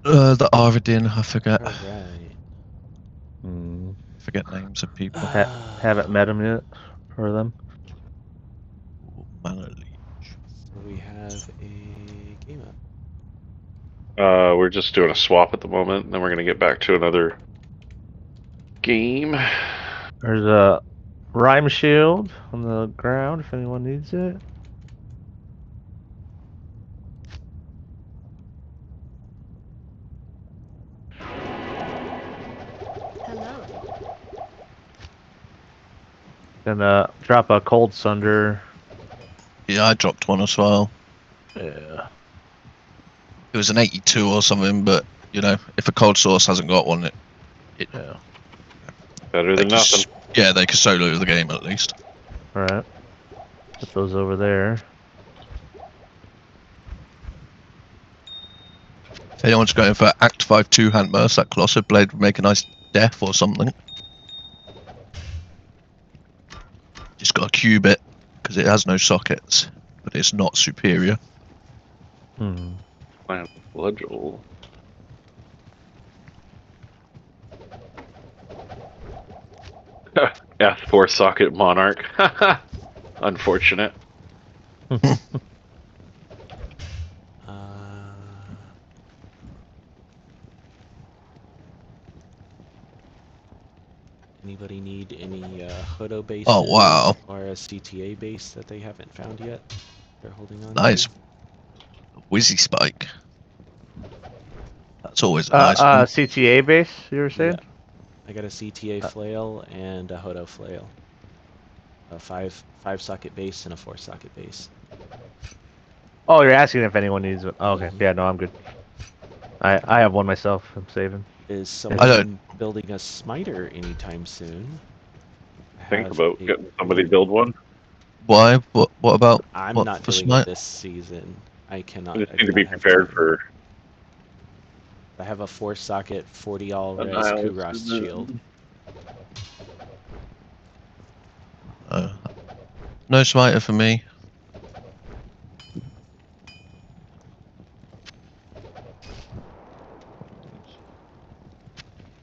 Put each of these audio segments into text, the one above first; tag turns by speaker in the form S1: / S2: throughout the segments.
S1: The PartyDin, I forget.
S2: Alright.
S1: Forget names of people.
S3: Haven't met him yet, or them.
S1: Manor Leech.
S2: So we have a game up.
S4: We're just doing a swap at the moment, and then we're gonna get back to another game.
S3: There's a rhyme shield on the ground if anyone needs it.
S5: Hello.
S3: And drop a cold sunder.
S1: Yeah, I dropped one as well.
S3: Yeah.
S1: It was an 82 or something, but you know, if a cold source hasn't got one,
S3: Yeah.
S4: Better than nothing.
S1: Yeah, they can solo the game at least.
S3: Alright. Put those over there.
S1: If anyone's going for Act 5 two-hand burst, that Colossal Blade would make a nice death or something. Just got a cube it, because it has no sockets, but it's not superior.
S4: Plant Bludgel. F4 socket Monarch. Unfortunate.
S2: Anybody need any Hodo bases
S1: Oh, wow.
S2: or a CTA base that they haven't found yet? They're holding on
S1: Nice.
S2: to?
S1: Whizzy Spike. That's always a nice one.
S3: CTA base, you were saying?
S2: Yeah. I got a CTA flail and a Hodo flail. A five socket base and a 4 socket base.
S3: Oh, you're asking if anyone needs one. Oh, okay. Yeah, no, I'm good. I have one myself. I'm saving.
S2: Is someone building a smiter anytime soon?
S4: Think about getting somebody to build one.
S1: Why? What about?
S2: I'm
S1: what
S2: not
S1: for
S2: doing
S1: Smite?
S2: it this season. I cannot.
S4: You just
S2: I
S4: need to
S2: do
S4: be
S2: not have
S4: prepared
S2: time.
S4: for.
S2: I have a 4 socket 40 all res
S4: Annihilation.
S2: Kugras shield.
S1: No smiter for me.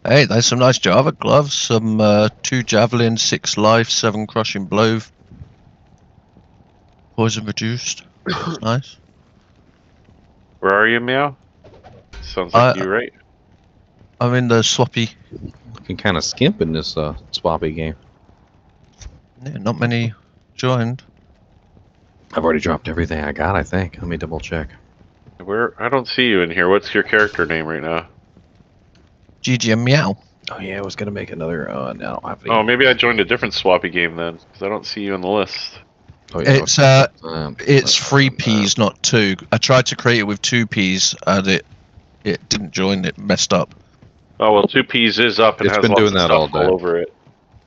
S1: Hey, there's some nice Java gloves. Some 2 javelin, 6 life, 7 crushing blow. Poison reduced. That's nice.
S4: Where are you, Meow? Sounds like you, right?
S1: I'm in the swappy.
S6: Looking kind of skimp in this swappy game.
S1: Yeah, not many joined.
S6: I've already dropped everything I got, I think. Let me double check.
S4: Where? I don't see you in here. What's your character name right now?
S1: GG and Meow.
S6: Oh yeah, I was gonna make another. No, I don't have any.
S4: Oh, maybe I joined a different swappy game then, because I don't see you on the list.
S6: Oh, yeah,
S1: It's 3 Ps, not 2. I tried to create it with 2 Ps, and it didn't join. It messed up.
S4: Oh well, 2 Ps is up and
S6: It's
S4: has
S6: been
S4: lots
S6: doing
S4: of
S6: that
S4: stuff
S6: all day.
S4: all over it.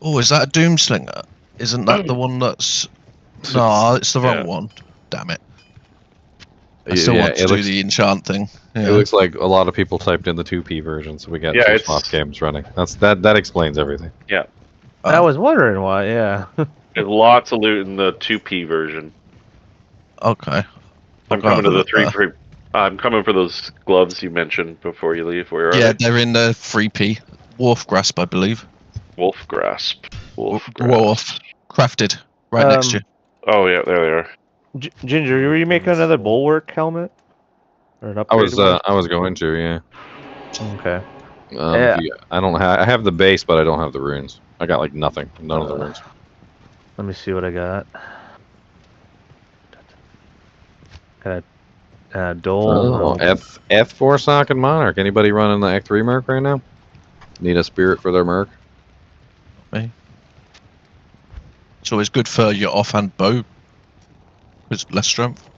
S1: Oh, is that a Doomslinger? Isn't that the one that's? No, it's the wrong one. Damn it! I still want to do the enchant thing. Yeah.
S6: It looks like a lot of people typed in the 2P version, so we got 2 swap games running. That explains everything.
S4: Yeah.
S3: I was wondering why. Yeah.
S4: There's lots of loot in the 2P version.
S1: Okay.
S4: I'm coming to the 3P. I'm coming for those gloves you mentioned before you leave. Where are
S1: Yeah,
S4: they?
S1: they're in the 3P. Wolf Grasp, I believe.
S4: Wolf Grasp. Wolf
S1: Grasp. Crafted. Right next to you.
S4: Oh yeah, there they are.
S3: Ginger, were you making another bulwark helmet? Or an upgrade?
S6: I was going to, yeah.
S3: Okay.
S6: Yeah, I don't have. I have the base, but I don't have the runes. I got like nothing. None of the runes.
S3: Let me see what I got. Got a Dole.
S6: Oh, F4 socket Monarch. Anybody running the Act 3 Merc right now? Need a spirit for their Merc?
S1: Me. It's always good for your offhand bow. It's less strength.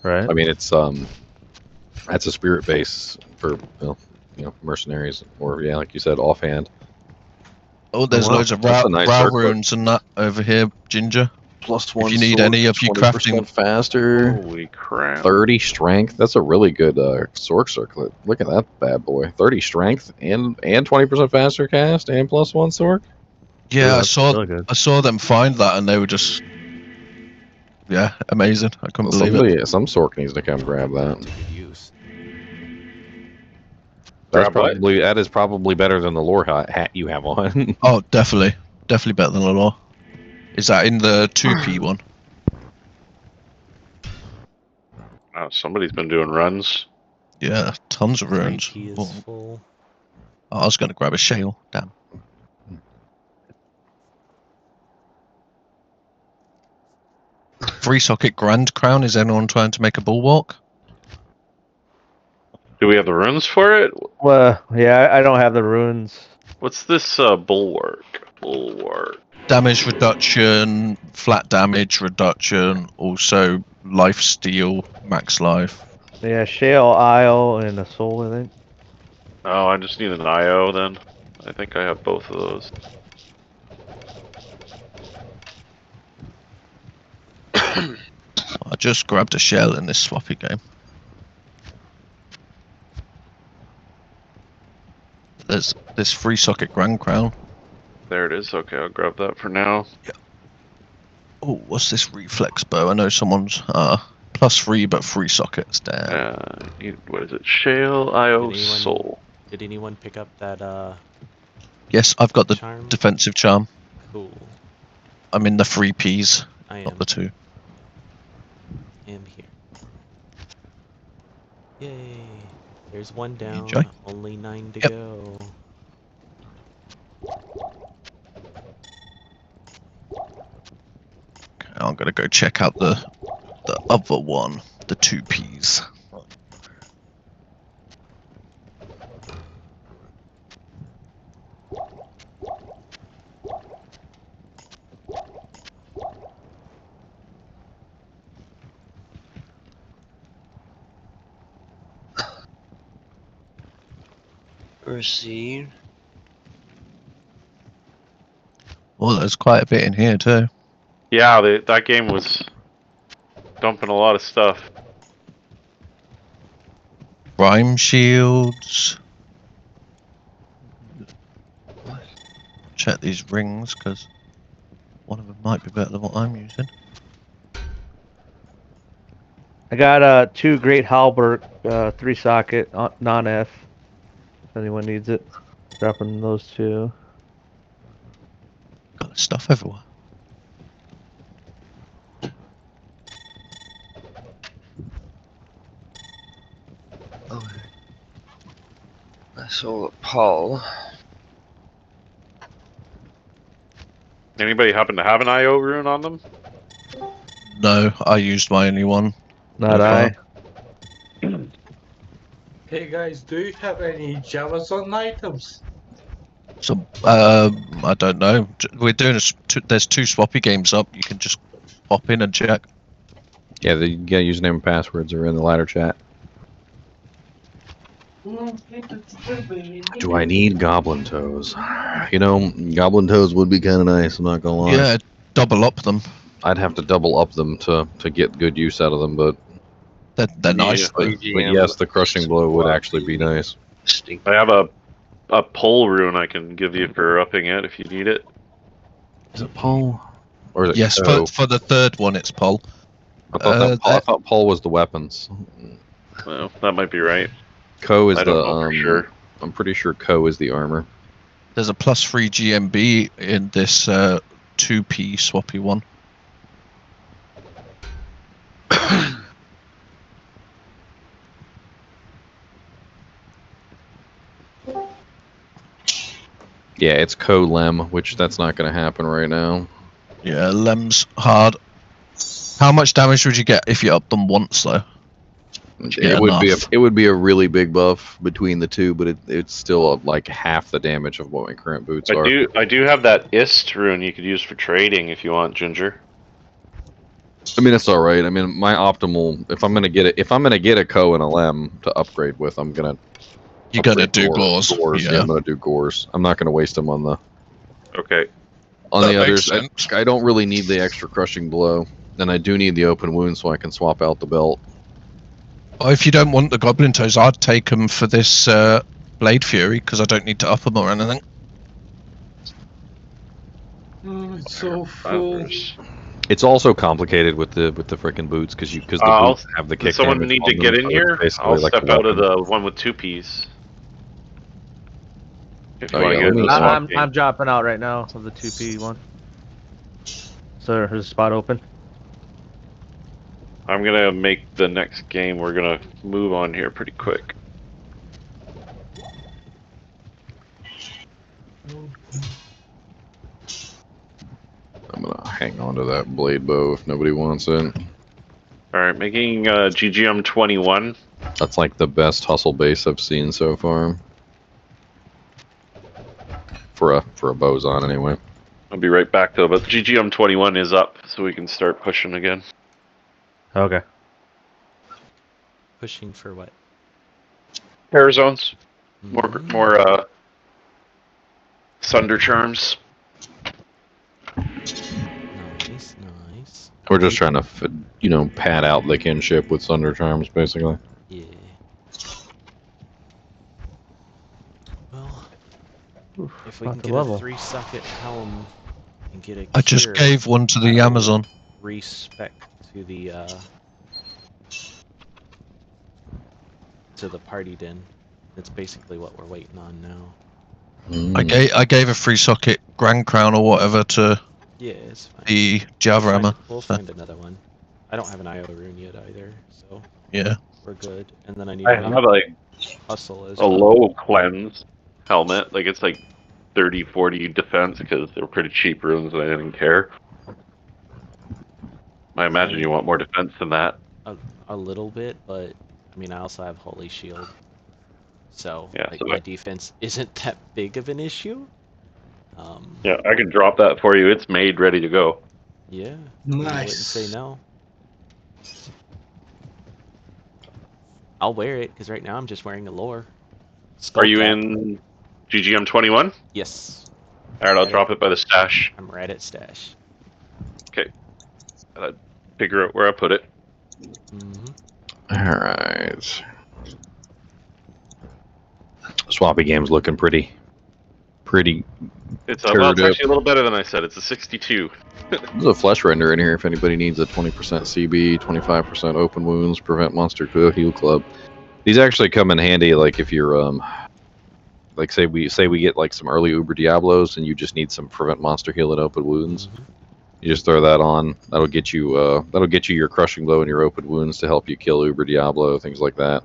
S3: Right.
S6: I mean, it's that's a spirit base for mercenaries, or yeah, like you said, offhand.
S1: Oh, there's loads of
S6: That's a nice
S1: brow
S6: circlet.
S1: runes and that over here, Ginger.
S6: +1
S1: If you need
S6: sword,
S1: any of your
S6: 20%
S1: crafting
S6: faster.
S4: Holy crap!
S6: 30 strength. That's a really good sword circlet. Look at that bad boy. 30 strength and 20% faster cast and +1 sword.
S1: Yeah,
S3: really
S1: I saw them find that and they were just amazing. I couldn't believe it.
S6: Some sork needs to come grab that.
S2: To good use.
S6: That is probably better than the lore hat you have on.
S1: Oh, definitely better than the lore. Is that in the 2P one?
S4: Oh, somebody's been doing runs.
S1: Yeah, tons of runes.
S2: 3P
S1: Oh,
S2: is full.
S1: I was going to grab a shale. Damn. Free socket Grand Crown. Is anyone trying to make a bulwark?
S4: Do we have the runes for it?
S3: Well, yeah, I don't have the runes.
S4: What's this bulwark? Bulwark.
S1: Damage reduction, flat damage reduction, also life steal, max life.
S3: Yeah, Shale, Isle, and a Soul, I think.
S4: Oh, I just need an IO then. I think I have both of those.
S1: I just grabbed a shell in this swappy game. There's this free socket Grand Crown.
S4: There it is. Okay, I'll grab that for now.
S1: Oh, what's this reflex bow? I know someone's +3 but 3 sockets. Damn.
S4: What is it? Shale, IO,
S2: Did anyone-
S4: Soul.
S2: Did anyone pick up that
S1: Yes, I've got the
S2: charm?
S1: defensive charm.
S2: Cool.
S1: I'm in the 3Ps,
S2: I
S1: not the 2.
S2: am here. Yay! There's one down.
S1: Enjoy.
S2: Only 9 to
S1: Yep.
S2: go.
S1: Okay, I'm gonna go check out the other one, the 2Ps.
S7: Receive.
S1: Oh, there's quite a bit in here too.
S4: Yeah, that game was dumping a lot of stuff.
S1: Rhyme shields. Check these rings, because one of them might be better than what I'm using.
S3: I got 2 Great Halbert, 3 socket, non-F. If anyone needs it. Dropping those 2.
S1: Got stuff everywhere.
S7: Okay. I saw Paul.
S4: Anybody happen to have an IO rune on them?
S1: No, I used my only one.
S3: Not
S1: Okay.
S3: I.
S8: Hey guys, do you have any Javazon items?
S1: So, I don't know. We're doing there's 2 swappy games up. You can just pop in and check.
S6: Yeah, the username and passwords are in the ladder chat. Do I need goblin toes? You know, goblin toes would be kind of nice. I'm not gonna lie.
S1: Yeah, double up them.
S6: I'd have to double up them to get good use out of them, but
S1: They're nice. Though.
S6: but yes, the crushing blow would actually be nice.
S4: I have a pole rune I can give you for upping it if you need it.
S6: Is it Paul? Or is it
S1: Yes,
S6: Ko?
S1: for the third one, it's Pol.
S6: I thought Paul was the weapons.
S4: Well, that might be right.
S6: Ko is
S4: I
S6: the
S4: don't know for sure.
S6: I'm pretty sure Ko is the armor.
S1: There's a +3 GMB in this 2P swappy one.
S6: Yeah, it's Ko Lem, which that's not going to happen right now.
S1: Yeah, Lem's hard. How much damage would you get if you up them once though?
S6: It would be a really big buff between the two, but it's still like half the damage of what my current boots are.
S4: I do have that Ist rune you could use for trading if you want, Ginger.
S6: I mean, it's all right. I mean, my optimal if I'm gonna get a Ko and a Lem to upgrade with, I'm gonna.
S1: You're gonna do gores.
S6: Yeah, I'm gonna do gores. I'm not gonna waste them on the.
S4: Okay.
S6: On
S1: That
S6: the
S1: makes
S6: others,
S1: sense.
S6: I don't really need the extra crushing blow, and I do need the open wound so I can swap out the belt.
S1: Oh, if you don't want the goblin toes, I'd take them for this blade fury because I don't need to up them or anything.
S8: Oh, it's so full.
S6: It's also complicated with the frickin' boots because the boots have the kick.
S4: Does someone
S6: damage
S4: need
S6: on
S4: to
S6: them,
S4: get in
S6: so it's
S4: here?
S6: basically
S4: I'll
S6: like
S4: step
S6: a
S4: out of
S6: weapon.
S4: the one with 2 Ps. If you
S6: Oh,
S4: want
S6: yeah,
S4: to get
S6: let
S4: in
S6: me-
S4: the swap
S3: I'm
S4: game.
S3: I'm dropping out right now of the 2P one. So there's a spot open.
S4: I'm gonna make the next game. We're gonna move on here pretty quick.
S6: I'm gonna hang on to that blade bow if nobody wants it.
S4: All right, making GGM 21.
S6: That's like the best hustle base I've seen so far. For a boson anyway.
S4: I'll be right back though, but GGM 21 is up, so we can start pushing again.
S3: Okay.
S2: Pushing for what?
S4: Pair zones,
S2: Mm,
S4: more Sunder charms.
S2: Nice, nice.
S6: We're just trying to, pad out the kinship with Sunder Charms, basically.
S2: Yeah. Well,
S3: Oof,
S2: if we
S3: not
S2: can
S3: the
S2: get
S3: level.
S2: a 3-socket helm and get a
S1: I just
S2: cure,
S1: gave one to the
S2: I will
S1: Amazon.
S2: respec to the PartyDin. That's basically what we're waiting on now.
S1: I gave a 3-socket Grand Crown or whatever to
S2: Yeah, it's fine.
S1: the Java Hammer.
S2: We'll find another one. I don't have an IO rune yet either, so
S1: Yeah.
S2: we're good. And then I need
S4: I
S2: to
S4: have
S2: make
S4: like
S2: hustle as
S4: a
S2: well.
S4: low cleanse helmet. Like it's like 30, 40 defense because they're pretty cheap runes and I didn't care. I imagine you want more defense than that.
S2: A little bit, but I mean I also have Holy Shield. So
S4: Yeah,
S2: like
S4: so
S2: my defense isn't that big of an issue.
S4: Yeah, I can drop that for you. It's made, ready to go.
S2: Yeah. I wouldn't say
S8: Nice.
S2: no. I'll wear it because right now I'm just wearing a lore. Skull
S4: Are you
S2: cap.
S4: in GGM 21?
S2: Yes.
S4: Alright, I'll
S2: Right
S4: drop it by the stash.
S2: I'm right at stash.
S4: Okay. Figure out where I put it.
S6: Alright. Swappy game's looking pretty
S4: It's
S6: Turd
S4: well, it's
S6: up.
S4: actually a little better than I said. It's a 62.
S6: There's a flesh render in here if anybody needs a 20% CB, 25% open wounds, prevent monster heal club. These actually come in handy like if you're like say we get like some early Uber Diablos and you just need some prevent monster heal and open wounds. You just throw that on. That'll get you your crushing blow and your open wounds to help you kill Uber Diablo, things like that.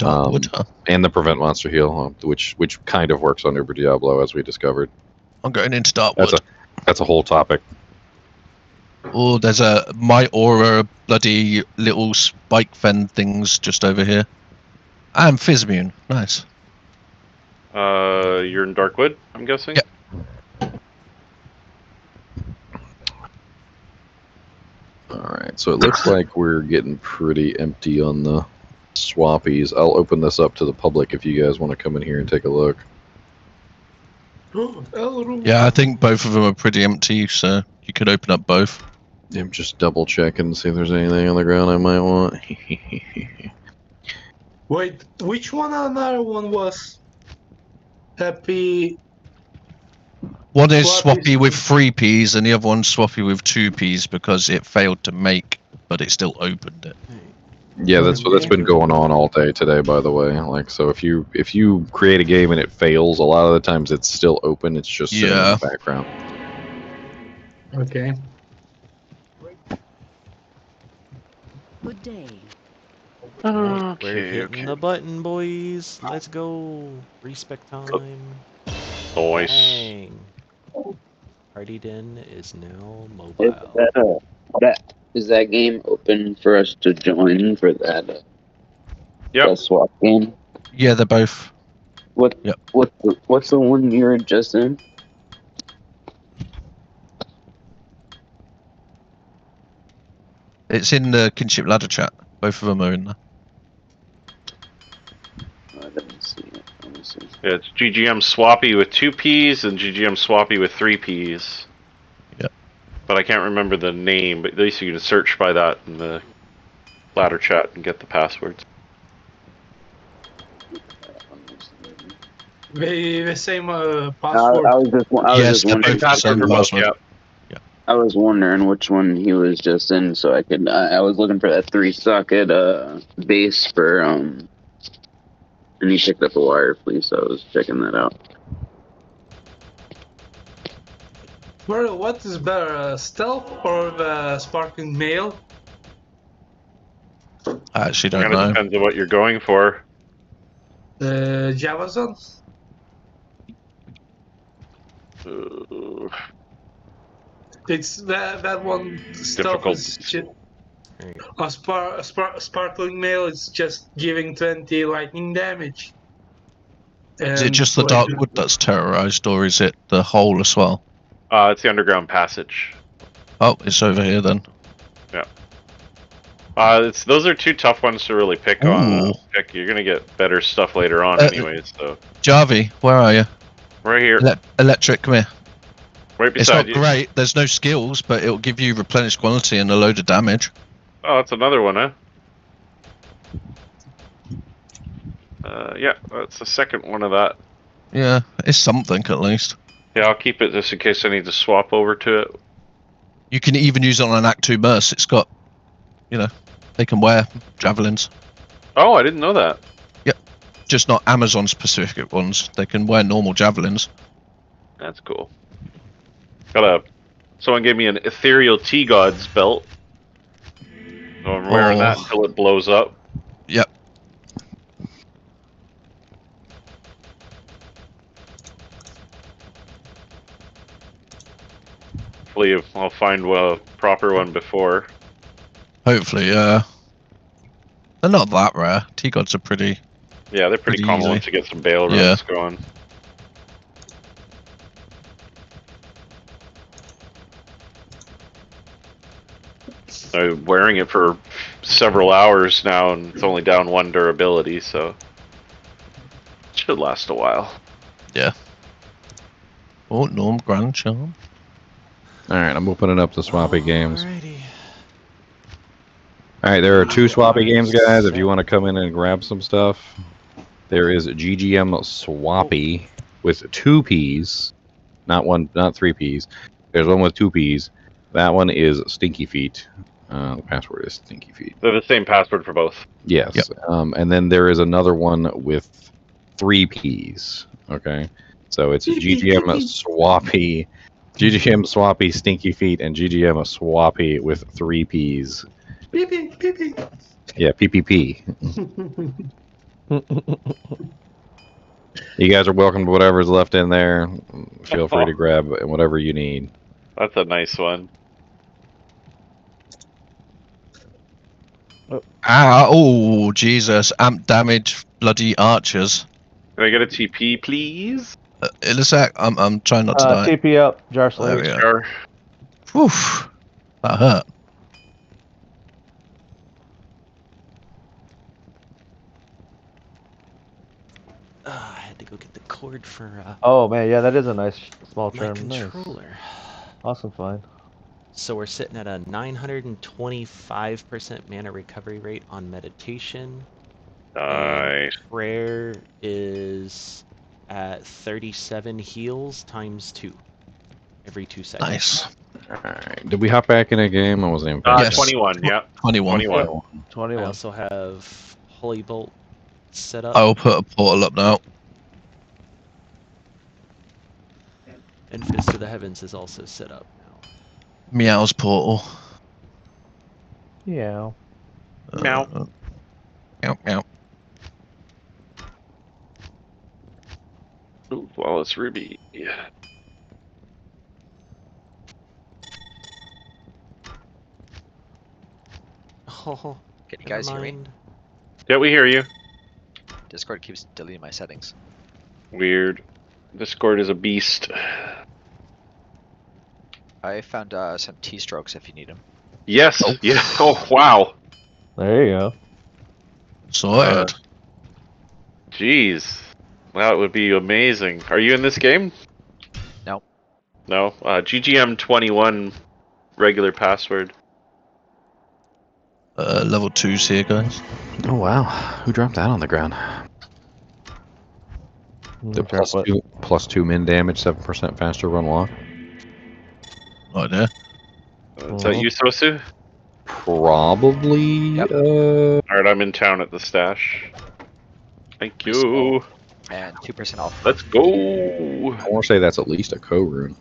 S6: And the prevent monster heal, which kind of works on Uber Diablo as we discovered.
S1: I'm going into Darkwood.
S6: That's a whole topic.
S1: Oh, there's a my aura bloody little spike fen things just over here. And Fizzmune. Nice.
S4: You're in Darkwood, I'm guessing?
S1: Yep.
S6: Alright, so it looks like we're getting pretty empty on the swappies. I'll open this up to the public if you guys want to come in here and take a look.
S1: Yeah, I think both of them are pretty empty, so you could open up both.
S6: I'm just double checking and see if there's anything on the ground I might want.
S8: Wait, which one another one was? Happy.
S1: One is
S8: Swappy.
S1: swappy with 3 Ps and the other one's swappy with 2 Ps because it failed to make, but it still opened it.
S6: Yeah, that's been going on all day today, by the way. Like, so if you create a game and it fails, a lot of the times it's still open. It's just sitting in the background.
S8: Okay.
S5: Good day.
S2: We're hitting the button, boys. Let's go. Respec time.
S4: Nice.
S2: Bang. PartyDin is now mobile.
S9: Is that game open for us to join for that?
S4: Yep.
S9: That swap game.
S1: Yeah, they're both.
S9: What's the one you're just in?
S1: It's in the kinship ladder chat. Both of them are in there.
S9: I didn't see it. Let me see.
S4: Yeah, it's GGM Swappy with 2 Ps and GGM Swappy with 3 Ps.
S1: Yep.
S4: But I can't remember the name, but at least you can search by that in the ladder chat and get the passwords.
S8: The same
S9: I
S8: password.
S9: was just wondering.
S4: Password for both, yeah.
S9: I was wondering which one he was just in, so I could. I was looking for that 3-socket base for and he picked up a wire, please. So I was checking that out.
S8: Well, what is better, stealth or the sparkling mail?
S1: I actually don't
S4: Kind of
S1: know.
S4: depends on what you're going for.
S8: Javazon? It's that one stealth
S4: Difficult.
S8: is sparkling mail is just giving 20 lightning damage.
S1: Is it
S8: And
S1: just the
S8: like,
S1: dark wood that's terrorized, or is it the hole as well?
S4: It's the underground passage.
S1: Oh, it's over here then.
S4: Those are two tough ones to really pick on. You're gonna get better stuff later on, anyways. So,
S1: Jarvie, where are you?
S4: right here,
S1: Electric, come here.
S4: right
S1: It's
S4: beside
S1: not
S4: you.
S1: great. There's no skills, but it'll give you replenished quality and a load of damage.
S4: Oh, that's another one, huh? Yeah, that's the second one of that.
S1: Yeah, it's something at least.
S4: Yeah, I'll keep it just in case I need to swap over to it.
S1: You can even use it on an Act 2 burst. It's got, they can wear javelins.
S4: Oh, I didn't know that.
S1: Just not Amazon specific ones. They can wear normal javelins.
S4: That's cool. Someone gave me an ethereal T-Gods belt. So I'm wearing that until it blows up.
S1: Yep.
S4: Hopefully I'll find a proper one before.
S1: Hopefully, yeah. They're not that rare. T-Gods are pretty...
S4: Yeah, they're pretty common
S1: easy.
S4: once you get some bail runs going. I'm wearing it for several hours now, and it's only down 1 durability, so it should last a while.
S1: Yeah. Oh, Norm Grand Charm.
S6: Alright, I'm opening up the swappy games.
S2: Alrighty.
S6: Alright, there are 2 swappy games, guys, if you want to come in and grab some stuff. There is GGM Swappy with 2 Ps. Not 3 Ps. There's one with 2 Ps. That one is Stinky Feet. The password is Stinky Feet.
S4: They're the same password for both.
S6: Yes.
S1: Yep.
S6: And then there is another one with 3 Ps. Okay. So it's GGM Swappy. GGM Swappy Stinky Feet and GGM Swappy with 3 Ps. Yeah, PPP. You guys are welcome to whatever's left in there. Feel free to grab whatever you need.
S4: That's a nice one.
S1: Oh, Jesus. Amp damage, bloody archers.
S4: Can I get a TP, please?
S1: In a sec, I'm trying not to die.
S3: TP up, Jar
S1: There we
S3: Slayer.
S1: go. Woof. That hurt.
S2: I had to go get the cord for
S3: Oh man, yeah, that is a nice small
S2: my
S3: term. Nice.
S2: controller.
S3: Awesome find.
S2: So we're sitting at a 925% mana recovery rate on meditation.
S4: Nice.
S2: Prayer is at 37 heals times 2 every 2 seconds.
S1: Nice.
S6: Alright. Did we hop back in a game? I wasn't even
S1: Yes.
S4: 21, yeah.
S1: 21.
S4: 21.
S2: I
S3: 21.
S2: also have Holy Bolt set up.
S1: I'll put a portal up now.
S2: And Fist of the Heavens is also set up now.
S1: Meow's portal.
S3: Yeah.
S4: Meow.
S1: Meow, meow.
S4: Ooh, Flawless Ruby. Yeah.
S2: Oh,
S10: Can you guys hear me?
S4: Yeah, we hear you.
S10: Discord keeps deleting my settings.
S4: Weird. Discord is a beast.
S10: I found some T-strokes if you need them.
S4: Yes.
S1: Oh.
S4: Yeah. Oh, wow.
S3: There you go.
S1: Sorted.
S4: Jeez. That would be amazing. Are you in this game?
S10: No.
S4: No. GGM21 regular password.
S1: Level 2's here, guys.
S6: Oh wow, who dropped that on the ground? The +2 min damage, 7% faster run walk.
S1: Right there.
S4: Is that you, Sosu?
S6: Probably.
S10: Yep.
S4: Alright, I'm in town at the stash. Thank you.
S10: And 2% off.
S4: Let's go.
S6: I want to say that's at least a co-rune.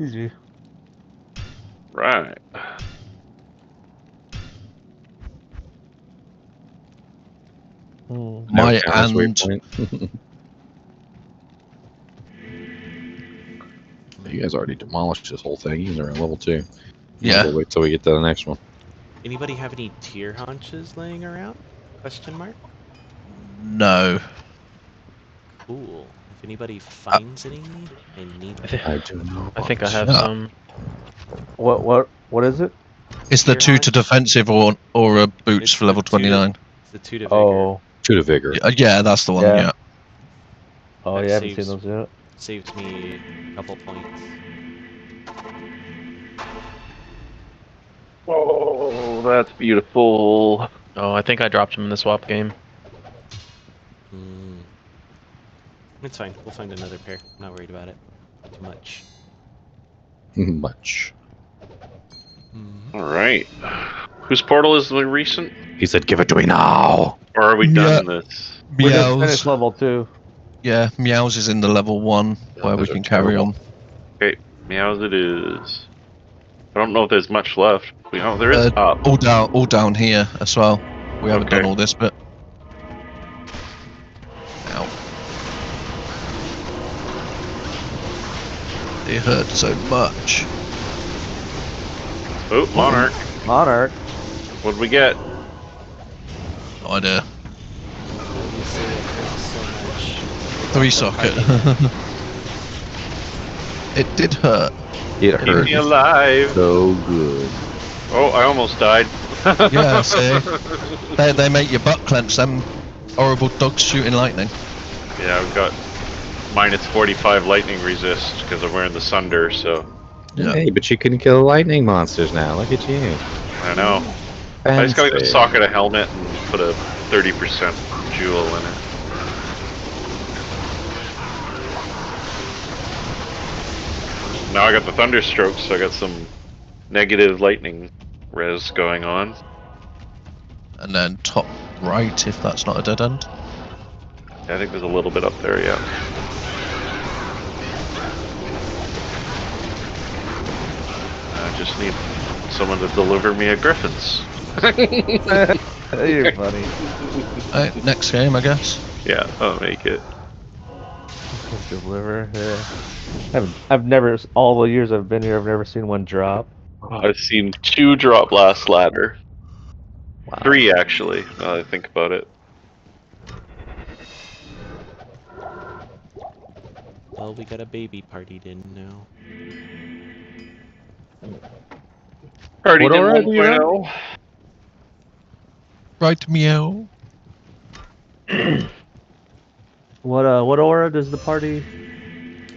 S3: Easy.
S4: Right.
S3: Hmm.
S1: My
S6: Counter's
S1: and
S6: waypoint. You guys already demolished this whole thing. You guys are at level 2.
S1: yeah.
S6: We'll wait till we get to the next one.
S2: Anybody have any tier haunches laying around? Question mark.
S1: No.
S2: Cool. If anybody finds any, I need them.
S6: I do know.
S11: I think I have
S1: Yeah.
S11: some.
S3: What is it?
S1: It's the
S2: Tier
S1: 2 to
S2: haunch?
S1: defensive or boots
S2: It's
S1: for level
S2: the 2 to
S1: 29.
S2: It's the 2 to vigor.
S3: Oh.
S6: Shoot a vigor.
S1: Yeah, that's the one.
S3: Yeah.
S1: Yeah.
S3: Oh,
S2: That
S3: you haven't seen
S2: saves-
S3: those yet.
S2: Saved me a couple points.
S4: Oh, that's beautiful.
S11: Oh, I think I dropped them in the swap game.
S2: It's fine. We'll find another pair. I'm not worried about it. Too much.
S6: Much.
S4: All right. Whose portal is the recent?
S6: He said, "Give it to me now."
S4: Or are we done this?
S3: We just
S1: Meows.
S3: finished level 2.
S1: Yeah, Meows is in the level 1 where we
S6: those are
S1: can carry
S6: terrible.
S1: on.
S4: Okay, meows it is. I don't know if there's much left. Oh, there is up.
S1: All down here as well. We haven't
S4: Okay.
S1: done all this bit. Ow. It hurt so much.
S4: Oh, Monarch.
S3: Monarch.
S4: What'd we get?
S1: No idea.
S2: Obviously, it hurts so much.
S1: 3 socket. It did hurt.
S6: It
S4: Keep
S6: hurt
S4: me alive.
S6: so good.
S4: Oh, I almost died.
S1: Yeah, see? They make your butt clench, them horrible dogs shooting lightning.
S4: Yeah, I've got minus 45 lightning resist because I'm wearing the Sunder, so
S1: Yeah.
S6: Hey, but you can kill lightning monsters now. Look at you.
S4: I know. I just gotta go
S6: Fancy.
S4: socket a helmet and put a 30% jewel in it. Now I got the Thunderstroke, so I got some negative lightning res going on.
S1: And then top right, if that's not a dead end.
S4: I think there's a little bit up there, yeah. I just need someone to deliver me a Griffin's.
S3: You're funny.
S1: Right, next game, I guess.
S4: Yeah, I'll make it.
S3: Deliver. Yeah. I've never, all the years I've been here, I've never seen one drop.
S4: I've seen 2 drop last ladder.
S3: Wow.
S4: 3 actually, now that I think about it.
S2: Well, we got a baby PartyDin now.
S4: PartyDin
S3: What aura do you run?
S4: 1.0.
S1: Right, meow.
S3: What aura does the party?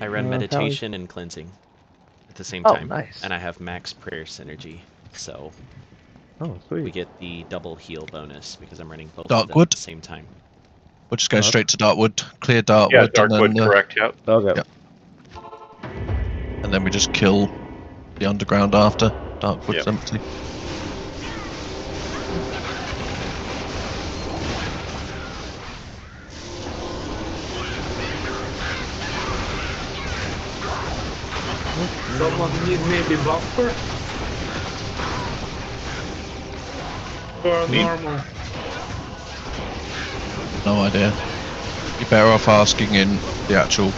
S2: I run
S3: Tally?
S2: meditation and cleansing at the same
S3: Oh,
S2: time.
S3: nice.
S2: And I have max prayer synergy. So
S3: Oh,
S2: we
S3: sweet.
S2: get the double heal bonus because I'm running both of them at
S1: Darkwood.
S2: the same time.
S1: We'll just go straight to Darkwood, clear Darkwood,
S4: Yeah,
S1: and
S4: Darkwood,
S1: then
S4: correct, yep.
S3: Okay.
S1: Yeah. and then we just kill the underground after Darkwood's
S4: Yep.
S1: empty.
S8: Someone need maybe bumper? Or
S1: Me?
S8: normal?
S1: No idea. You're better off asking in the actual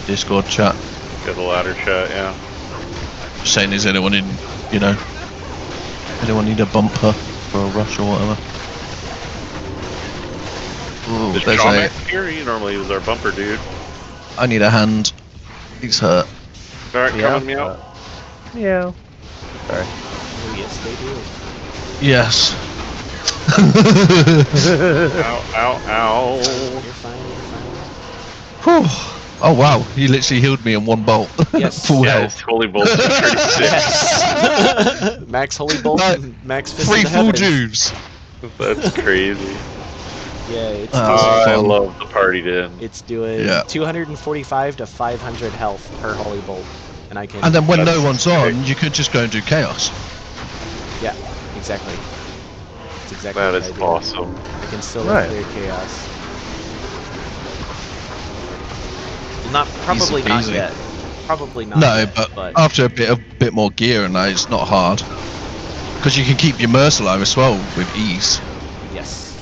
S1: Discord chat.
S4: Yeah, the ladder chat, yeah.
S1: Saying, is anyone in, you know, anyone need a bumper for a rush or whatever? Ooh,
S4: Is
S1: there's
S4: John
S1: a.
S4: here? He normally was our bumper dude.
S1: I need a hand. He's hurt.
S4: Alright,
S3: Yeah.
S4: coming me out.
S3: Yeah. Sorry.
S2: Oh, yes, they do.
S1: Yes.
S4: Ow, ow, ow.
S2: You're fine, you're fine.
S1: Whew. Oh wow, he literally healed me in one bolt.
S2: Yes.
S1: Full
S4: Yeah,
S1: health.
S4: his holy bolt's 36.
S2: Yes! Max Holy Bolt,
S1: Right.
S2: and Max Fist
S1: 3
S2: of the
S1: full
S2: Heavens.
S1: juice.
S4: That's crazy.
S2: Yeah, it's
S1: Oh,
S4: I
S1: fun.
S4: love the PartyDin.
S2: It's doing
S1: Yeah.
S2: 245 to 500 health per Holy Bolt, and I can.
S1: And then when
S4: That's
S1: no one's
S4: great.
S1: on, you could just go and do chaos.
S2: Yeah, exactly. That's exactly
S4: That
S2: what
S4: is
S2: I do.
S4: awesome.
S2: I can still
S3: Right.
S2: clear chaos. Well, probably not
S1: peasy.
S2: yet. Probably not.
S1: No,
S2: yet,
S1: but after a bit more gear and that, it's not hard. Because you can keep your Merc alive as well with ease.
S2: Yes.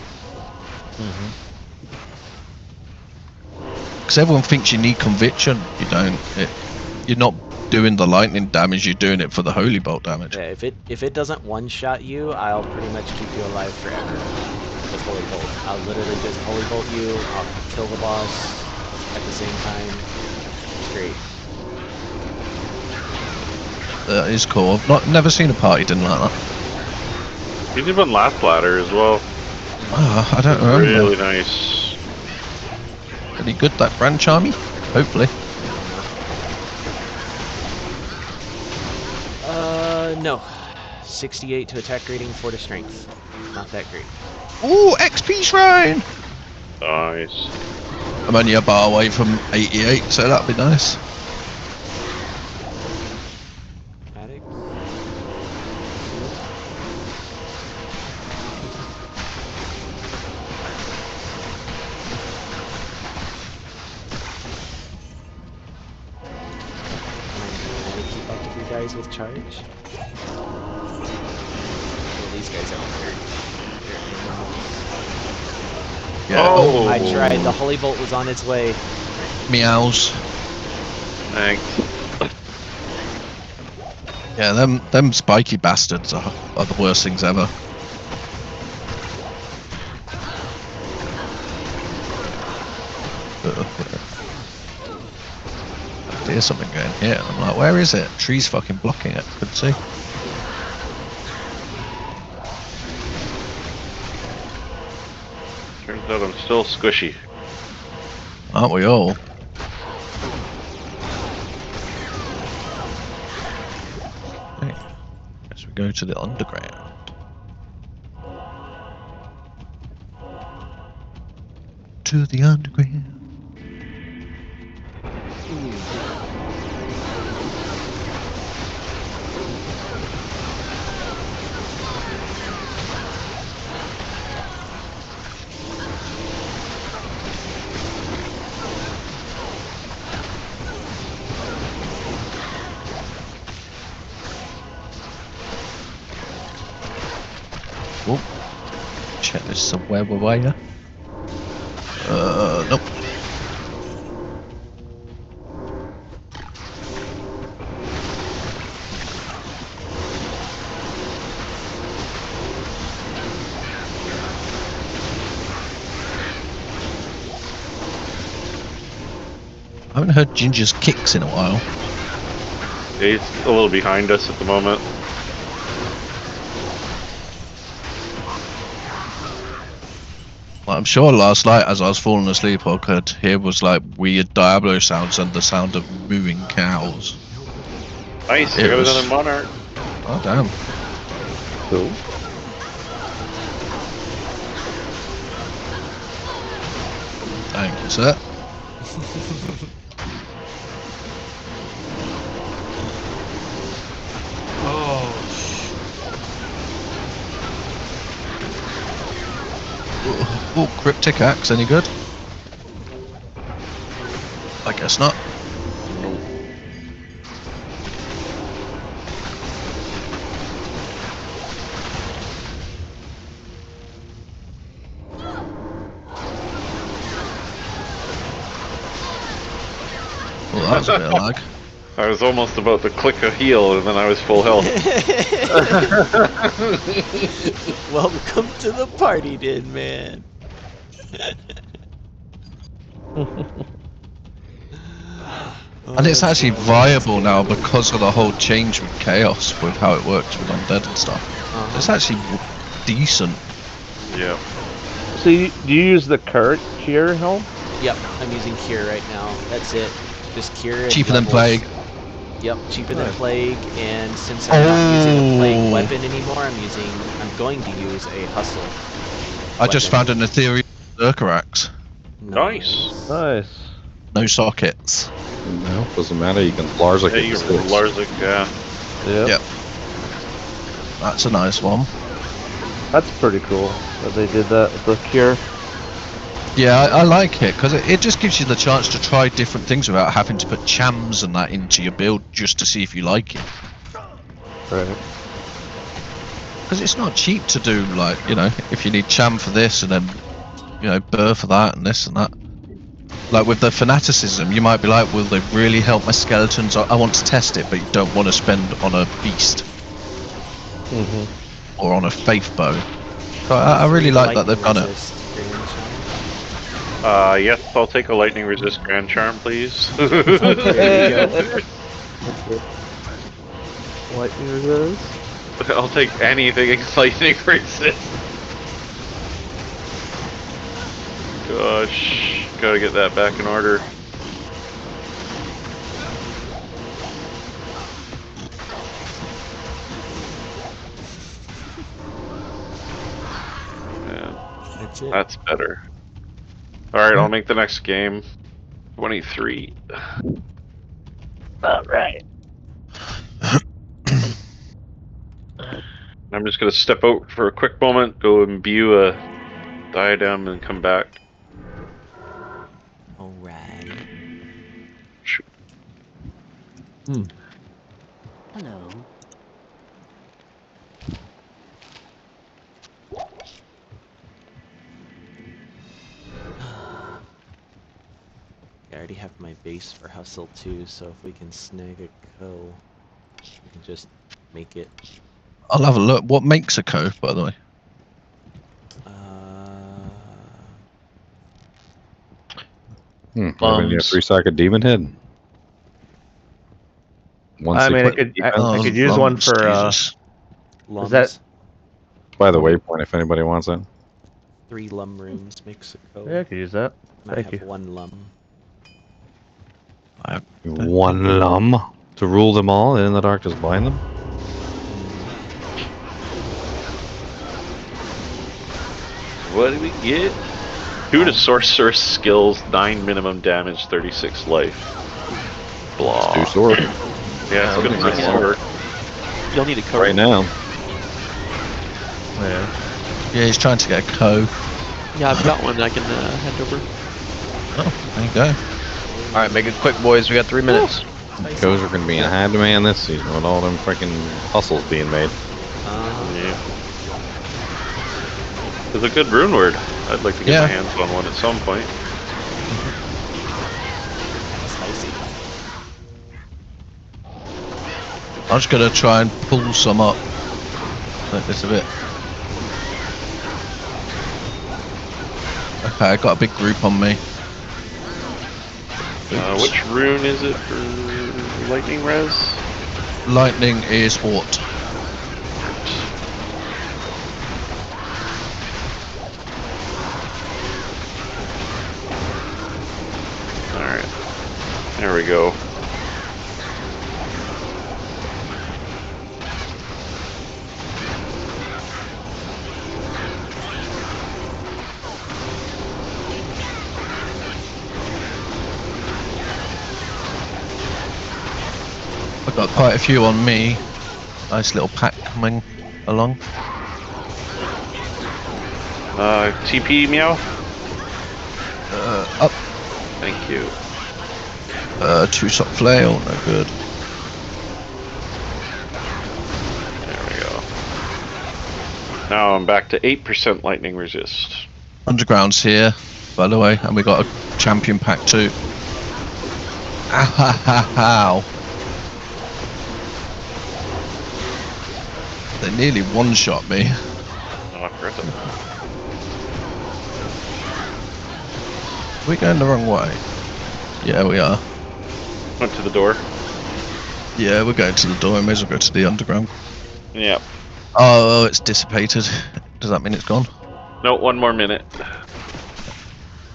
S1: Because everyone thinks you need conviction. You don't. You're not doing the lightning damage. You're doing it for the holy bolt damage.
S2: Yeah, if it doesn't one-shot you, I'll pretty much keep you alive forever with Holy Bolt. I'll literally just Holy Bolt you, I'll kill the boss at the same time. It's great.
S1: That is cool. I've never seen a party didn't like that.
S4: He's even last ladder as well.
S1: I don't remember.
S4: Really nice.
S1: Any good, that brand charmy? Hopefully.
S2: No. 68 to attack rating, 4 to strength. Not that great.
S1: Ooh, XP shrine!
S4: Nice.
S1: I'm only a bar away from 88, so that'd be nice.
S2: Addict. Can I keep up with you guys with charge? Well, these guys haven't heard.
S1: Yeah.
S4: Oh.
S2: I tried. The Holy Bolt was on its way.
S1: Meows.
S4: Thanks.
S1: Yeah, them spiky bastards are the worst things ever. There's something going here. I'm like, where is it? Tree's fucking blocking it. Couldn't see.
S4: Turns out I'm still squishy.
S1: Aren't we all? Okay. Guess we go to the underground. To the underground. Oh, check this somewhere. Where were you? Nope. I haven't heard Ginger's kicks in a while.
S4: He's a little behind us at the moment.
S1: Like, I'm sure last night as I was falling asleep I could hear was like weird Diablo sounds and the sound of mooing cows.
S4: Nice,
S1: It
S4: I got
S1: was-
S4: another monarch.
S1: Oh damn.
S3: Cool.
S1: Thank you, sir. Oh, cryptic axe, any good? I guess not. Well, that was a bit of lag.
S4: I was almost about to click a heal and then I was full health.
S2: Welcome to the PartyDin, man.
S1: And it's actually viable now because of the whole change with chaos, with how it works with undead and stuff. It's actually decent.
S4: Yeah.
S3: So do you use the cure helm?
S2: Yep, I'm using Cure right now. That's it. Just Cure. and
S1: Cheaper than
S2: levels.
S1: Plague.
S2: Yep, cheaper than Plague, and since I'm not using a Plague
S1: Oh.
S2: weapon anymore, I'm going to use a Hustle.
S1: I just
S2: weapon.
S1: found an ethereal Berserker axe.
S4: Nice.
S3: Nice.
S1: No sockets.
S6: No, doesn't matter. You can Larza
S4: Yeah, you can Larzik, yeah.
S3: Yep.
S1: Yep. That's a nice one.
S3: That's pretty cool that they did that with the cure.
S1: Yeah, I like it because it just gives you the chance to try different things without having to put chams and that into your build just to see if you like it.
S3: Right.
S1: Because it's not cheap to do, like, you know, if you need cham for this and then, you know, burr for that and this and that. Like with the fanaticism, you might be like, will they really help my skeletons? I want to test it, but you don't want to spend on a beast or on a faith bow. So I really like that they've done it.
S4: Yes, I'll take a lightning resist grand charm, please.
S3: Lightning resist?
S4: I'll take anything lightning resist. Gosh, gotta get that back in order. Yeah, that's better. Alright, I'll make the next game 23.
S3: Alright.
S4: I'm just gonna step out for a quick moment, go imbue a diadem, and come back.
S2: Alright.
S5: Hello.
S2: I already have my base for hustle too, so if we can snag a co, we can just make it.
S1: I'll have a look. What makes a co, by the way?
S6: I mean, a 3-socket demon head.
S3: I mean, I could use one for. Is that?
S6: By the waypoint, if anybody wants it.
S2: 3 lum runes makes a co.
S3: Yeah, I could use that.
S2: I
S3: Thank
S2: have
S3: you.
S2: 1 lum.
S6: One lum to rule them all, and in the dark just blind them.
S4: What do we get? 2 to sorceress skills, 9 minimum damage, 36 life. Blah.
S6: Let's do sword.
S4: Yeah, it's good for a sword.
S10: You'll need a co
S6: right now.
S1: Yeah, he's trying to get a co.
S11: Yeah, I've got one I can hand over.
S1: Oh, there you go.
S11: Alright, make it quick, boys. We got 3 minutes.
S6: Co's are going to be in high demand this season with all them freaking hustles being made.
S4: Yeah. It's a good rune word. I'd like to get my hands on one at some point.
S1: I'm just gonna try and pull some up like this a bit. Okay, I got a big group on me.
S4: Which rune is it for lightning res?
S1: Lightning is Ort.
S4: Alright. There we go.
S1: I've got quite a few on me. Nice little pack coming along.
S4: TP meow?
S1: Up.
S4: Thank you.
S1: 2-shot flail, no good.
S4: There we go. Now I'm back to 8% lightning resist.
S1: Underground's here, by the way, and we got a champion pack too. Ow. They nearly one-shot me.
S4: Oh, impressive.
S1: Are we going the wrong way? Yeah, we are.
S4: Went to the door.
S1: Yeah, we're going to the door. May as well go to the underground.
S4: Yep.
S1: Oh, it's dissipated. Does that mean it's gone?
S4: No, 1 more minute.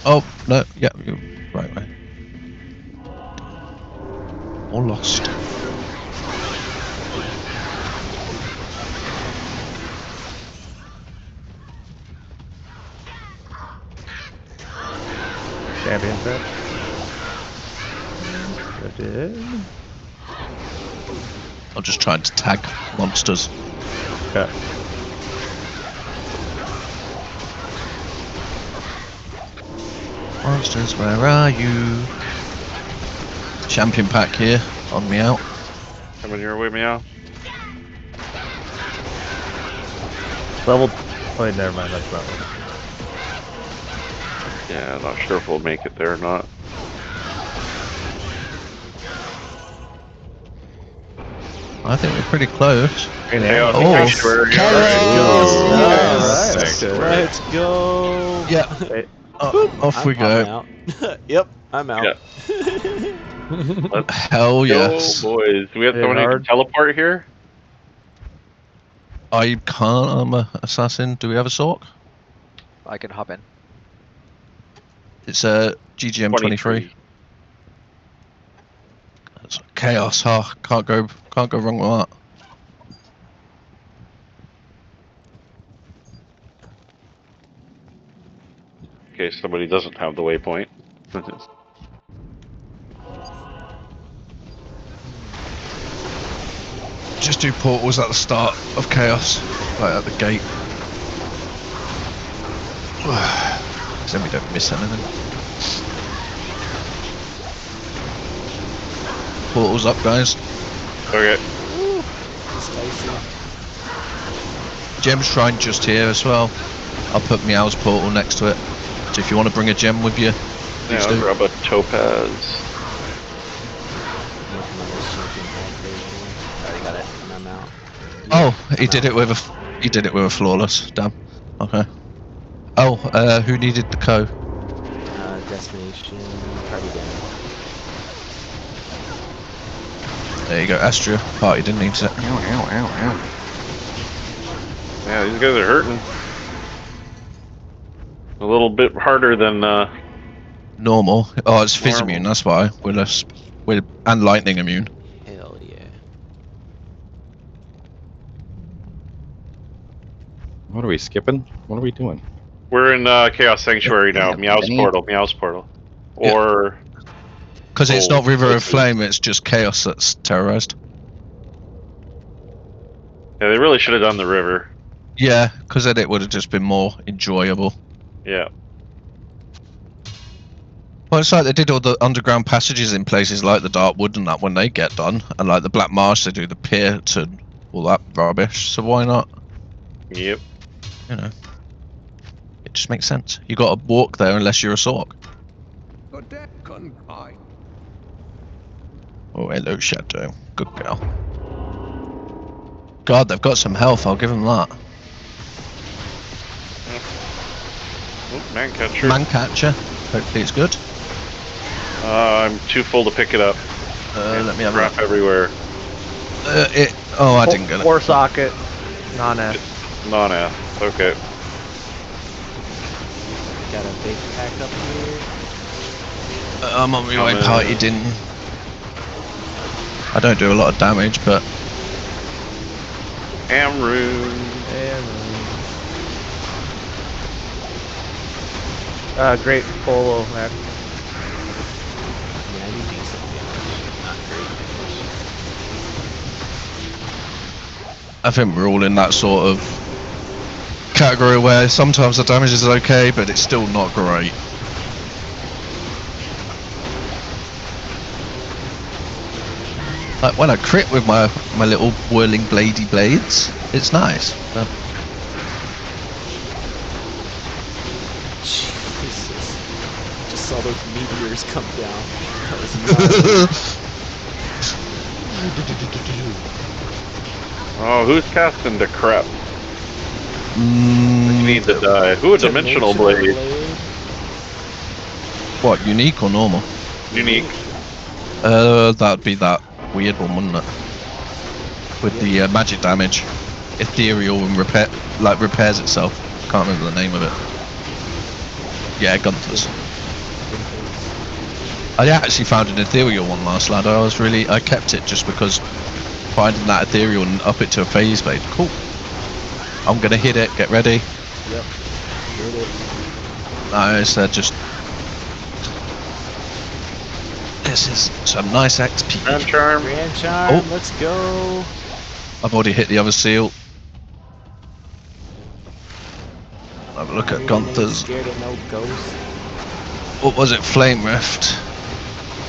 S1: Oh, no. Yeah, you're right way. Or lost.
S3: Champion set. I did.
S1: I'm just trying to tag monsters.
S3: Okay.
S1: Monsters, where are you? Champion pack here, on me out.
S4: Coming your way, meow.
S3: Level. Wait, never mind. That's not one.
S4: Yeah, not sure if we'll make it there or not.
S1: I think we're pretty close.
S4: Chaos
S1: Oh,
S4: Sanctuary.
S1: Chaos!
S2: Yes.
S3: Let's go.
S2: Let's go.
S1: Yeah. Off we go.
S2: I'm out. Yep, I'm out.
S4: Let's
S1: Hell yes.
S4: go, boys. Do we have
S3: Hit
S4: someone who can
S3: hard.
S4: teleport here?
S1: I can't. I'm a assassin. Do we have a sork?
S11: I can hop in.
S1: It's a GGM 23. It's chaos. Oh, can't go wrong with that.
S4: In case somebody doesn't have the waypoint.
S1: Just do portals at the start of chaos, like at the gate. Then we don't miss anything. Portals up, guys.
S4: Okay.
S1: Gem shrine just here as well. I'll put Meow's portal next to it. So if you want to bring a gem with you,
S4: Yeah,
S1: please
S4: I'll
S1: do.
S4: grab a topaz.
S2: Already got it, and I'm out.
S1: Oh, he did it with a flawless. Damn. Okay. Oh, who needed the
S2: Destination, PartyDin.
S1: There you go, Astria. Party didn't need it.
S4: Yeah, these guys are hurting. A little bit harder than
S1: Normal. Oh, it's fizz
S4: Normal.
S1: immune. That's why we're and lightning immune.
S2: Hell yeah.
S6: What are we skipping? What are we doing?
S4: we're in Chaos Sanctuary now. Meow's portal. Meow's portal.
S1: Yeah.
S4: Or
S1: Because it's not River of
S4: this is-
S1: Flame. It's just chaos that's terrorized.
S4: Yeah, they really should have done the river.
S1: Yeah, because then it would have just been more enjoyable.
S4: Yeah.
S1: Well, it's like they did all the underground passages in places like the Darkwood and that when they get done, and like the Black Marsh, they do the pit and all that rubbish. So why not?
S4: Yep.
S1: You know, it just makes sense. You got to walk there unless you're a sork. Oh, hello, Shadow. Good girl. God, they've got some health. I'll give them that.
S4: Oh, man catcher.
S1: Man catcher. Hopefully it's good.
S4: I'm too full to pick it up.
S1: Let me have a
S4: Crap
S1: look.
S4: everywhere.
S1: Oh, I didn't get it.
S3: 4 socket. Non-F.
S4: Non-F. Okay.
S2: Got a big pack up here.
S1: I'm on my way.
S4: Coming.
S1: Party didn't. I don't do a lot of damage, but
S4: Amroon.
S3: Great polo, Mac.
S2: Yeah, I do decent damage. Not great damage.
S1: I think we're all in that sort of category where sometimes the damage is okay, but it's still not great. Like when I crit with my little whirling bladey blades, it's nice. But
S2: Jesus. Just saw those meteors come down. That was nuts.
S4: Oh, who's casting the crap? You
S1: mm,
S4: need to die. Who a dimensional blade?
S1: what, unique or normal?
S4: Unique.
S1: That'd be that weird one, wouldn't it? With the magic damage, ethereal and repairs itself. Can't remember the name of it. Yeah, Gunther's. I actually found an ethereal one last lad. I kept it just because finding that ethereal and up it to a phase blade. Cool. I'm gonna hit it. Get ready.
S2: Yep. Hit it.
S1: Nice. Just. This is some nice XP.
S4: Grand charm.
S2: Grand charm.
S1: Oh.
S2: Let's go.
S1: I've already hit the other seal. Have a look at
S2: Anyone
S1: Gunther's.
S2: Scared of no ghost.
S1: What was it? Flame Rift.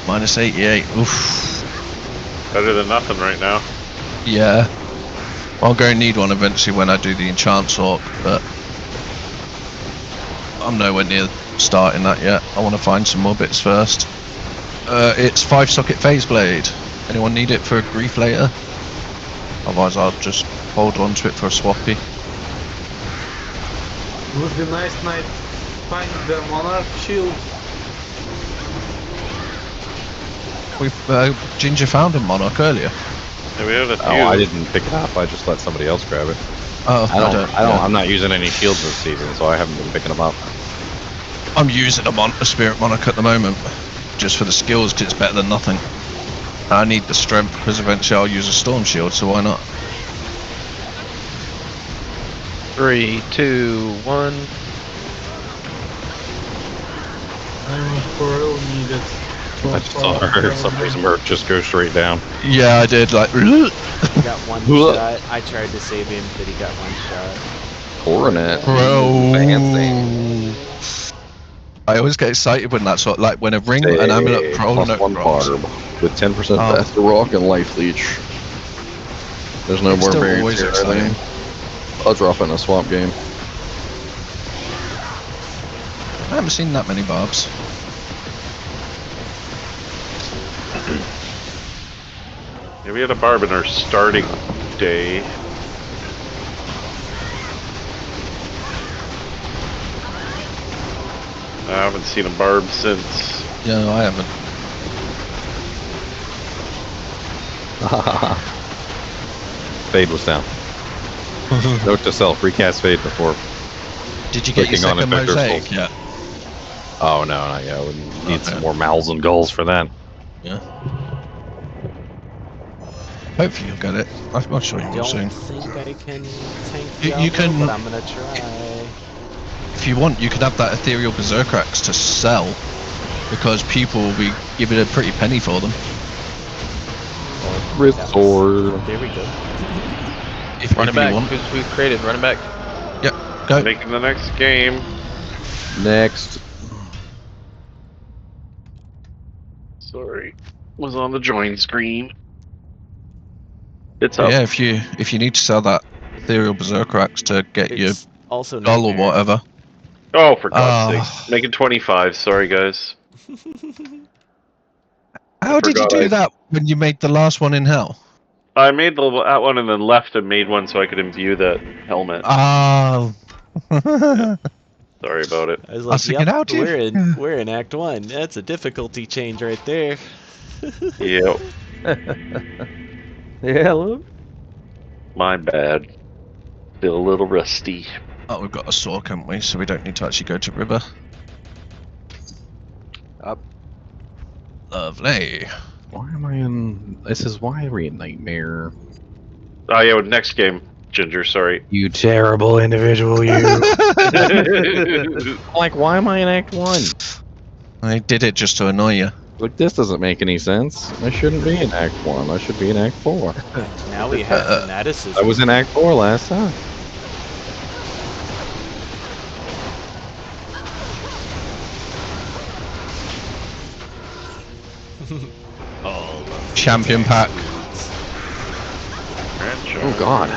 S1: Minus 88. Oof.
S4: Better than nothing right now.
S1: Yeah. I'll go need one eventually when I do the Enchant Orc, but I'm nowhere near starting that yet. I want to find some more bits first. It's 5-socket Phase Blade. Anyone need it for a grief later? Otherwise I'll just hold on to it for a swappy.
S8: Would be nice night. Find the Monarch Shield.
S1: We've Ginger found a Monarch earlier.
S4: Yeah, we had a few.
S6: Oh, I didn't pick it up. I just let somebody else grab it.
S1: Oh,
S6: Yeah. I'm not using any shields this season, so I haven't been picking them up.
S1: I'm using a Spirit Monarch at the moment, just for the skills, because it's better than nothing. I need the strength, because eventually I'll use a Storm Shield, so why not?
S10: 3, 2, 1.
S8: I'm for real needed.
S6: I just saw somebody's merc just go straight down.
S1: Yeah, I did, like...
S2: He got one shot. I tried to save him, but he got one shot.
S6: Coronet.
S1: Bro.
S6: Fancy.
S1: I always get excited when that's what, like when a ring, an amulet,
S6: Plus 1
S1: drops.
S6: barb with 10%
S1: Oh.
S6: faster rock and life leech. There's no
S1: It's still
S6: barbarians
S1: always
S6: here, are
S1: exciting.
S6: there? I'll drop in a swamp game.
S1: I haven't seen that many barbs.
S4: Yeah, we had a barb in our starting day. I haven't seen a barb since.
S1: Yeah, no, I haven't.
S6: Fade was down. Note to self: recast Fade before.
S1: Did you get your
S6: clicking on
S1: second
S6: Effector
S1: mosaic
S6: Soul.
S1: yet?
S6: Oh no, not yet. We need some
S1: Okay.
S6: more mouths and gulls for that.
S1: Yeah. Hopefully you'll get it. I'm sure you will
S2: Don't
S1: soon.
S2: think I can tank
S1: You
S2: Diablo,
S1: can-
S2: but I'm gonna try.
S1: If you want, you can have that Ethereal Berserker Axe to sell, because people will be giving a pretty penny for them.
S6: Wrist sword.
S2: There we go.
S1: If
S10: Run it
S1: you
S10: back.
S1: want.
S10: Who's we've created? Run it back.
S1: Yep, go.
S4: Making the next game.
S6: Next.
S4: Sorry. Was on the join screen. It's up.
S1: Yeah, if you need to sell that Ethereal Berserker Axe to get your
S2: It's also
S1: goal or
S2: Nightmare.
S1: whatever.
S4: Oh, for God's
S1: Ah.
S4: sake. Making 25. Sorry, guys.
S1: How did you
S4: forgot
S1: do
S4: I-
S1: that when you made the last one in hell?
S4: I made that one and then left and made one so I could imbue that helmet.
S1: Oh.
S4: Sorry about it.
S2: I was
S1: I
S2: like,
S1: was thinking,
S2: yep,
S1: how did-
S2: we're in Act 1. That's a difficulty change right there.
S4: Yep.
S3: Yeah, look.
S4: My bad. Feel a little rusty.
S1: Oh, we've got a sword, haven't we? So we don't need to actually go to river.
S11: Up.
S1: Lovely.
S6: Why am I in? This is why are we in Nightmare?
S4: Oh, yeah, next game, Ginger, sorry.
S6: You terrible individual, you. Like, why am I in Act 1?
S1: I did it just to annoy you.
S6: Like, this doesn't make any sense. I shouldn't be in Act 1. I should be in Act 4.
S2: Now we have fanaticism.
S6: I was in Act 4 last time.
S1: Champion pack.
S6: Oh, God.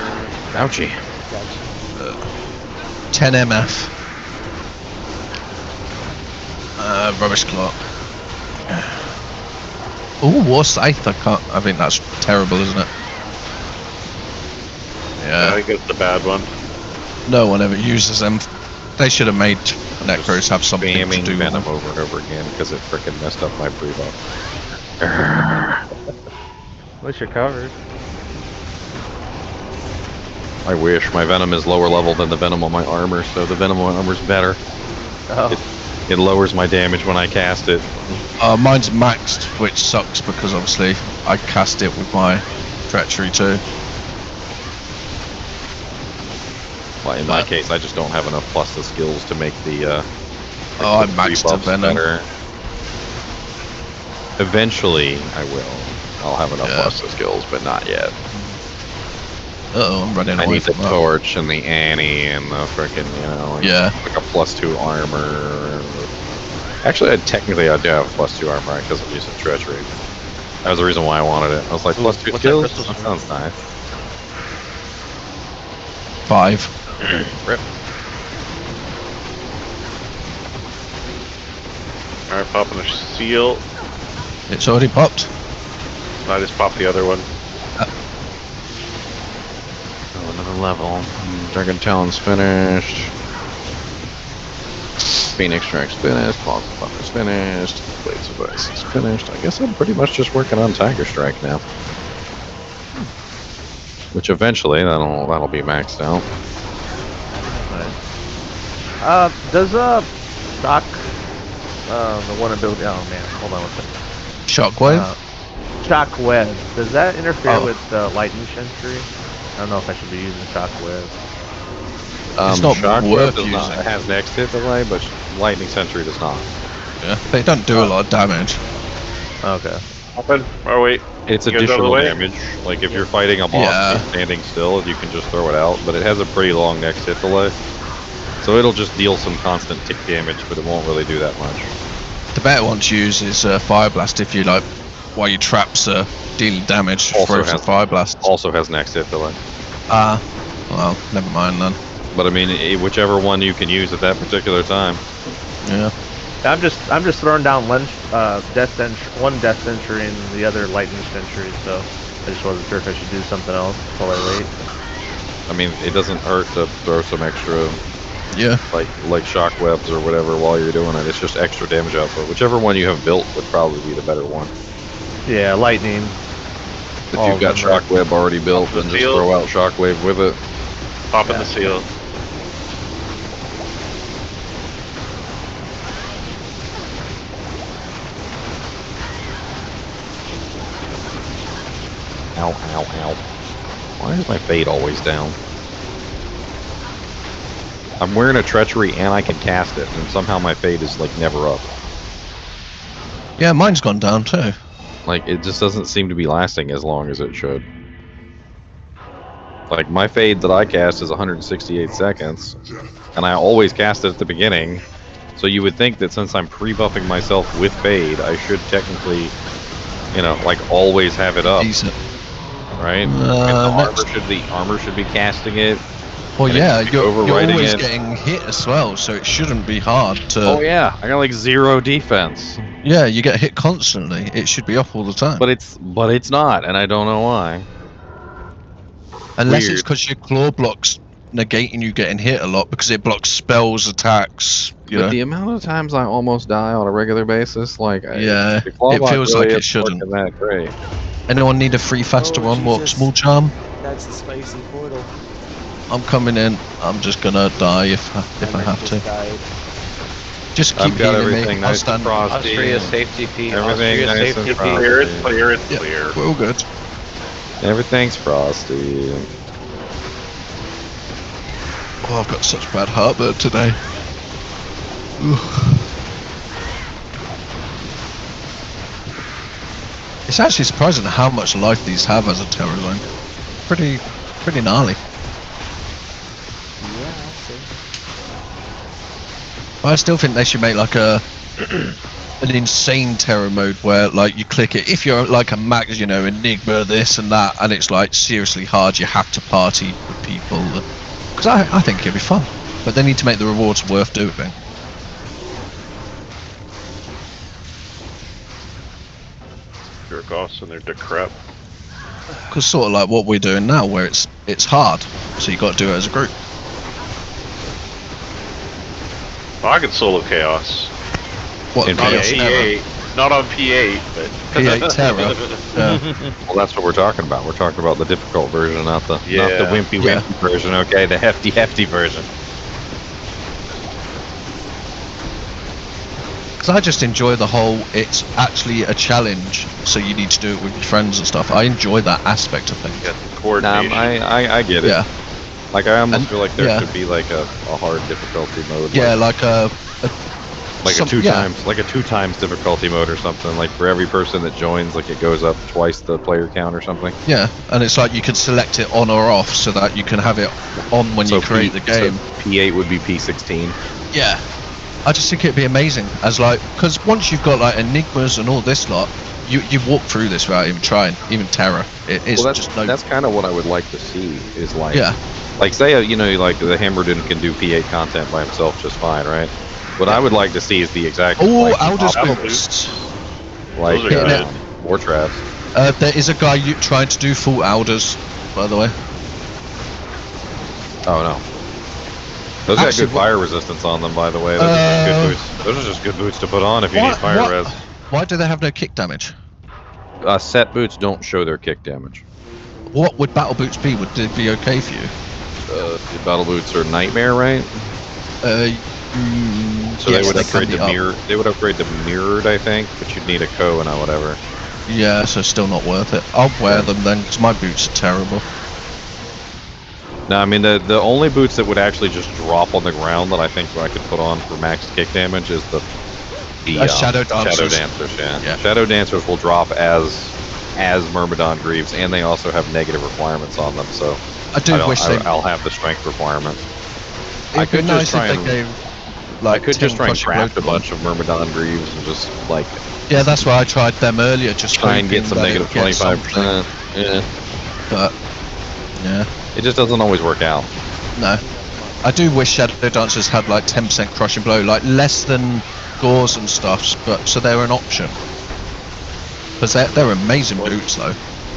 S6: Ouchie.
S2: Gotcha.
S1: 10 MF. Rubbish clock. Oh, War Scythe. I think that's terrible, isn't it?
S4: I
S1: Yeah.
S4: think it's the bad one.
S1: No one ever uses them. They should have made Necros have something to
S6: Spamming
S1: do with
S6: Venom
S1: them.
S6: over and over again because it frickin' messed up my pre-buff.
S3: At least you're covered.
S6: I wish. My Venom is lower level than the Venom on my armor, so the Venom on my armor's better.
S3: Oh.
S6: It lowers my damage when I cast it.
S1: Mine's maxed, which sucks because obviously I cast it with my treachery too.
S6: Well, in my case, I just don't have enough plus the skills to make the
S1: Oh, I maxed the
S6: debuffs
S1: Venom.
S6: better. Eventually, I will. I'll have enough
S1: Yeah.
S6: plus the skills, but not yet.
S1: Uh-oh, I'm running
S6: I
S1: away
S6: need the
S1: from that.
S6: torch and the Annie and the frickin', like,
S1: Yeah.
S6: like a +2 armor. Actually, technically, I do have +2 armor because I'm using treachery. That was the reason why I wanted it. I was like,
S3: Ooh,
S6: +2
S3: what's that
S6: skills?
S3: crystal
S6: That
S3: sword?
S6: sounds nice.
S1: 5.
S10: Rip.
S4: Alright, popping the seal.
S1: It's already popped.
S4: I just popped the other one.
S6: Oh, another level. Dragon Talon's finished. Phoenix Strike's finished. Claws of Thunder's finished. Blades of Ice is finished. I guess I'm pretty much just working on Tiger Strike now. Which eventually that'll be maxed out.
S3: Does Shock the one ability? Oh man, hold on one second.
S1: Shockwave?
S3: Shockwave. Does that interfere
S1: Oh.
S3: with Lightning Sentry? I don't know if I should be using Shockwave.
S1: It's not
S6: Shockwave
S1: worth
S6: does not.
S1: using.
S6: It has next hit delay, but Lightning Sentry does not.
S1: Yeah, they don't do a lot of damage.
S3: Okay.
S4: Popping. Oh wait.
S6: It's
S4: You guys out of the
S6: additional
S4: way?
S6: damage. Like if you're fighting a boss
S1: Yeah.
S6: and you're standing still, you can just throw it out. But it has a pretty long next hit delay, so it'll just deal some constant tick damage, but it won't really do that much.
S1: The better one to use is Fire Blast if you like, while your traps are dealing damage,
S6: Also
S1: throw some
S6: has-
S1: Fire Blast.
S6: Also has next hit delay.
S1: Well, never mind then.
S6: But I mean, whichever one you can use at that particular time.
S1: Yeah.
S3: I'm just throwing down one Death Sentry and the other Lightning Sentry, so I just wasn't sure if I should do something else while I wait.
S6: I mean, it doesn't hurt to throw some extra,
S1: Yeah.
S6: like shock webs or whatever while you're doing it. It's just extra damage output. Whichever one you have built would probably be the better one.
S3: Yeah, Lightning.
S6: If
S3: All
S6: you've got
S3: of them are-
S6: shock web already built,
S4: the
S6: then just
S4: field.
S6: throw out shockwave with it.
S4: Popping the seal.
S6: Ow, ow, ow. Why is my fade always down? I'm wearing a treachery and I can cast it, and somehow my fade is like never up.
S1: Yeah, mine's gone down too.
S6: Like it just doesn't seem to be lasting as long as it should. Like my fade that I cast is 168 seconds, and I always cast it at the beginning. So you would think that since I'm pre-buffing myself with fade, I should technically, like always have it up,
S1: Decent.
S6: right? And the armor should be casting it.
S1: Well,
S6: and it
S1: yeah,
S6: should be
S1: you're
S6: overriding
S1: always
S6: it.
S1: getting hit as well, so it shouldn't be hard to.
S6: Oh yeah, I got like 0 defense,
S1: Yeah, you get hit constantly. It should be up all the time.
S6: but it's not, and I don't know why.
S1: Unless it's
S6: weird.
S1: because your claw blocks negating you getting hit a lot because it blocks spells, attacks. You
S6: But
S1: know.
S6: the amount of times I almost die on a regular basis, like
S1: Yeah,
S6: the claw
S1: it
S6: block
S1: feels
S6: really
S1: like it
S6: isn't
S1: shouldn't.
S6: working that great.
S1: Anyone need a free faster
S2: Oh,
S1: one? Walk
S2: Jesus.
S1: small charm.
S2: That's the spicy portal.
S1: I'm coming in. I'm just gonna die if I
S2: Mine
S1: have
S2: just
S1: to.
S2: died.
S1: Just
S6: I've
S1: keep
S6: got
S1: healing
S6: everything
S1: me. I'll
S6: nice and
S1: stand.
S6: frosty.
S10: Austria
S6: and
S10: safety P.
S6: Everything
S10: Austria
S6: nice and
S10: safety P.
S6: frosty.
S4: Clear, it's clear, it's
S1: Yeah,
S4: clear.
S1: we're all good.
S6: Everything's frosty.
S1: Oh, I've got such bad heartburn today. It's actually surprising how much life these have as a terror zone. Pretty gnarly.
S2: Yeah, I'll see.
S1: But I still think they should make like an insane terror mode where like you click it if you're like a max, Enigma, this and that, and it's like seriously hard. You have to party with people because I think it'd be fun. But they need to make the rewards worth doing.
S4: Jerk offs and they're decrep.
S1: Because sort of like what we're doing now, where it's hard, so you got to do it as a group.
S4: Well, I can solo chaos.
S1: What
S6: In
S4: Not on
S1: Chaos
S6: P8.
S1: Terror?
S4: P8. Not on P8, but
S1: P8 Terror. Yeah.
S6: Well, that's what we're talking about. We're talking about the difficult version, not the
S4: Yeah.
S6: wimpy
S1: Yeah.
S6: version. Okay, the hefty version.
S1: Because I just enjoy the whole, it's actually a challenge, so you need to do it with your friends and stuff. I enjoy that aspect of things.
S4: yeah,
S6: Nah,
S4: coordination.
S6: I get it.
S1: Yeah,
S6: Like I almost
S1: And-
S6: feel like there
S1: yeah.
S6: should be like a hard difficulty mode.
S1: yeah,
S6: like
S1: like
S6: a two
S1: yeah.
S6: times, like a 2 times difficulty mode or something. Like for every person that joins, like it goes up twice the player count or something.
S1: Yeah, and it's like you can select it on or off so that you can have it on when
S6: So
S1: you create the game.
S6: So P8 would be P16.
S1: Yeah, I just think it'd be amazing as like, because once you've got like enigmas and all this lot, you walk through this without even trying, even terror. It's
S6: Well,
S1: just no.
S6: that's kind of what I would like to see. Is like,
S1: Yeah.
S6: like say you know, like the Hammerden can do P8 content by himself just fine, right? What I would like to see is the exact.
S1: Oh,
S6: like, the
S1: Alder's
S6: opposite.
S1: boots.
S6: Like
S4: Those are good.
S6: war traps.
S1: There is a guy trying to do full Alders, by the way.
S6: Oh no. Those got
S1: Actually,
S6: good fire resistance on them, by the way. Those are just good boots. Those are just good boots to put on if you need fire res.
S1: Why do they have no kick damage?
S6: Set boots don't show their kick damage.
S1: What would battle boots be? Would they be okay for you?
S6: The battle boots are nightmare, right?
S1: So
S6: So they would upgrade the mirror. They would upgrade the mirrored, I think, but you'd need a Ko and whatever.
S1: Yeah, so still not worth it. I'll wear them then, because my boots are terrible.
S6: No, I mean the only boots that would actually just drop on the ground that I think I could put on for max kick damage is the
S1: Shadow Dancers.
S6: Shadow Dancers, yeah. Shadow Dancers will drop as Myrmidon Greaves, and they also have negative requirements on them. So I'll have the strength requirement. I could just try and craft a bunch of Myrmidon Greaves and just like.
S1: Yeah, that's why I tried them earlier. Just
S6: try and get some negative 25%. Yeah.
S1: But yeah.
S6: It just doesn't always work out.
S1: No. I do wish Shadow Dancers had like 10% crushing blow, like less than Gores and stuffs, but so they're an option. Because they're amazing boots though.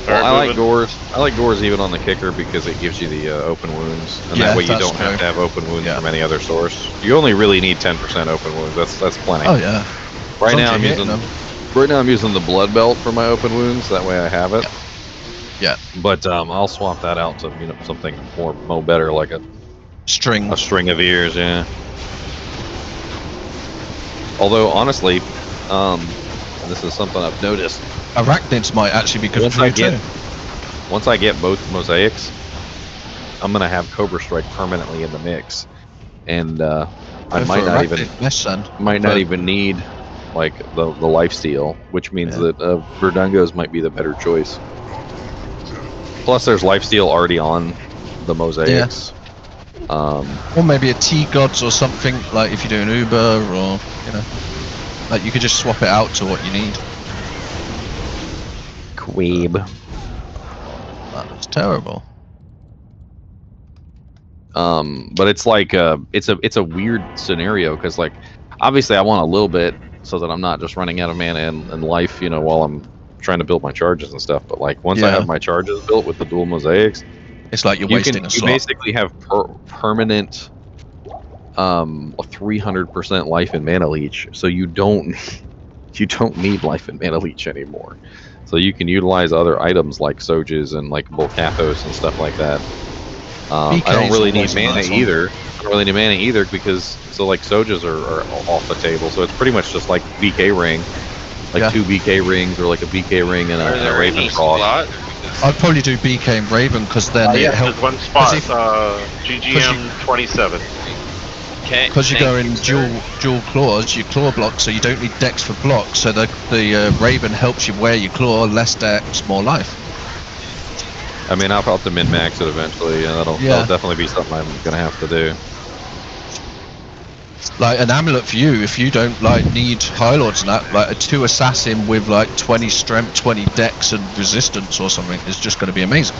S6: Well, I like Gores. I like Gores even on the kicker because it gives you the open wounds, and that way you don't have to have open wounds from any other source. You only really need 10% open wounds. That's plenty.
S1: Oh yeah.
S6: Right now I'm using the blood belt for my open wounds. That way I have it.
S1: Yeah.
S6: But I'll swap that out to something more better, like a
S1: string
S6: of ears. Yeah. Although honestly, and this is something I've noticed.
S1: Arachnids might actually be good
S6: once I get both mosaics, I'm gonna have Cobra Strike permanently in the mix, and I might not even need like the lifesteal, which means that Verdungos might be the better choice. Plus, there's lifesteal already on the mosaics.
S1: Or maybe a T-Gods or something, like if you're doing Uber, or like you could just swap it out to what you need.
S6: Queeb.
S1: That's terrible.
S6: But it's like it's a weird scenario because like obviously I want a little bit so that I'm not just running out of mana and life, while I'm trying to build my charges and stuff. But like once I have my charges built with the dual mosaics,
S1: it's like you're wasting a slot.
S6: You basically have permanent 300% life and mana leech, so you don't need life and mana leech anymore. So you can utilize other items like Sojas and like Volcathos and stuff like that. I don't really need mana either. Because like Sojas are off the table, so it's pretty much just like BK ring, like 2 BK rings or like a BK ring and a Raven Cross.
S1: I'd probably do BK and Raven because then it helps.
S4: One spot. GGM 27.
S1: Because you're going dual claws, you claw block, so you don't need dex for block. So the Raven helps you wear your claw, less dex, more life.
S6: I mean, I'll have to min-max it eventually, and that'll definitely be something I'm gonna have to do.
S1: Like an amulet for you, if you don't need High Lords and that, like a 2 assassin with like 20 strength, 20 dex and resistance or something is just going to be amazing.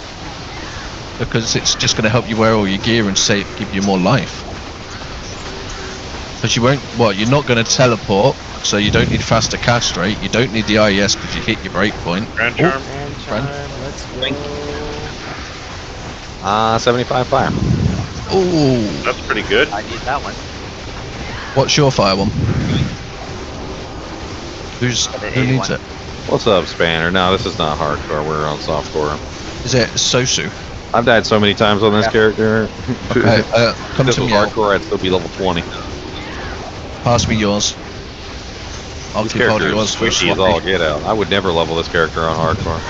S1: Because it's just going to help you wear all your gear and give you more life. Because you're not going to teleport, so you don't need faster castrate, you don't need the IES because you hit your breakpoint.
S4: Grand Charm.
S2: Let's go.
S6: 75 fire.
S1: Ooh.
S4: That's pretty good.
S11: I need that one.
S1: What's your fire one? Who needs it?
S6: What's up, Spanner? No, this is not hardcore. We're on softcore.
S1: Is it Sosu?
S6: I've died so many times on this character.
S1: Okay, come
S6: this
S1: to
S6: was
S1: me.
S6: Hardcore, I'd still be level 20.
S1: Pass me yours. I'll
S6: This
S1: keep hold of
S6: character
S1: yours
S6: is
S1: for a
S6: squishy as all get out. I would never level this character on hardcore.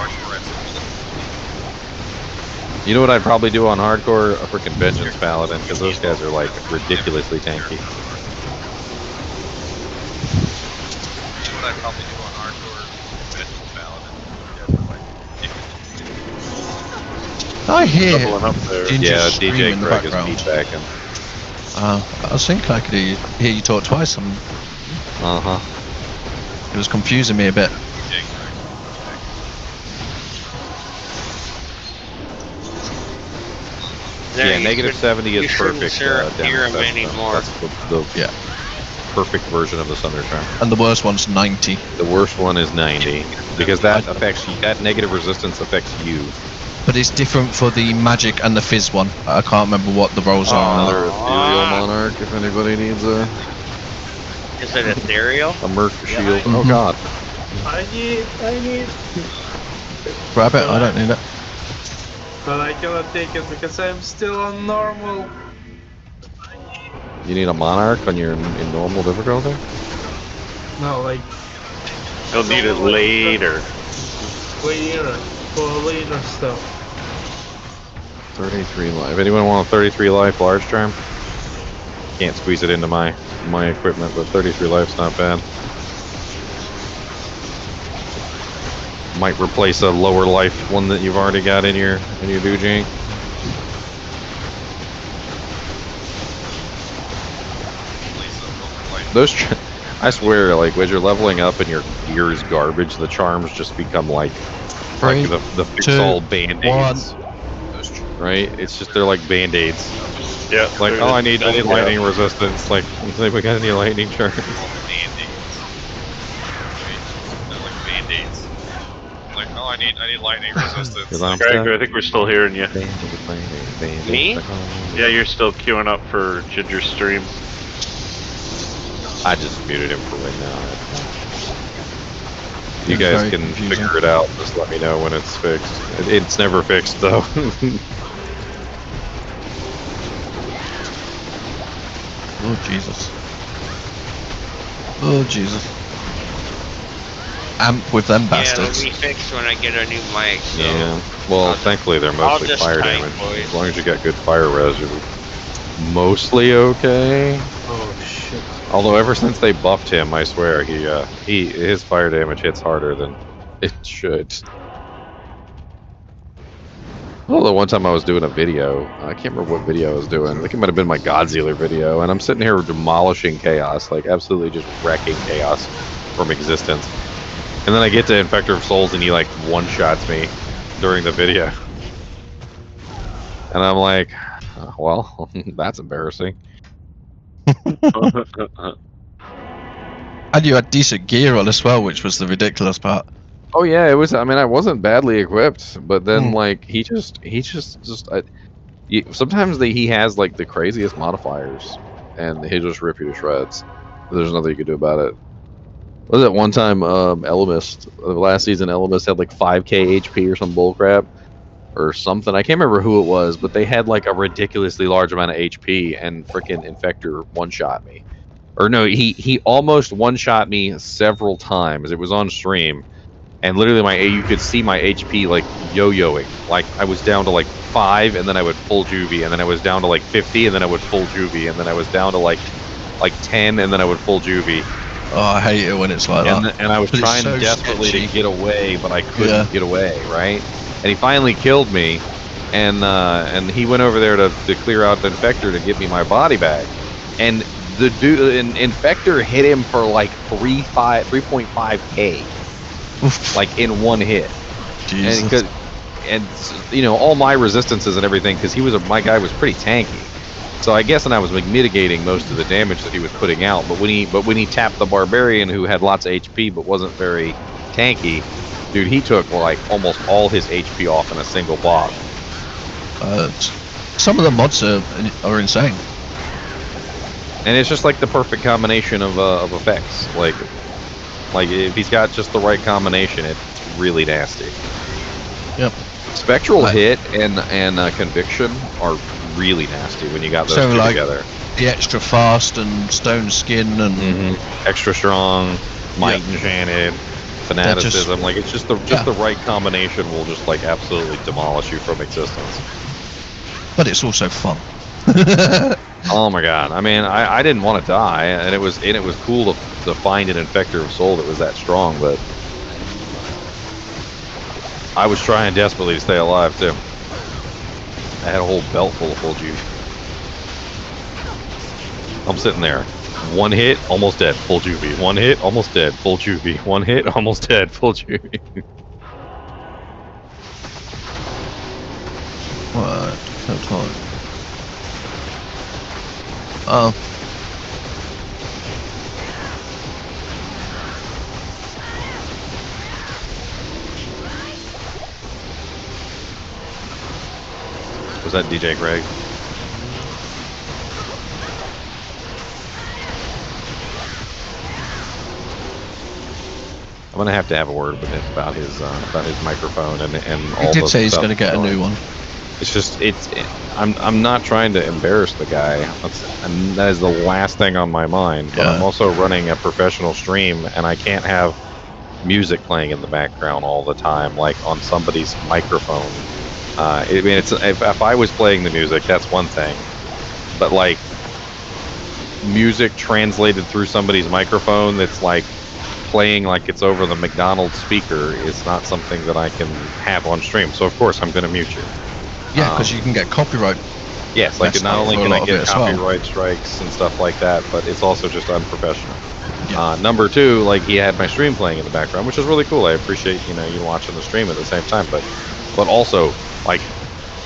S6: You know what I'd probably do on hardcore? A freaking Vengeance Paladin, because those guys are like ridiculously tanky.
S10: I'd probably do on hardcore Vengeance Paladin.
S1: I hear
S4: Doubling up there.
S1: Ginger
S6: Yeah,
S1: scream
S6: DJ
S1: in the
S6: Craig is
S1: background.
S6: feedbacking.
S1: I was thinking I could hear you talk twice, and it was confusing me a bit.
S6: Yeah, negative 70 is
S7: you shouldn't
S6: perfect.
S7: hear
S6: Dennis.
S7: him anymore.
S6: That's the perfect version of the thunderstorm.
S1: And the worst one's 90.
S6: The worst one is 90 because that affects you. That negative resistance affects you.
S1: But it's different for the magic and the fizz one. I can't remember what the rolls are.
S6: Another ethereal monarch if anybody needs a.
S7: Is it ethereal?
S6: A merc shield.
S1: Mhm.
S6: Oh god.
S8: I need.
S1: Grab it, I don't need it.
S8: But I cannot take it because I'm still on normal.
S6: You need a monarch on your in normal difficulty?
S8: No, like.
S4: You'll need it later.
S8: Later. For later stuff.
S6: 33 life. Anyone want a 33 life large charm? Can't squeeze it into my equipment, but 33 life's not bad. Might replace a lower life one that you've already got in your doujin. Those, I swear, like when you're leveling up and your gear is garbage, the charms just become like the fix all band-aids. Right? It's just they're like band-aids.
S4: Yeah.
S6: Like, oh, I need lightning resistance. Like, we got any lightning charms?
S10: Band-aids. Like, oh, I need lightning resistance.
S4: Greg, I think we're still hearing you.
S7: Me?
S4: Yeah, you're still queuing up for Ginger stream.
S6: I just muted him for right now. You
S1: It's
S6: guys
S1: very
S6: can
S1: confusing.
S6: figure it out. Just let me know when it's fixed. It's never fixed though.
S1: Oh, Jesus. Oh, Jesus. Amp with them
S7: Yeah,
S1: bastards.
S7: it'll be fixed when I get a new mic. So
S6: Yeah. Well, thankfully they're mostly
S7: just
S6: fire
S7: type,
S6: damage.
S7: boys.
S6: As long as you got good fire res, you're mostly okay.
S8: Oh shit.
S6: Although ever since they buffed him, I swear his fire damage hits harder than it should. Although one time I was doing a video, I can't remember what video I was doing. I think it might have been my Godzilla video, and I'm sitting here demolishing chaos, like absolutely just wrecking chaos from existence. And then I get to Infector of Souls, and he like one-shots me during the video, and I'm like, well, that's embarrassing.
S1: And you had decent gear on as well, which was the ridiculous part.
S6: Oh yeah, it was. I mean, I wasn't badly equipped, but then like he just sometimes he has like the craziest modifiers, and he'll just rip you to shreds. There's nothing you can do about it. Was it one time Ellimist, last season Ellimist had like 5k HP or some bullcrap or something. I can't remember who it was, but they had like a ridiculously large amount of HP, and freaking Infector one-shot me. Or no, he almost one-shot me several times. It was on stream. And literally you could see my HP like yo-yoing. Like I was down to like 5 and then I would full juvie, and then I was down to like 50 and then I would full juvie, and then I was down to like 10 and then I would full juvie.
S1: Oh, I hate it when it's like that.
S6: And I was
S1: But it's
S6: trying
S1: so
S6: desperately
S1: sketchy.
S6: to get away, but I couldn't get away, right? And he finally killed me, and he went over there to clear out the Infector to give me my body back. And the Infector hit him for like 3.5k. Like in one hit.
S1: Jesus.
S6: And you know, all my resistances and everything, because my guy was pretty tanky, so I guess, and I was like mitigating most of the damage that he was putting out. But when he tapped the barbarian, who had lots of HP but wasn't very tanky, dude, he took like almost all his HP off in a single block.
S1: Some of the mods are insane,
S6: And it's just like the perfect combination of effects. Like if he's got just the right combination, it's really nasty.
S1: Yep.
S6: Spectral hit and conviction are really nasty when you got those two together.
S1: The extra fast and stone skin and
S6: extra strong, might enchanted, fanaticism. Like it's just the right combination will just like absolutely demolish you from existence.
S1: But it's also fun.
S6: Oh my god! I mean, I didn't want to die, and it was cool to find an Infector of Soul that was that strong, but I was trying desperately to stay alive too. I had a whole belt full of full juice. I'm sitting there. One hit, almost dead, full juvie. One hit, almost dead, full juvie. One hit, almost dead, full juvie.
S1: What? So tight. Oh.
S6: Was that DJ Greg? I'm gonna have to have a word with him about his microphone and all.
S1: He did
S6: the
S1: say he's
S6: stuff
S1: going to get a new one.
S6: It's just I'm not trying to embarrass the guy. And that is the last thing on my mind. But I'm also running a professional stream, and I can't have music playing in the background all the time, like on somebody's microphone. I mean, it's if I was playing the music, that's one thing. But like music translated through somebody's microphone, that's like playing like it's over the McDonald's speaker, is not something that I can have on stream. So of course I'm going to mute you.
S1: Yeah, because you can get copyright.
S6: Yes, like not only can I get
S1: well.
S6: copyright strikes and stuff like that, but it's also just unprofessional.
S1: Yeah.
S6: Number two, like he had my stream playing in the background, which is really cool. I appreciate you watching the stream at the same time, but also like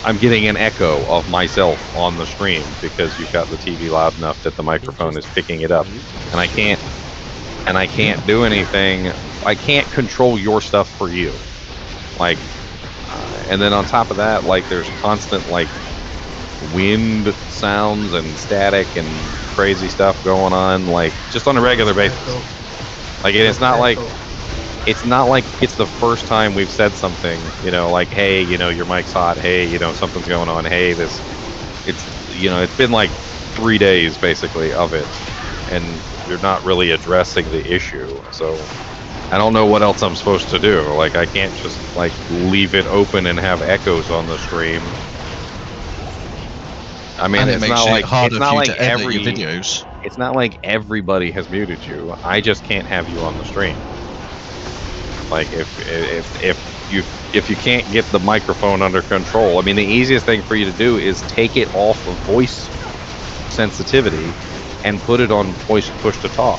S6: I'm getting an echo of myself on the stream because you've got the TV loud enough that the microphone is picking it up, and I can't do anything. I can't control your stuff for you, like. And then on top of that, like there's constant like wind sounds and static and crazy stuff going on, like just on a regular basis. Like it's not like it's the first time we've said something, like, hey, your mic's hot, hey, something's going on, hey, it's been like 3 days basically of it, and you're not really addressing the issue. So I don't know what else I'm supposed to do. Like, I can't just, like, leave it open and have echoes on the stream. I mean,
S1: and
S6: it's not like
S1: every videos.
S6: It's not like everybody has muted you. I just can't have you on the stream. Like, if you can't get the microphone under control, I mean, the easiest thing for you to do is take it off of voice sensitivity and put it on voice push to talk.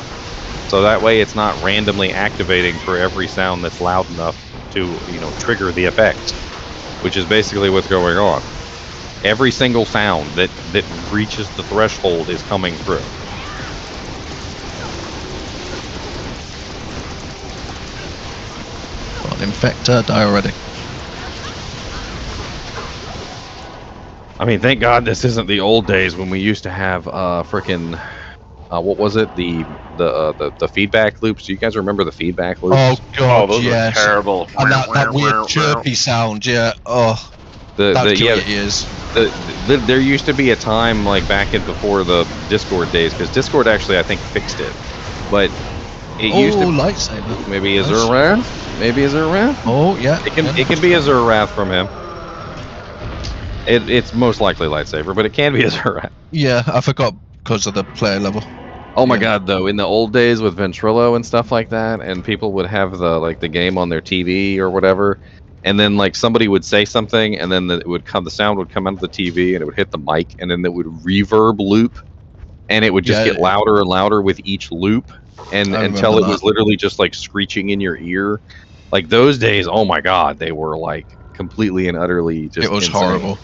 S6: So that way it's not randomly activating for every sound that's loud enough to, trigger the effect, which is basically what's going on. Every single sound that reaches the threshold is coming through.
S1: Well, infector, die already.
S6: I mean, thank God this isn't the old days when we used to have frickin' what was it? The feedback loops. Do you guys remember the feedback loops?
S1: Oh God,
S4: those
S1: yes.
S4: are terrible.
S1: And that weird chirpy sound, yeah. Oh, that'd kill your ears.
S6: There used to be a time, like back before the Discord days, because Discord actually I think fixed it, but it used to
S1: lightsaber.
S6: Maybe a Zerwrath. Maybe a Zerwrath.
S1: Oh yeah.
S6: It can be a Zerwrath from him. It's most likely lightsaber, but it can be a Zerwrath.
S1: Yeah, I forgot because of the player level.
S6: Oh my God, though, in the old days with Ventrilo and stuff like that, and people would have the game on their TV or whatever, and then like somebody would say something, and then the sound would come out of the TV, and it would hit the mic, and then it would reverb loop, and it would just get louder and louder with each loop, and until it was literally just like screeching in your ear. Like those days, oh my God, they were like completely and utterly just.
S1: It was
S6: insane.
S1: horrible.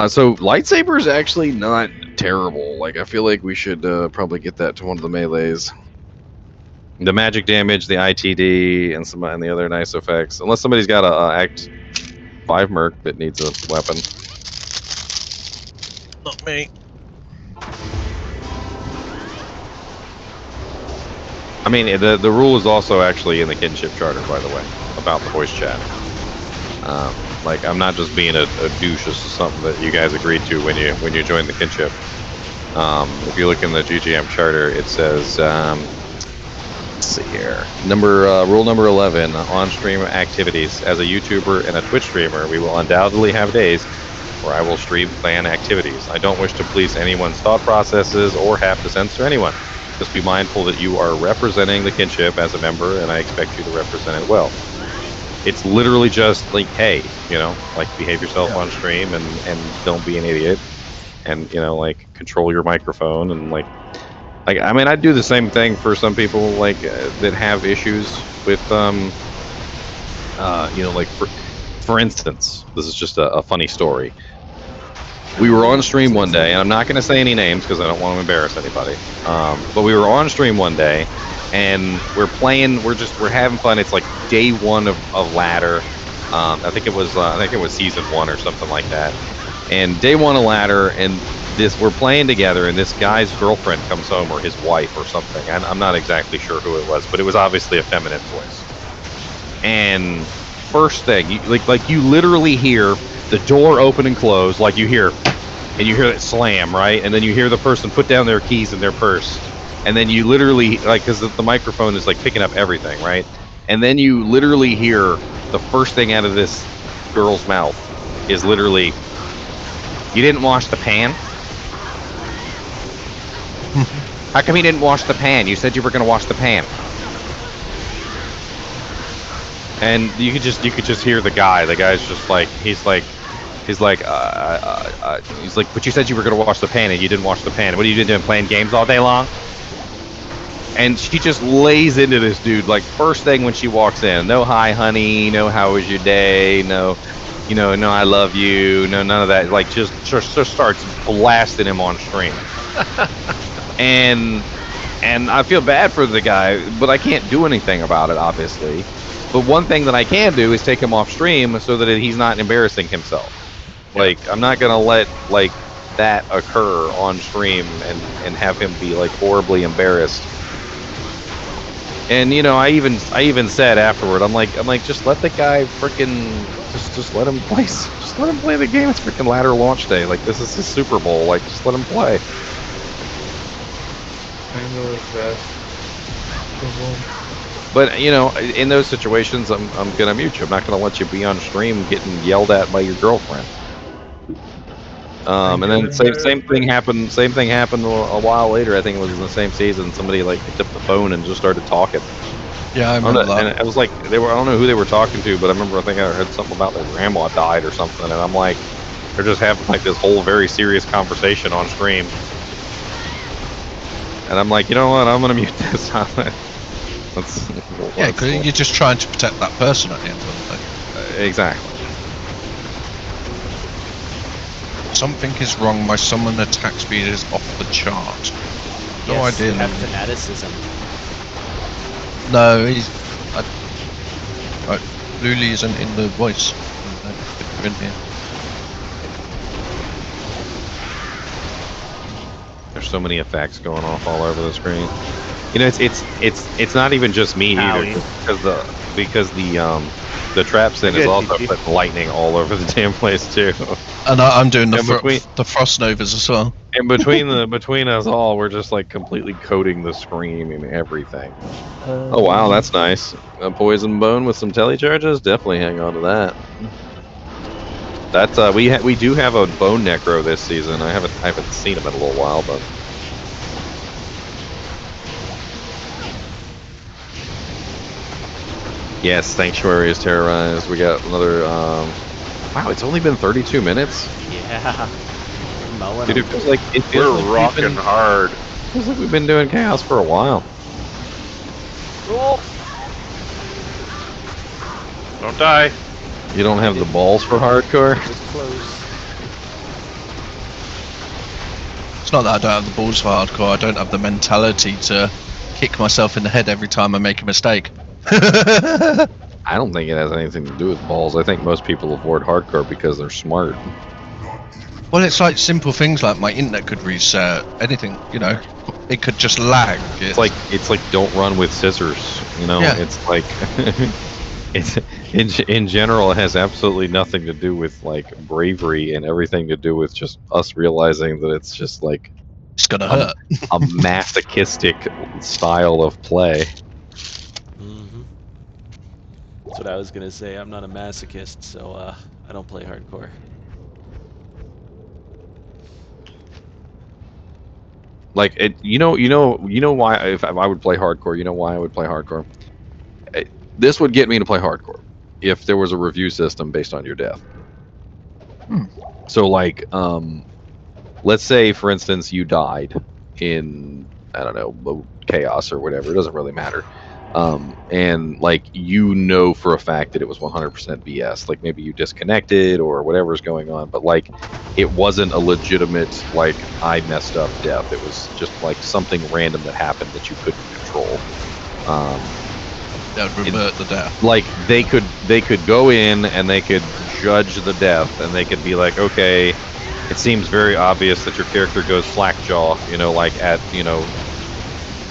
S6: So lightsaber is actually not terrible. Like I feel like we should probably get that to one of the melees. The magic damage, the ITD, and the other nice effects. Unless somebody's got a Act 5 merc that needs a weapon.
S1: Not me.
S6: I mean, the rule is also actually in the kinship charter, by the way, about the voice chat. Like, I'm not just being a douche. This is something that you guys agreed to when you joined the kinship. If you look in the GGM charter, it says, let's see here, rule number 11, on-stream activities. As a YouTuber and a Twitch streamer, we will undoubtedly have days where I will stream plan activities. I don't wish to police anyone's thought processes or have to censor anyone. Just be mindful that you are representing the kinship as a member, and I expect you to represent it well. It's literally just like, hey, like behave yourself on stream and don't be an idiot. and like control your microphone and like I mean, I do the same thing for some people like that have issues with like for instance, this is just a funny story. We were on stream one day, and I'm not going to say any names because I don't want to embarrass anybody. But we were on stream one day, and we're playing. We're having fun. It's like day one of ladder. I think it was season 1 or something like that. And day 1 of ladder, and we're playing together, and this guy's girlfriend comes home, or his wife or something. I'm not exactly sure who it was, but it was obviously a feminine voice. And first thing, you literally hear the door open and close, like you hear that slam, right? And then you hear the person put down their keys in their purse, and then you literally because the microphone is like picking up everything, right? And then you literally hear the first thing out of this girl's mouth is literally, "You didn't wash the pan? How come you didn't wash the pan? You said you were going to wash the pan." And you could just hear the guy. The guy's just like he's like, "But you said you were gonna wash the pan and you didn't wash the pan. What are you doing? Playing games all day long?" And she just lays into this dude like first thing when she walks in. No, "Hi, honey." No, "How was your day?" No, no, "I love you." No, none of that. Like just starts blasting him on stream. and I feel bad for the guy, but I can't do anything about it, obviously. But one thing that I can do is take him off stream so that he's not embarrassing himself. Like, I'm not gonna let like that occur on stream and have him be like horribly embarrassed. And I even said afterward, I'm like just let the guy freaking just let him play the game. It's freaking ladder launch day. Like, this is the Super Bowl. Like, just let him play.
S8: I know it's bad.
S6: But in those situations, I'm gonna mute you. I'm not gonna let you be on stream getting yelled at by your girlfriend. And then same thing happened. Same thing happened a while later. I think it was in the same season. Somebody like picked up the phone and just started talking.
S1: Yeah, I remember that.
S6: And it was like I don't know who they were talking to, but I remember I heard something about their grandma died or something, and I'm like, they're just having like this whole very serious conversation on stream. And I'm like, you know what? I'm gonna mute this.
S1: Yeah, because you're just trying to protect that person at the end of the day.
S6: Exactly.
S1: Something is wrong. My summon attack speed is off the chart. No
S2: Yes,
S1: idea.
S2: you have fanaticism.
S1: No, Luli isn't in the voice. In here.
S6: There's so many effects going off all over the screen. It's not even just me either, because the trap sin is also putting lightning all over the damn place too.
S1: And I'm doing the frost novas as well.
S6: And between us all, we're just like completely coating the screen and everything. Oh wow, that's nice. A poison bone with some telecharges. Definitely hang on to that. That's we do have a bone necro this season. I haven't seen him in a little while, but. Yes, Sanctuary is terrorized. We got another. Wow, it's only been 32 minutes.
S2: Yeah.
S6: Dude, it feels like
S4: we're rocking hard.
S6: It feels like we've been doing chaos for a while.
S2: Oh.
S4: Don't die.
S6: You don't have the balls for hardcore?
S2: Just close.
S1: It's not that I don't have the balls for hardcore. I don't have the mentality to kick myself in the head every time I make a mistake.
S6: I don't think it has anything to do with balls. I think most people avoid hardcore because they're smart.
S1: Well, it's like simple things like my internet could reset. Anything, it could just lag.
S6: It's like don't run with scissors.
S1: Yeah.
S6: It's like it's in general. It has absolutely nothing to do with like bravery and everything to do with just us realizing that it's just like
S1: it's gonna hurt.
S6: A masochistic style of play.
S2: That's what I was gonna say. I'm not a masochist, so I don't play hardcore.
S6: Like it, you know why if I would play hardcore, you know why I would play hardcore. This would get me to play hardcore if there was a review system based on your death. So like let's say, for instance, you died in, I don't know, chaos or whatever. It doesn't really matter. And like, you know for a fact that it was 100% BS. Like maybe you disconnected or whatever's going on, but like it wasn't a legitimate, like, I messed up death. It was just like something random that happened that you couldn't control.
S1: That would revert the death.
S6: Like they could go in and they could judge the death, and they could be like, okay, it seems very obvious that your character goes slackjaw, you know, like at, you know,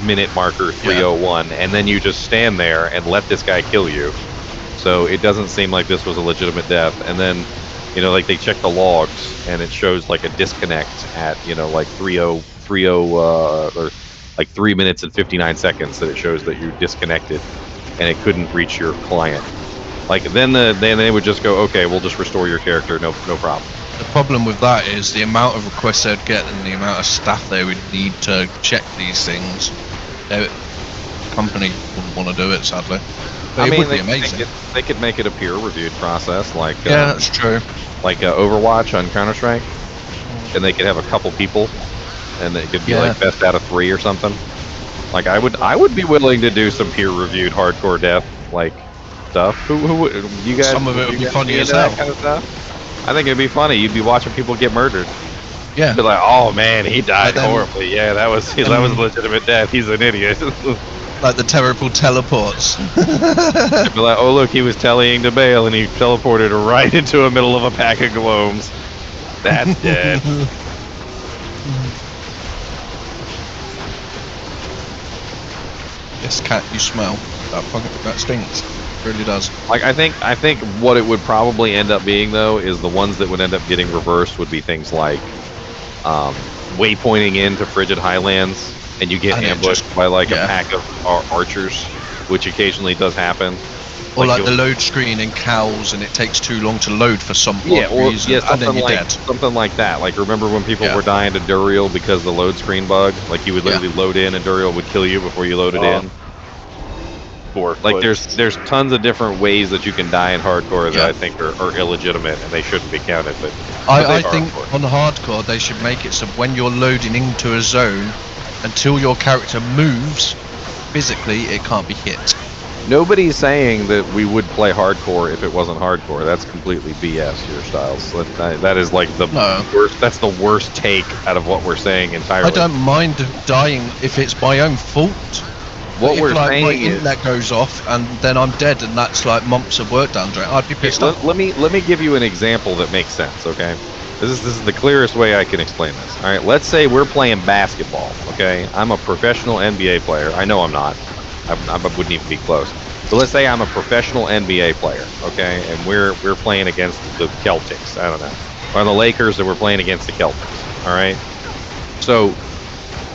S6: minute marker 301, and then you just stand there and let this guy kill you. So it doesn't seem like this was a legitimate death. And then, you know, like they check the logs and it shows like a disconnect at, you know, like 30 or like 3 minutes and 59 seconds that it shows that you disconnected and it couldn't reach your client. Like then they would just go, okay, we'll just restore your character, no problem.
S1: The problem with that is the amount of requests they'd get and the amount of staff they would need to check these things. The company wouldn't want to do it, sadly. But
S6: I mean,
S1: it would be amazing.
S6: They could make it a peer-reviewed process, like
S1: yeah, that's true.
S6: Like Overwatch on Counter-Strike, and they could have a couple people, and it could be like best out of 3 or something. Like I would be willing to do some peer-reviewed hardcore death like stuff. Who would you guys?
S1: Some of it would be funny as
S6: that
S1: hell.
S6: kind of stuff. I think it'd be funny. You'd be watching people get murdered.
S1: Yeah.
S6: Be like, oh man, he died horribly. Yeah, that was legitimate death. He's an idiot.
S1: Like the terrible teleports.
S6: Be like, oh look, he was tellying to bail and he teleported right into the middle of a pack of glomes. That's dead.
S1: Yes, cat, you smell that stinks. It really does.
S6: Like I think what it would probably end up being though is the ones that would end up getting reversed would be things like waypointing into Frigid Highlands and you get ambushed by like a pack of archers, which occasionally does happen.
S1: Or like the load screen in cows and it takes too long to load for some reason, and then you're dead.
S6: Something like that. Like remember when people were dying to Duriel because of the load screen bug? Like you would literally load in and Duriel would kill you before you loaded in. Like there's tons of different ways that you can die in hardcore that I think are illegitimate and they shouldn't be counted. But
S1: I think on hardcore they should make it so when you're loading into a zone, until your character moves physically, it can't be hit.
S6: Nobody's saying that we would play hardcore if it wasn't hardcore. That's completely BS, your styles. That is like the worst. That's the worst take out of what we're saying entirely.
S1: I don't mind dying if it's my own fault.
S6: What we're saying
S1: my
S6: is
S1: internet goes off and then I'm dead, and that's like months of work down the drain. I'd be pissed off.
S6: Let me give you an example that makes sense. Okay, this is the clearest way I can explain this. All right, let's say we're playing basketball. Okay, I'm a professional NBA player. I know I'm not. I wouldn't even be close. So let's say I'm a professional NBA player. Okay, and we're playing against the Celtics. I don't know, or the Lakers, and we're playing against the Celtics. All right, so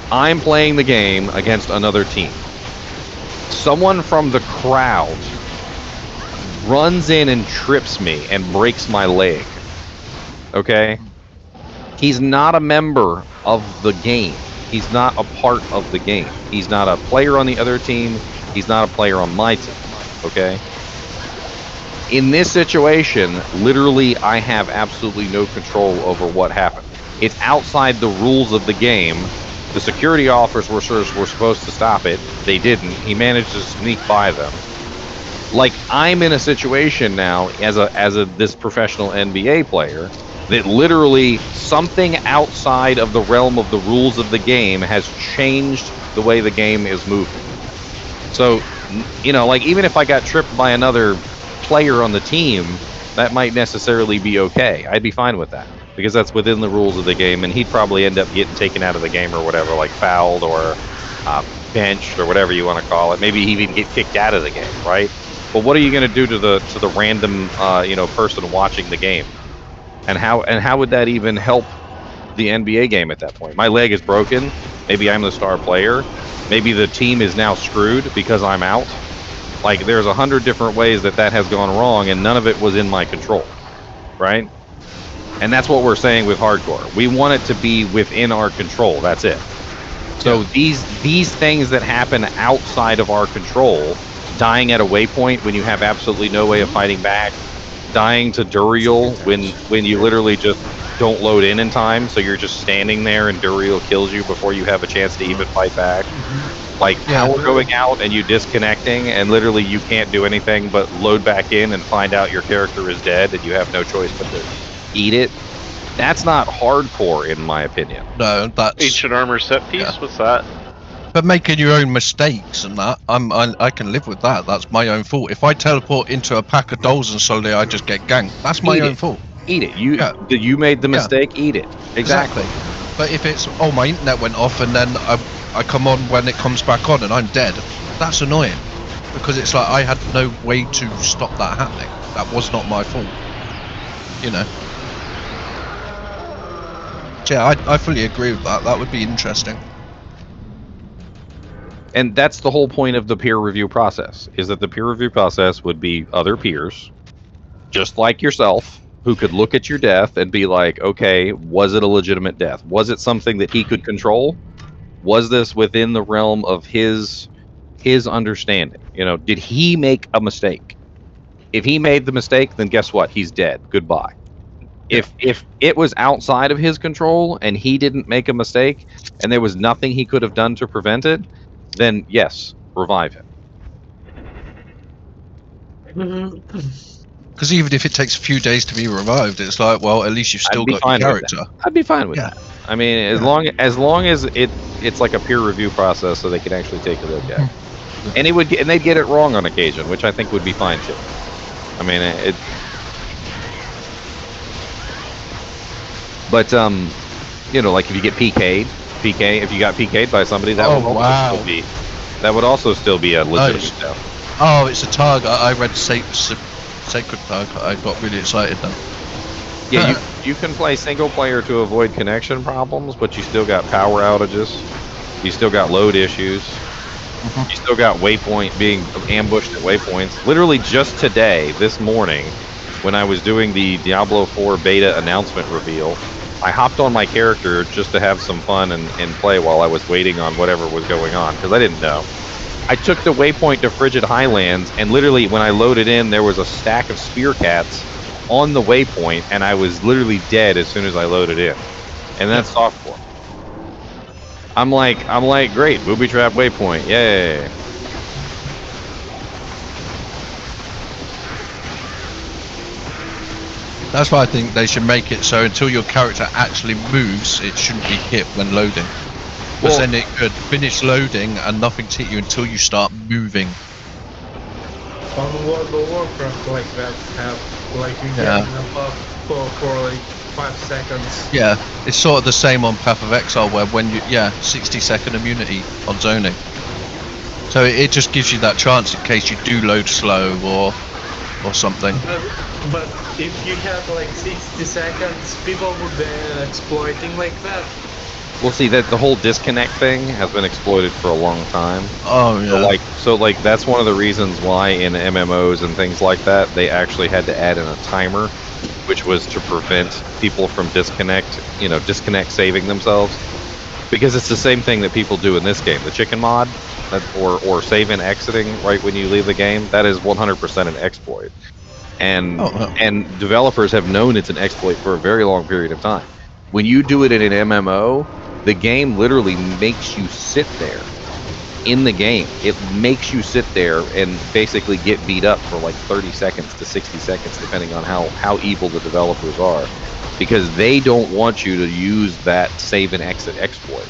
S6: I'm playing the game against another team. Someone from the crowd runs in and trips me and breaks my leg. Okay? He's not a member of the game. He's not a part of the game. He's not a player on the other team. He's not a player on my team. Okay? In this situation, literally, I have absolutely no control over what happened. It's outside the rules of the game. The security officers were supposed to stop it. They didn't. He managed to sneak by them. Like, I'm in a situation now as this professional NBA player that literally something outside of the realm of the rules of the game has changed the way the game is moving. So, you know, like even if I got tripped by another player on the team, that might necessarily be okay. I'd be fine with that, because that's within the rules of the game, and he'd probably end up getting taken out of the game or whatever, like fouled or benched or whatever you want to call it. Maybe he even get kicked out of the game, right? But what are you going to do to the random person watching the game? And how would that even help the NBA game at that point? My leg is broken. Maybe I'm the star player. Maybe the team is now screwed because I'm out. Like, there's 100 different ways that has gone wrong, and none of it was in my control, right? And that's what we're saying with hardcore. We want it to be within our control. That's it. So these things that happen outside of our control, dying at a waypoint when you have absolutely no way of fighting back, dying to Duriel when you literally just don't load in time, so you're just standing there and Duriel kills you before you have a chance to even fight back. Like power going out and you disconnecting, and literally you can't do anything but load back in and find out your character is dead, and you have no choice but to eat it. That's not hardcore, in my opinion.
S1: No, that's
S4: Ancient armor set piece. What's that?
S1: But making your own mistakes and that, I can live with that. That's my own fault. If I teleport into a pack of dolls and suddenly I just get ganked, that's my own fault.
S6: Eat it. You made the mistake. Eat it. Exactly.
S1: But if it's my internet went off and then I come on when it comes back on and I'm dead, that's annoying because it's like I had no way to stop that happening. That was not my fault. You know. Yeah, I fully agree with that. That would be interesting.
S6: And that's the whole point of the peer review process, is that the peer review process would be other peers, just like yourself, who could look at your death and be like, okay, was it a legitimate death? Was it something that he could control? Was this within the realm of his understanding? You know, did he make a mistake? If he made the mistake, then guess what? He's dead. Goodbye. If it was outside of his control and he didn't make a mistake and there was nothing he could have done to prevent it, then yes, revive him.
S1: Because even if it takes a few days to be revived, it's like, well, at least you've still got your character.
S6: I'd be fine with that. I mean, as long as it's like a peer review process, so they can actually take a look at it. And they'd get it wrong on occasion, which I think would be fine too. I mean, but you know, like if you get if you got PK'd by somebody, that would also still be a legitimate death.
S1: Oh, it's a tag. I read Sacred Tag. I got really excited then.
S6: Yeah, you can play single player to avoid connection problems, but you still got power outages. You still got load issues. You still got being ambushed at waypoints. Literally just today, this morning, when I was doing the Diablo 4 beta announcement reveal, I hopped on my character just to have some fun and play while I was waiting on whatever was going on, because I didn't know. I took the waypoint to Frigid Highlands, and literally when I loaded in, there was a stack of spear cats on the waypoint, and I was literally dead as soon as I loaded in. And that's softcore. I'm like, great, booby trap waypoint, yay.
S1: That's why I think they should make it so until your character actually moves, it shouldn't be hit when loading. Because then it could finish loading and nothing's hit you until you start moving.
S8: On World of Warcraft, like that, have like you get in a buff for like 5 seconds.
S1: Yeah, it's sort of the same on Path of Exile, where when you 60-second immunity on zoning. So it just gives you that chance in case you do load slow or something.
S8: But if you have like 60 seconds, people would be exploiting like that.
S6: Well, see, that the whole disconnect thing has been exploited for a long time.
S1: Oh yeah.
S6: So that's one of the reasons why in MMOs and things like that they actually had to add in a timer, which was to prevent people from disconnect saving themselves, because it's the same thing that people do in this game. The chicken mod, or save and exiting right when you leave the game, that is 100% an exploit, and developers have known it's an exploit for a very long period of time. When you do it in an MMO, the game literally makes you sit there in the game. It makes you sit there and basically get beat up for like 30 seconds to 60 seconds, depending on how evil the developers are, because they don't want you to use that save and exit exploit.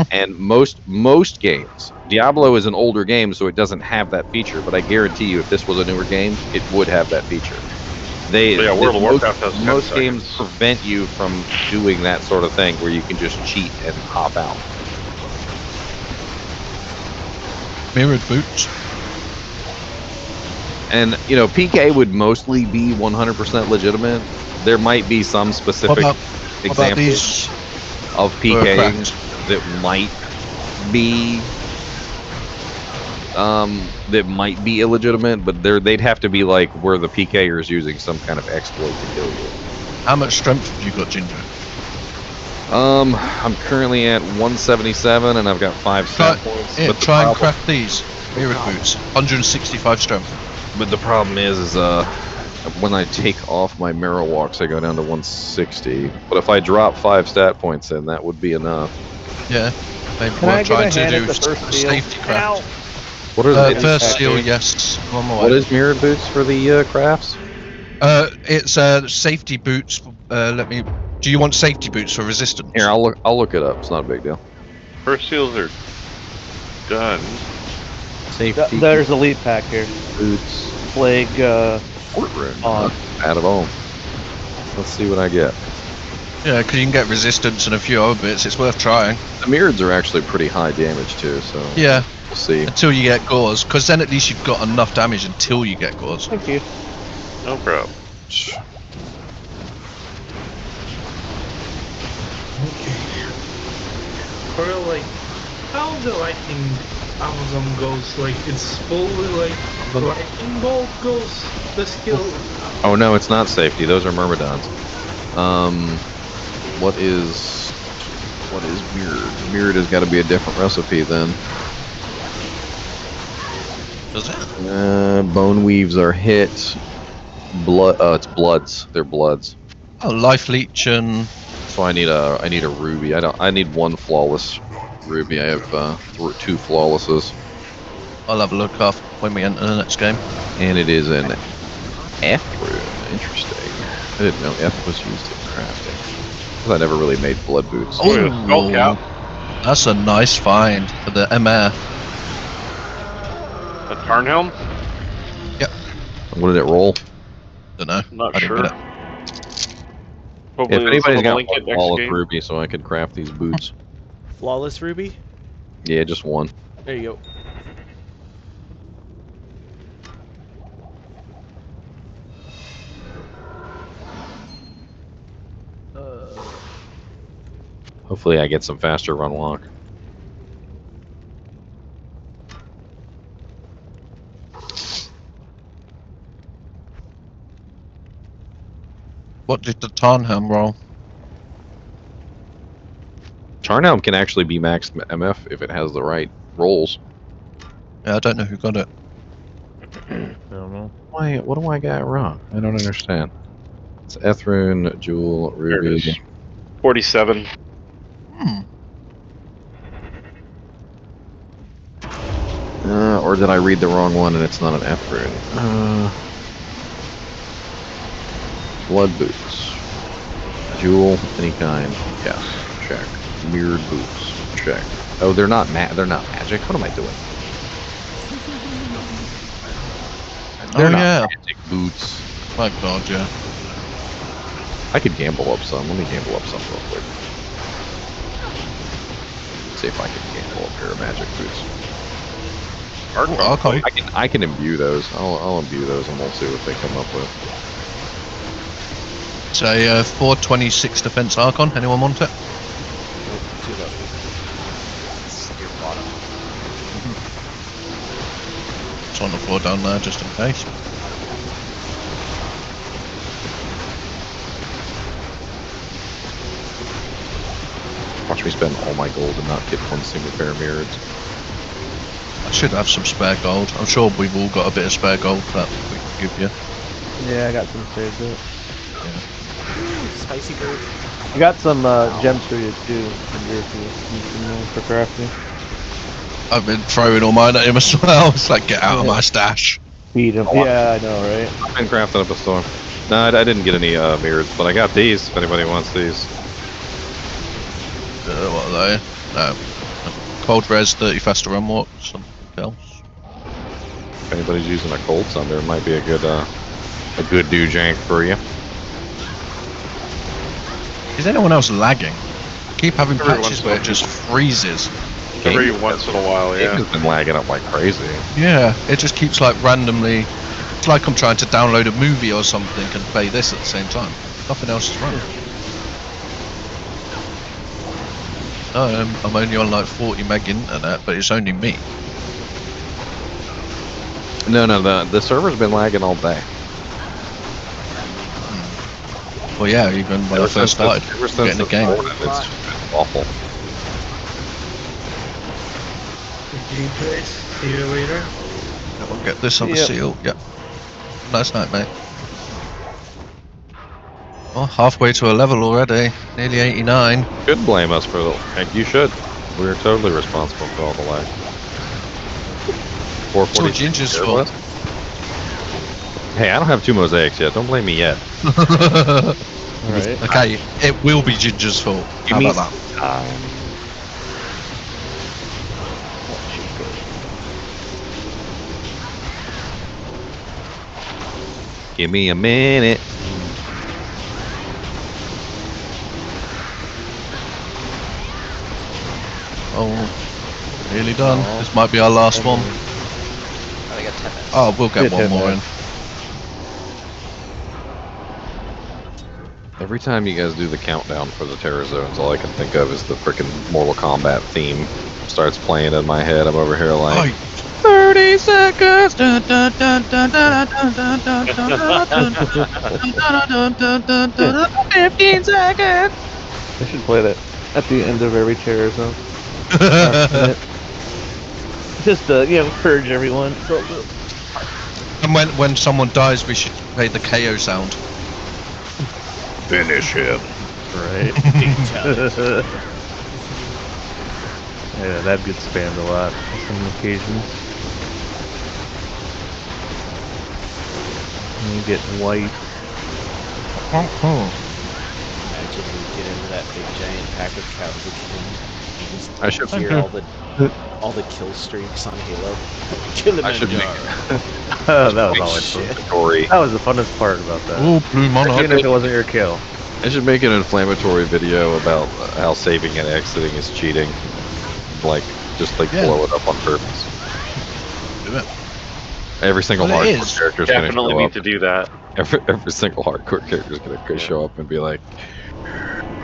S6: And most games, Diablo is an older game, so it doesn't have that feature, but I guarantee you if this was a newer game, it would have that feature.
S4: World of Warcraft has
S6: most games prevent you from doing that sort of thing where you can just cheat and hop out.
S1: Mirrored boots.
S6: And PK would mostly be 100% legitimate. There might be some specific examples of PK that might be illegitimate, but they'd have to be like where the PKer is using some kind of exploit to kill you.
S1: How much strength have you got, Ginger?
S6: I'm currently at 177 and I've got 5 stat points.
S1: Yeah, try and craft these mirrored boots. 165 strength.
S6: But the problem is when I take off my mirror walks, I go down to 160. But if I drop 5 stat points in, that would be enough.
S1: Yeah. Maybe
S3: Can I
S1: we're
S3: get a
S1: trying to
S3: hand
S1: do
S3: at the first seal?
S1: safety craft.
S6: What are the
S1: First
S3: back
S1: seal,
S3: here.
S1: yes. On my way.
S6: What is mirrored boots for the crafts?
S1: It's safety boots. Let me. Do you want safety boots for resistance?
S6: Here, I'll look it up. It's not a big deal.
S4: First seals are done.
S6: Safety
S3: There's a lead pack here.
S6: boots.
S3: Plague.
S6: Courtroom.
S3: On.
S6: Out of home. Let's see what I get.
S1: Yeah, because you can get resistance and a few other bits. It's worth trying.
S6: The mirrors are actually pretty high damage too, so
S1: Yeah.
S6: we'll see.
S1: Until you get gauze, because then at least you've got enough damage until you get gauze.
S3: Thank you.
S4: No problem.
S8: Okay. For real, like, how the lightning Amazon goes? Like, it's fully like lightning bolt goes the skill.
S6: Oh no, it's not safety. Those are myrmidons. What is mirrored? Mirrored has got to be a different recipe then.
S1: Does it?
S6: Bone weaves are hit. Blood. It's bloods. They're bloods.
S1: Oh, life leech and.
S6: So I need a ruby. I need one flawless ruby. I have 2 flawlesses.
S1: I'll have a look after when we enter the next game.
S6: And it is an F rune. Interesting. I didn't know F was used in crafting. Because I never really made blood boots.
S1: Oh, that's a nice find for the MR.
S4: A Tarnhelm?
S1: Yep.
S6: What did it roll?
S1: Don't know.
S4: Not
S1: I didn't
S4: sure.
S1: get it.
S4: Hopefully
S6: If anybody's got
S4: link it
S6: one
S4: next
S6: flawless
S4: game.
S6: ruby, so I could craft these boots.
S2: Flawless ruby?
S6: Yeah, just one.
S2: There you go.
S6: Hopefully I get some faster run walk.
S1: What did the Tarnhelm roll?
S6: Tarnhelm can actually be maxed MF if it has the right rolls.
S1: Yeah, I don't know who got it.
S3: I don't know.
S6: What do I got wrong? I don't understand. It's Ethrune, Jewel,
S4: There it
S6: Ruby.
S4: is. 47.
S6: Or did I read the wrong one and it's not an F rune? Blood boots. Jewel, any kind. Yes. Check. Mirrored boots. Check. Oh, they're not magic. What am I doing? They're not magic boots.
S1: My God, yeah.
S6: I could gamble up some. Let me gamble up some real quick. See if I can gamble a pair of magic boots. I can imbue those. I'll imbue those and we'll see what they come up with.
S1: It's a 426 defense Archon. Anyone want it?
S2: Too low.
S11: Your bottom.
S1: It's on the floor down there, just in case.
S6: Watch me spend all my gold and not get one single pair of mirrors.
S1: I should have some spare gold. I'm sure we've all got a bit of spare gold that we can give you.
S3: Yeah, I got some saved up.
S2: Spicy bird.
S3: I got some gems for you too. If you need some more for crafting.
S1: I've been throwing all mine at him as well. It's like, get out of my stash.
S3: Feed him. Yeah, I know, right?
S6: I've been crafting up a storm. No, I didn't get any mirrors, but I got these. If anybody wants these.
S1: What are they? Cold res, 30 faster run walk, something else.
S6: If anybody's using a cold thunder, it might be a good do jank for you.
S1: Is anyone else lagging? I keep having
S4: Every
S1: patches
S4: once
S1: where
S4: in a
S1: it just freezes.
S4: Every once in a while,
S6: It
S4: yeah.
S6: has been lagging up like crazy.
S1: Yeah, it just keeps like randomly. It's like I'm trying to download a movie or something and play this at the same time. Nothing else is running. I'm only on like 40 meg internet, but it's only me.
S6: No, the server's been lagging all day.
S1: Well, yeah, even when I first started getting the game.
S6: It's been awful.
S8: See you later.
S1: I'll get this on the
S3: Yep.
S1: seal. Yeah. Nice night, mate. Well, halfway to a level already. Nearly 89.
S6: Should blame us for the. Heck, you should. We're totally responsible for all the lag.
S1: It's all
S6: 440.
S1: Ginger's
S6: Sure
S1: fault.
S6: Hey, I don't have 2 mosaics yet. Don't blame me yet.
S3: Alright.
S1: Okay, it will be Ginger's fault.
S6: Give
S1: How
S6: me
S1: about that?
S6: time. Give me a minute.
S1: Oh, nearly done.
S3: No.
S1: This might be our last one.
S10: Oh, they got 10 minutes.
S1: Oh, we'll get
S3: Good
S1: one
S3: hit,
S1: more
S3: man.
S1: in.
S6: Every time you guys do the countdown for the Terror Zones, all I can think of is the frickin' Mortal Kombat theme starts playing in my head. I'm over here like, 30 seconds. Dun, dun, dun, dun, dun, dun, dun, dun, dun, dun, dun, dun, dun, dun, 15 seconds.
S3: I should play that at the end of every terror zone. Last minute. Just purge everyone.
S1: And when someone dies, we should play the KO sound.
S6: Finish him.
S3: Right. Yeah, that gets spammed a lot on some occasions. And you get white.
S2: Imagine you get into that big giant pack of cows
S6: I should
S2: hear all the kill streaks on Halo.
S6: I should make
S3: That was always fun.
S6: inflammatory.
S3: That was the funnest part about that.
S1: Ooh, blue monarch.
S3: Even if it wasn't your kill.
S6: I should make an inflammatory video about how saving and exiting is cheating. Like, just like
S1: Yeah.
S6: blow it up on purpose.
S1: Do it.
S6: Every single
S1: Well, it
S6: hardcore
S1: is.
S6: character is going to
S4: Definitely
S6: show
S4: need
S6: up.
S4: to do that.
S6: Every single hardcore character is going to show up and be like,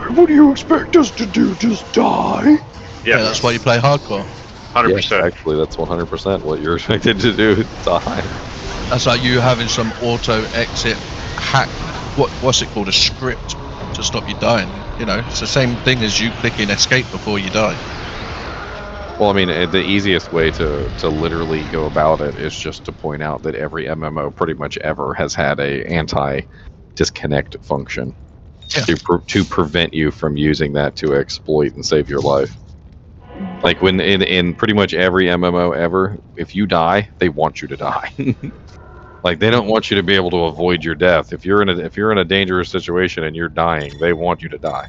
S6: "What do you expect us to do? Just die?"
S1: Yeah, that's why you play hardcore.
S4: 100%.
S6: Yeah, actually, that's 100% what you're expected to do. Die.
S1: That's like you having some auto exit hack. What's it called? A script to stop you dying. You know, it's the same thing as you clicking escape before you die.
S6: Well, I mean, the easiest way to literally go about it is just to point out that every MMO pretty much ever has had a anti-disconnect function to prevent you from using that to exploit and save your life. Like when in pretty much every MMO ever, if you die, they want you to die. Like they don't want you to be able to avoid your death. If you're in a dangerous situation and you're dying, they want you to die.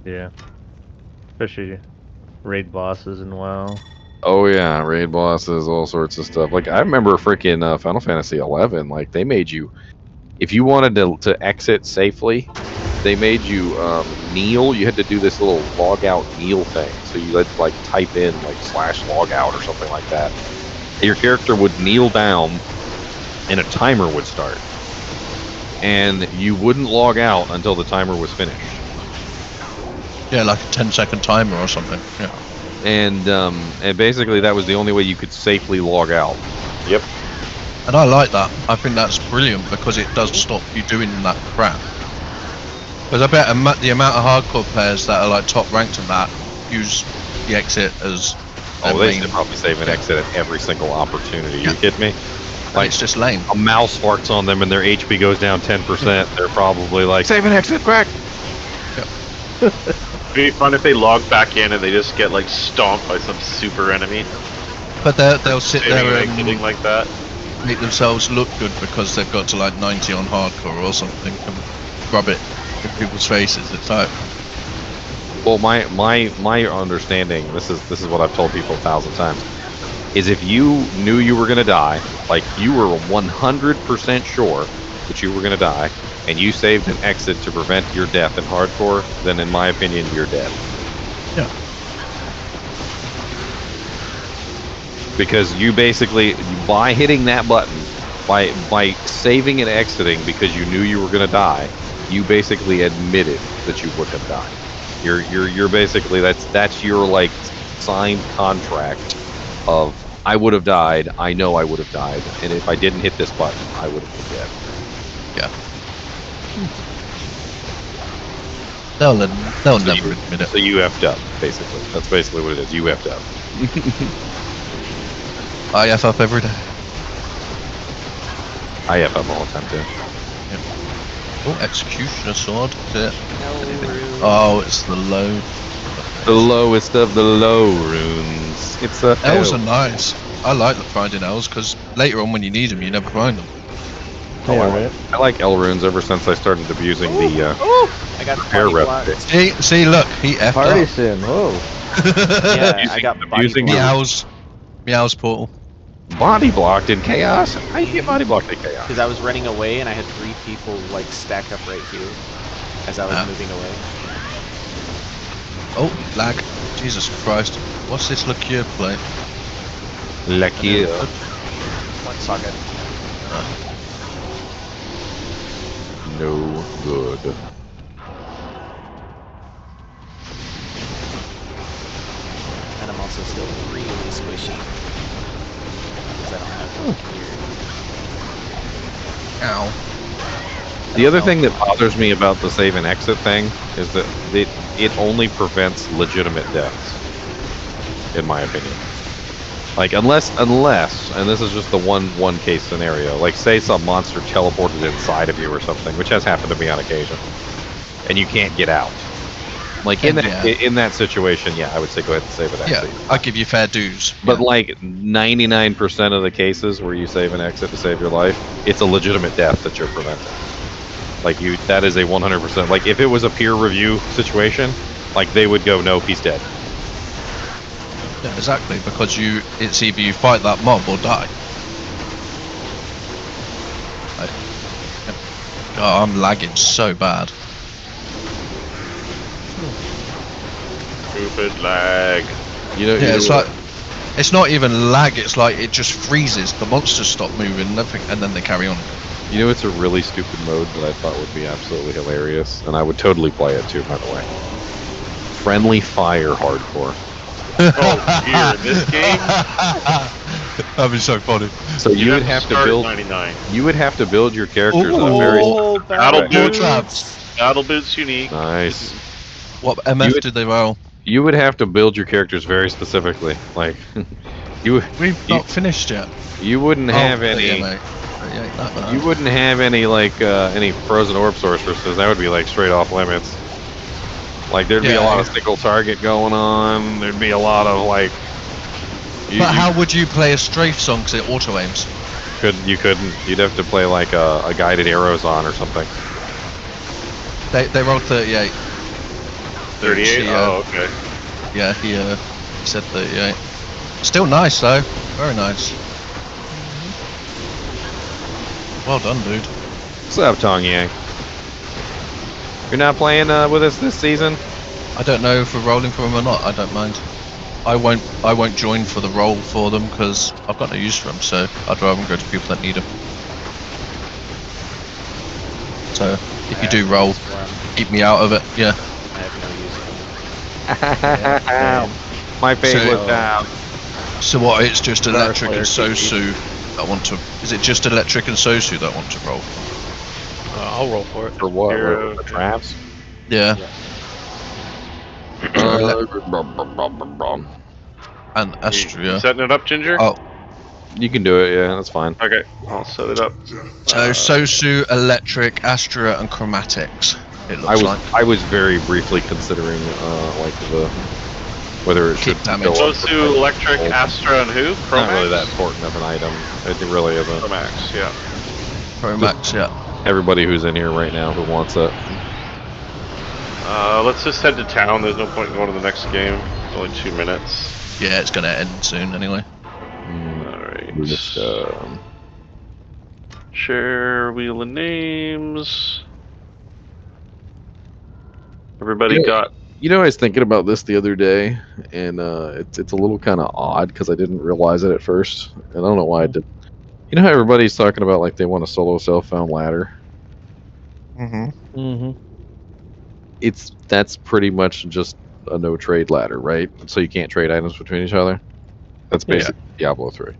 S3: Yeah. Especially raid bosses and WoW.
S6: Oh yeah, raid bosses, all sorts of stuff. Like I remember freaking Final Fantasy 11. Like they made you, if you wanted to exit safely, they made you kneel. You had to do this little log out kneel thing. So you had to like type in like /log out or something like that. Your character would kneel down, and a timer would start, and you wouldn't log out until the timer was finished.
S1: Yeah, like a 10-second timer or something. Yeah.
S6: And basically that was the only way you could safely log out.
S4: Yep.
S1: And I like that. I think that's brilliant because it does stop you doing that crap. Because I bet the amount of hardcore players that are like top ranked in that use the exit as their
S6: They
S1: main.
S6: should probably save and exit at every single opportunity.
S1: Yeah.
S6: You kidding me?
S1: Like, it's just lame.
S6: A mouse farts on them and their HP goes down 10%. They're probably like, save and exit, quick!
S4: It'd be fun if they log back in and they just get like stomped by some super enemy.
S1: But they'll sit there and
S4: exiting like that.
S1: make themselves look good because they've got to like 90 on hardcore or something and rub it in people's faces. It's like,
S6: well, my understanding, this is what I've told people 1,000 times, is if you knew you were going to die, like you were 100% sure that you were going to die, and you saved an exit to prevent your death in hardcore, then in my opinion, you're dead.
S1: yeah.
S6: Because you basically, by hitting that button, by saving and exiting because you knew you were going to die, you basically admitted that you would have died. You're basically, that's your like signed contract of I would have died, I know I would have died, and if I didn't hit this button, I would have been dead.
S1: Yeah. They'll never admit it.
S6: So you effed up, basically. That's basically what it is. You effed up.
S1: I F up every day.
S6: I F up all the time too.
S1: Oh, executioner sword. Is it?
S2: No.
S1: Oh, it's the low.
S6: The lowest of the low runes. It's a
S1: Elves are
S6: hell.
S1: nice. I like the finding elves because later on when you need them, you never find them.
S6: Oh,
S3: Yeah,
S6: I
S3: right.
S6: like, I like L runes ever since I started abusing the
S2: I got
S6: repair
S2: body
S6: recipe.
S2: blocked.
S1: See, look, he effed
S3: Party
S1: up.
S3: sin. Whoa.
S2: Yeah, I got body
S6: abusing
S2: blocked.
S1: Meow's portal.
S6: Body blocked in chaos? How you get body blocked in chaos?
S2: Because I was running away and I had 3 people like stacked up right here as I was
S1: Ah.
S2: moving away.
S1: Oh, lag. Jesus Christ. What's this liqueur plate?
S6: Lucky.
S11: One socket.
S6: No good.
S2: And I'm also still really squishy. Because I don't have gear.
S1: Ow.
S6: The other thing that bothers me about the save and exit thing is that it only prevents legitimate deaths, in my opinion. Like unless, and this is just the one case scenario. Like say some monster teleported inside of you or something, which has happened to me on occasion, and you can't get out. Like in that situation, yeah, I would say go ahead and save and exit.
S1: Yeah, I give you fair dues.
S6: But like 99% of the cases where you save and exit to save your life, it's a legitimate death that you're preventing. Like that is a 100%. Like if it was a peer review situation, like they would go, nope, he's dead.
S1: Yeah, exactly, because it's either you fight that mob or die. Oh, I'm lagging so bad.
S4: Stupid lag.
S6: You know,
S1: Yeah, it's like it's not even lag. It's like it just freezes. The monsters stop moving, and then they carry on.
S6: You know, it's a really stupid mode that I thought would be absolutely hilarious, and I would totally play it too, by the way. Friendly fire hardcore.
S4: Oh dear, this game.
S1: That'd be so funny.
S6: So you would have to build.
S4: 99.
S6: You would have to build your characters
S1: Ooh.
S6: on a very.
S4: Battle boots.
S1: traps.
S4: Battle boots unique.
S6: Nice.
S1: What MF did they roll?
S6: You would have to build your characters very specifically. Like
S1: We've not finished yet.
S6: You wouldn't have any.
S1: Yeah, mate. Yeah, not bad.
S6: You wouldn't have any like any frozen orb sorceresses. That would be like straight off limits. Like there'd be a lot of single target going on. There'd be a lot of like.
S1: But how would you play a strafe song because it auto aims?
S6: You couldn't. You'd have to play like a guided arrows on or something.
S1: They rolled 38.
S4: 38. Oh, okay.
S1: Yeah, he said 38. Still nice though. Very nice. Well done, dude.
S6: What's up, Tong Yang? You're not playing with us this season?
S1: I don't know if we're rolling for them or not. I don't mind. I won't join for the roll for them because I've got no use for them. So I'd rather go to people that need them. So if you do roll, keep me out of it. Yeah.
S2: I have no use for them.
S6: My favorite down.
S1: So what? It's just electric and
S3: player
S1: Sosu that want to. Is it just electric and Sosu that want to roll?
S3: I'll roll for it.
S6: For what?
S4: Hero.
S6: For traps?
S1: Yeah. And
S4: You
S1: Astria.
S4: setting it up, Ginger?
S1: Oh,
S6: You can do it, yeah, that's fine.
S4: Okay, I'll set it up.
S1: so Sosu, electric, Astria, and chromatics. It looks like.
S6: I was very briefly considering like whether it should
S1: damage.
S6: go up
S4: Close
S6: for
S4: to
S6: title.
S4: electric, Astra, and who?
S6: Not really
S4: Chromax?
S6: that important of an item. It really isn't.
S4: Chromax, yeah.
S1: Chromax, yeah.
S6: Everybody who's in here right now who wants it.
S4: Let's just head to town. There's no point in going to the next game. It's only 2 minutes.
S1: Yeah, it's gonna end soon anyway.
S4: Alright.
S6: We're just
S4: Share wheel of names. Everybody
S6: Yeah.
S4: got.
S6: You know, I was thinking about this the other day, and it's a little kind of odd because I didn't realize it at first, and I don't know why I did. You know how everybody's talking about like they want a solo self-found ladder?
S3: Mm-hmm.
S6: That's pretty much just a no trade ladder, right? So you can't trade items between each other. That's basically Diablo 3.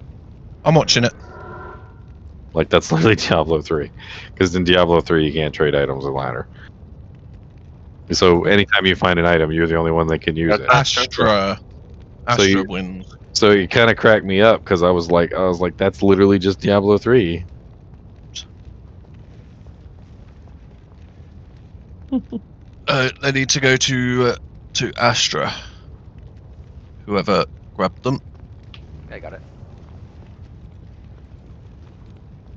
S1: I'm watching it.
S6: Like that's literally Diablo 3, because in Diablo 3 you can't trade items with ladder. So anytime you find an item, you're the only one that can use it.
S1: Astra
S6: you-
S1: wins.
S6: So you kind of cracked me up because I was like, that's literally just Diablo 3.
S1: They need to go to Astra. Whoever grabbed them.
S11: I got it.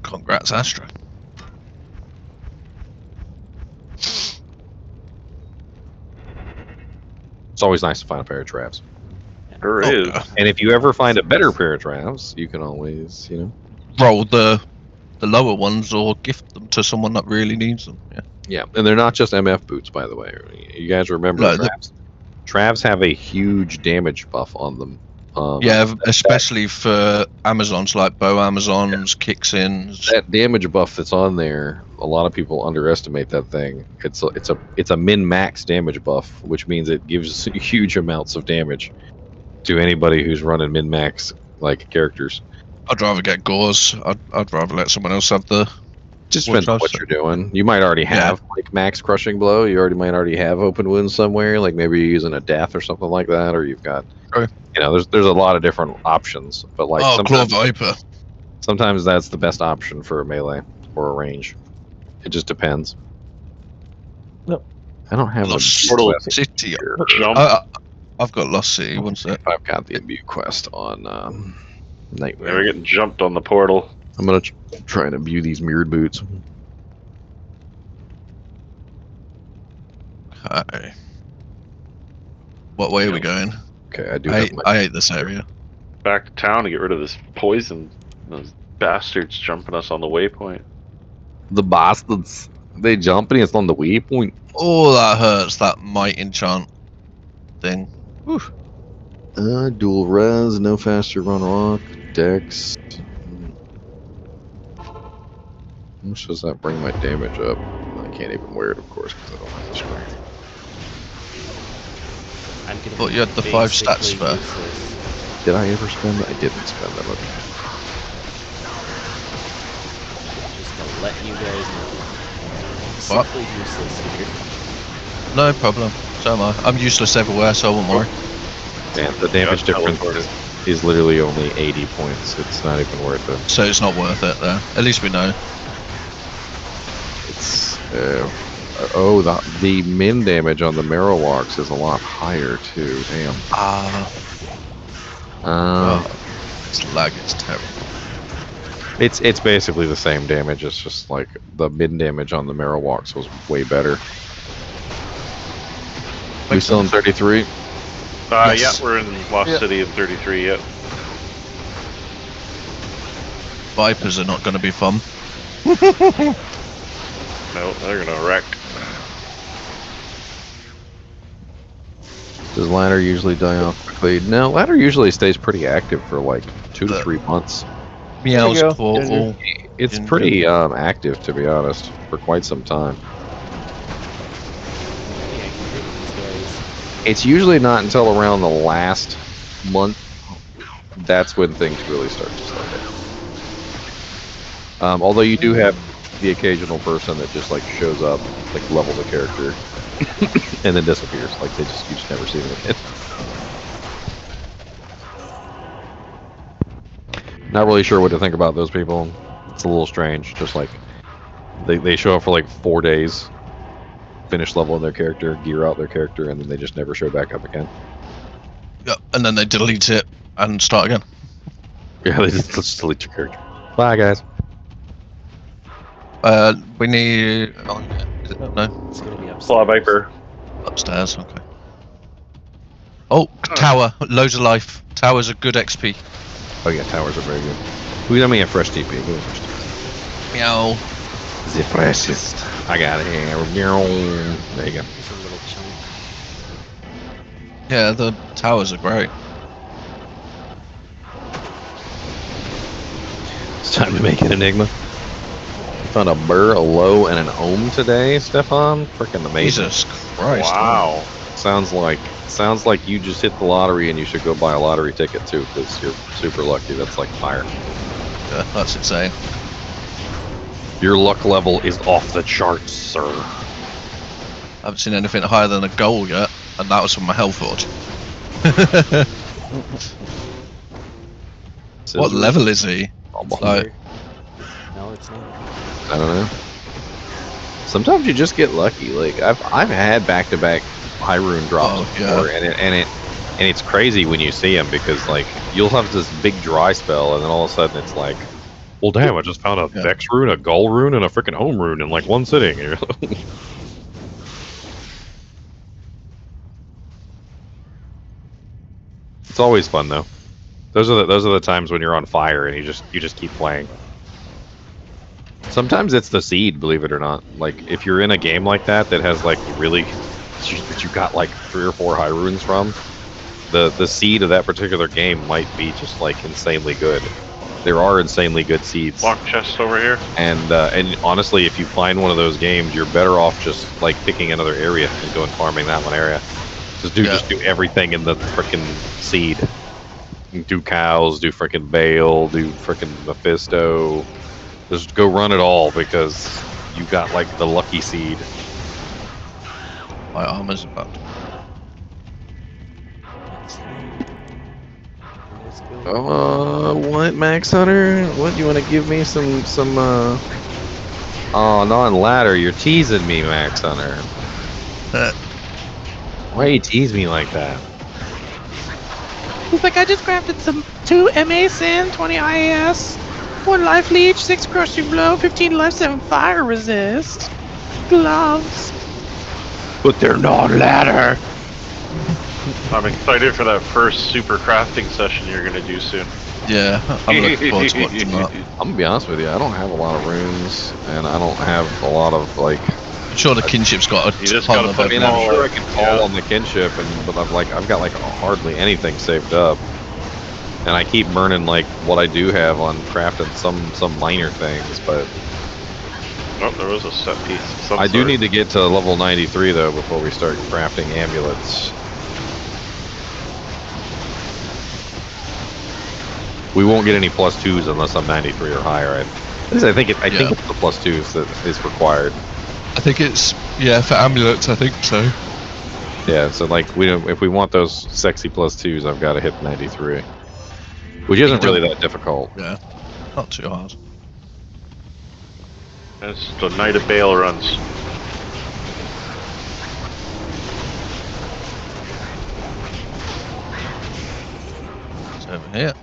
S1: Congrats, Astra.
S6: It's always nice to find a pair of traps.
S4: Sure
S1: Oh,
S4: is.
S1: yeah.
S6: And if you ever find a better pair of traps, you can always,
S1: Roll the lower ones or gift them to someone that really needs them. Yeah.
S6: Yeah, and they're not just MF boots, by the way. You guys remember
S1: No,
S6: traps have a huge damage buff on them.
S1: Yeah, especially for Amazons like bow Amazons, kicks-ins.
S6: That damage buff that's on there, a lot of people underestimate that thing. It's a min-max damage buff, which means it gives huge amounts of damage to anybody who's running min-max like characters.
S1: I'd rather get gauze. I'd rather let someone else have the.
S6: Just depends on what you're doing. You might already have like max crushing blow. You might already have open wounds somewhere. Like maybe you're using a death or something like that, or you've got, there's a lot of different options. But like
S1: Claw Viper.
S6: Sometimes that's the best option for a melee or a range. It just depends.
S3: Nope.
S6: I don't have
S1: Lost
S6: a quest
S1: City.
S6: here.
S1: I've got Lost City. One sec.
S6: I've got the imbue quest on Nightmare.
S4: Yeah, we're getting jumped on the portal.
S6: I'm gonna try and imbue these mirrored boots.
S1: Okay. What way are we going?
S6: Okay, I do.
S1: I hate this area.
S4: Back to town to get rid of this poison. Those bastards jumping us on the waypoint.
S6: The bastards. They jumping us on the waypoint.
S1: Oh, that hurts. That might enchant thing. Whew.
S6: Dual res, no faster run rock, dex. How much does that bring my damage up? I can't even wear it, of course, because I don't have the strength.
S2: I'm gonna
S1: But
S2: be
S1: you had the 5 stats
S2: basically
S1: spare.
S2: useless.
S6: Did I ever spend that? I didn't spend them. Okay.
S2: Just to let you guys know.
S1: What?
S2: Simply useless here.
S1: No problem. So am I. I'm useless everywhere, so I won't worry.
S6: And the damage difference is literally only 80 points. It's not even worth it.
S1: So it's not worth it there. At least we know.
S6: It's the min damage on the Marowaks is a lot higher too. Damn.
S1: It's lag is terrible.
S6: It's basically the same damage. It's just like the min damage on the Marowaks was way better. We still in 33?
S4: Yeah,
S1: Yes.
S4: we're in Lost City in 33. Yep.
S1: Vipers are not going to be fun.
S4: No, they're gonna wreck.
S6: Does ladder usually die off quickly? No, ladder usually stays pretty active for like 2 to 3 months.
S1: Meow's
S3: go,
S1: portal.
S6: It's pretty active, to be honest, for quite some time.
S2: Yeah, I can hit these guys.
S6: It's usually not until around the last month that's when things really start to slow down. Although you do have the occasional person that just like shows up, like levels a character, and then disappears. Like you just never see them again. Not really sure what to think about those people. It's a little strange. Just like they show up for like 4 days, finish leveling their character, gear out their character, and then they just never show back up again.
S1: Yep, and then they delete it and start again.
S6: Yeah, they just delete your character. Bye, guys.
S1: We need. Oh, is it? No,
S2: It's gonna be upstairs.
S4: Claw Viper.
S1: upstairs. Okay. Oh, tower. Loads of life. Towers are good XP.
S6: Oh yeah, towers are very good. We don't mean a fresh TP. Give me a fresh TP.
S1: Meow.
S6: The freshest. I got it here. There you go.
S2: Just a little chunk.
S1: Yeah, the towers are great.
S6: It's time to make an enigma. Found a burr, a low, and an ohm today, Stefan. Freaking amazing.
S1: Jesus Christ.
S4: Wow.
S6: Sounds like you just hit the lottery and you should go buy a lottery ticket too, because you're super lucky. That's like fire.
S1: Yeah, that's insane.
S6: Your luck level is off the charts, sir.
S1: I haven't seen anything higher than a goal yet, and that was from my Hellforge. What level is he? Like,
S2: No, it's not.
S6: I don't know. Sometimes you just get lucky. Like I've had back-to-back high rune drops
S1: Oh, yeah.
S6: before, and it's crazy when you see them because like you'll have this big dry spell, and then all of a sudden it's like, well, damn! I just found a
S1: Yeah.
S6: Vex rune, a Gull rune, and a freaking Home rune in like one sitting. It's always fun though. Those are the times when you're on fire and you just keep playing. Sometimes it's the seed, believe it or not. Like if you're in a game like that has like really that you got like 3 or 4 high runes from, the seed of that particular game might be just like insanely good. There are insanely good seeds.
S4: Lock chest over here.
S6: And honestly, if you find one of those games, you're better off just like picking another area and going farming that one area. Just do everything in the frickin' seed. Do cows, do frickin' Bale, do frickin' Mephisto. Just go run it all because you got like the lucky seed.
S1: My armor's about to...
S6: What, Max Hunter? What, you want to give me some Oh, non-ladder, you're teasing me, Max Hunter. Why you tease me like that?
S12: He's like, I just crafted some 2 MA Sin, 20 IAS, 1 Life Leech, 6 Crushing Blow, 15 Life, 7 Fire Resist, gloves.
S6: But they're non-ladder.
S4: I'm excited for that first super crafting session you're gonna do soon.
S1: Yeah, I'm looking forward to watching that.
S6: I'm gonna be honest with you, I don't have a lot of runes, and I don't have a lot of like.
S1: I'm sure the kinship's got a ton of
S6: I mean, I'm sure I can call on the kinship, but I've got like hardly anything saved up, and I keep burning like what I do have on crafting some minor things, but.
S4: Oh, there was a set piece.
S6: I do need to get to level 93 though before we start crafting amulets. We won't get any +2s unless I'm 93 or higher. At least I think it's the +2s that is required.
S1: I think it's for amulets. I think so.
S6: Yeah, so like if we want those sexy +2s, I've got to hit 93, which isn't really that difficult.
S1: Yeah, not too hard.
S4: It's the Night of Bale runs.
S1: It's over here.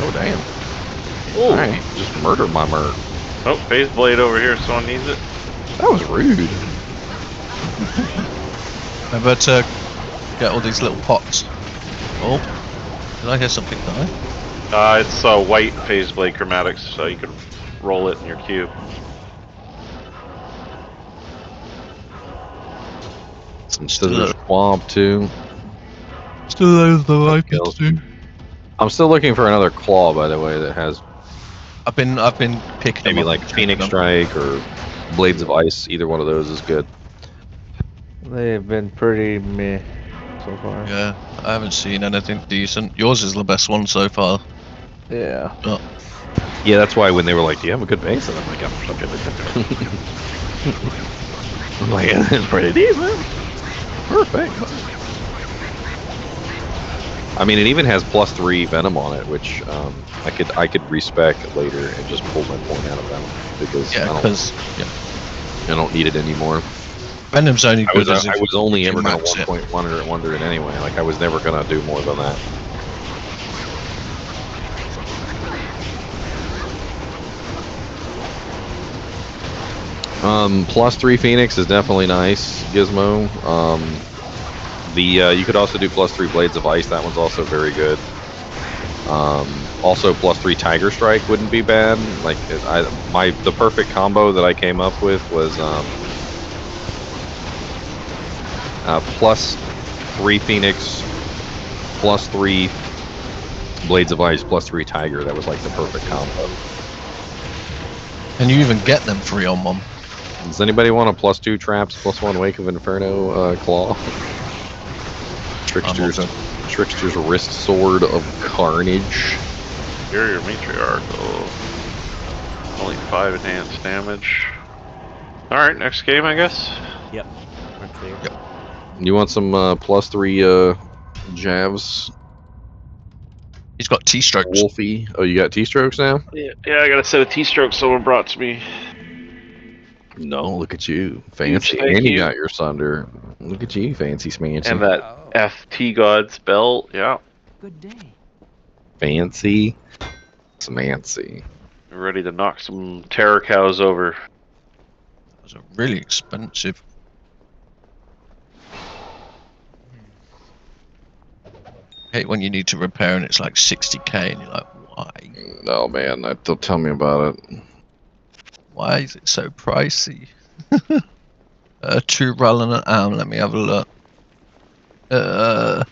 S6: Oh damn!
S4: Ooh.
S6: Alright, just murdered my merc.
S4: Oh, phase blade over here. Someone needs it.
S6: That was rude.
S1: Remember to get all these little pots. Oh, did I hear something die?
S4: It's white phase blade chromatics, so you can roll it in your cube.
S6: Some scissors swamp too.
S1: Still those the life too.
S6: I'm still looking for another claw, by the way, that has.
S1: I've been picking
S6: maybe
S1: them up
S6: like Phoenix Strike or Blades of Ice. Either one of those is good.
S3: They've been pretty meh so far.
S1: Yeah, I haven't seen anything decent. Yours is the best one so far.
S3: Yeah.
S1: But
S6: yeah, that's why when they were like, "Do you have a good base?" and I'm like, "I'm fucking." I'm like, yeah, "It's pretty decent. Perfect." I mean, it even has +3 venom on it, which I could respec later and just pull my point out of venom because I don't need it anymore.
S1: Venom's only good
S6: I was only ever going
S1: max
S6: to 1.1 it anyway. Like I was never going to do more than that. +3 Phoenix is definitely nice, Gizmo. You could also do +3 Blades of Ice. That one's also very good. Also +3 Tiger Strike wouldn't be bad. Like the perfect combo that I came up with was +3 Phoenix, +3 Blades of Ice, +3 Tiger. That was like the perfect combo.
S1: And you even get them free on one.
S6: Does anybody want a +2 Traps, +1 Wake of Inferno Claw? Trickster's Wrist Sword of Carnage.
S4: Superior Matriarch. Oh. Only 5 enhanced damage. Alright, next game, I guess.
S2: Yep, we're clear.
S1: Yep.
S6: You want some +3 Javs?
S1: He's got T-strokes.
S6: Wolfie. Oh, you got T-strokes now?
S4: Yeah, I got a set of T-strokes someone brought to me.
S6: No, look at you. Fancy.
S4: Thank
S6: And you
S4: you.
S6: got your Sunder. Look at you, fancy smancy.
S4: And that FT Gods belt, yeah.
S5: Good day.
S6: Fancy smancy.
S4: Ready to knock some terror cows over.
S1: Those are really expensive. Hate when you need to repair and it's like 60k and you're like, why?
S6: No, man, don't tell me about it.
S1: Why is it so pricey? 2 roll and an arm, let me have a look. I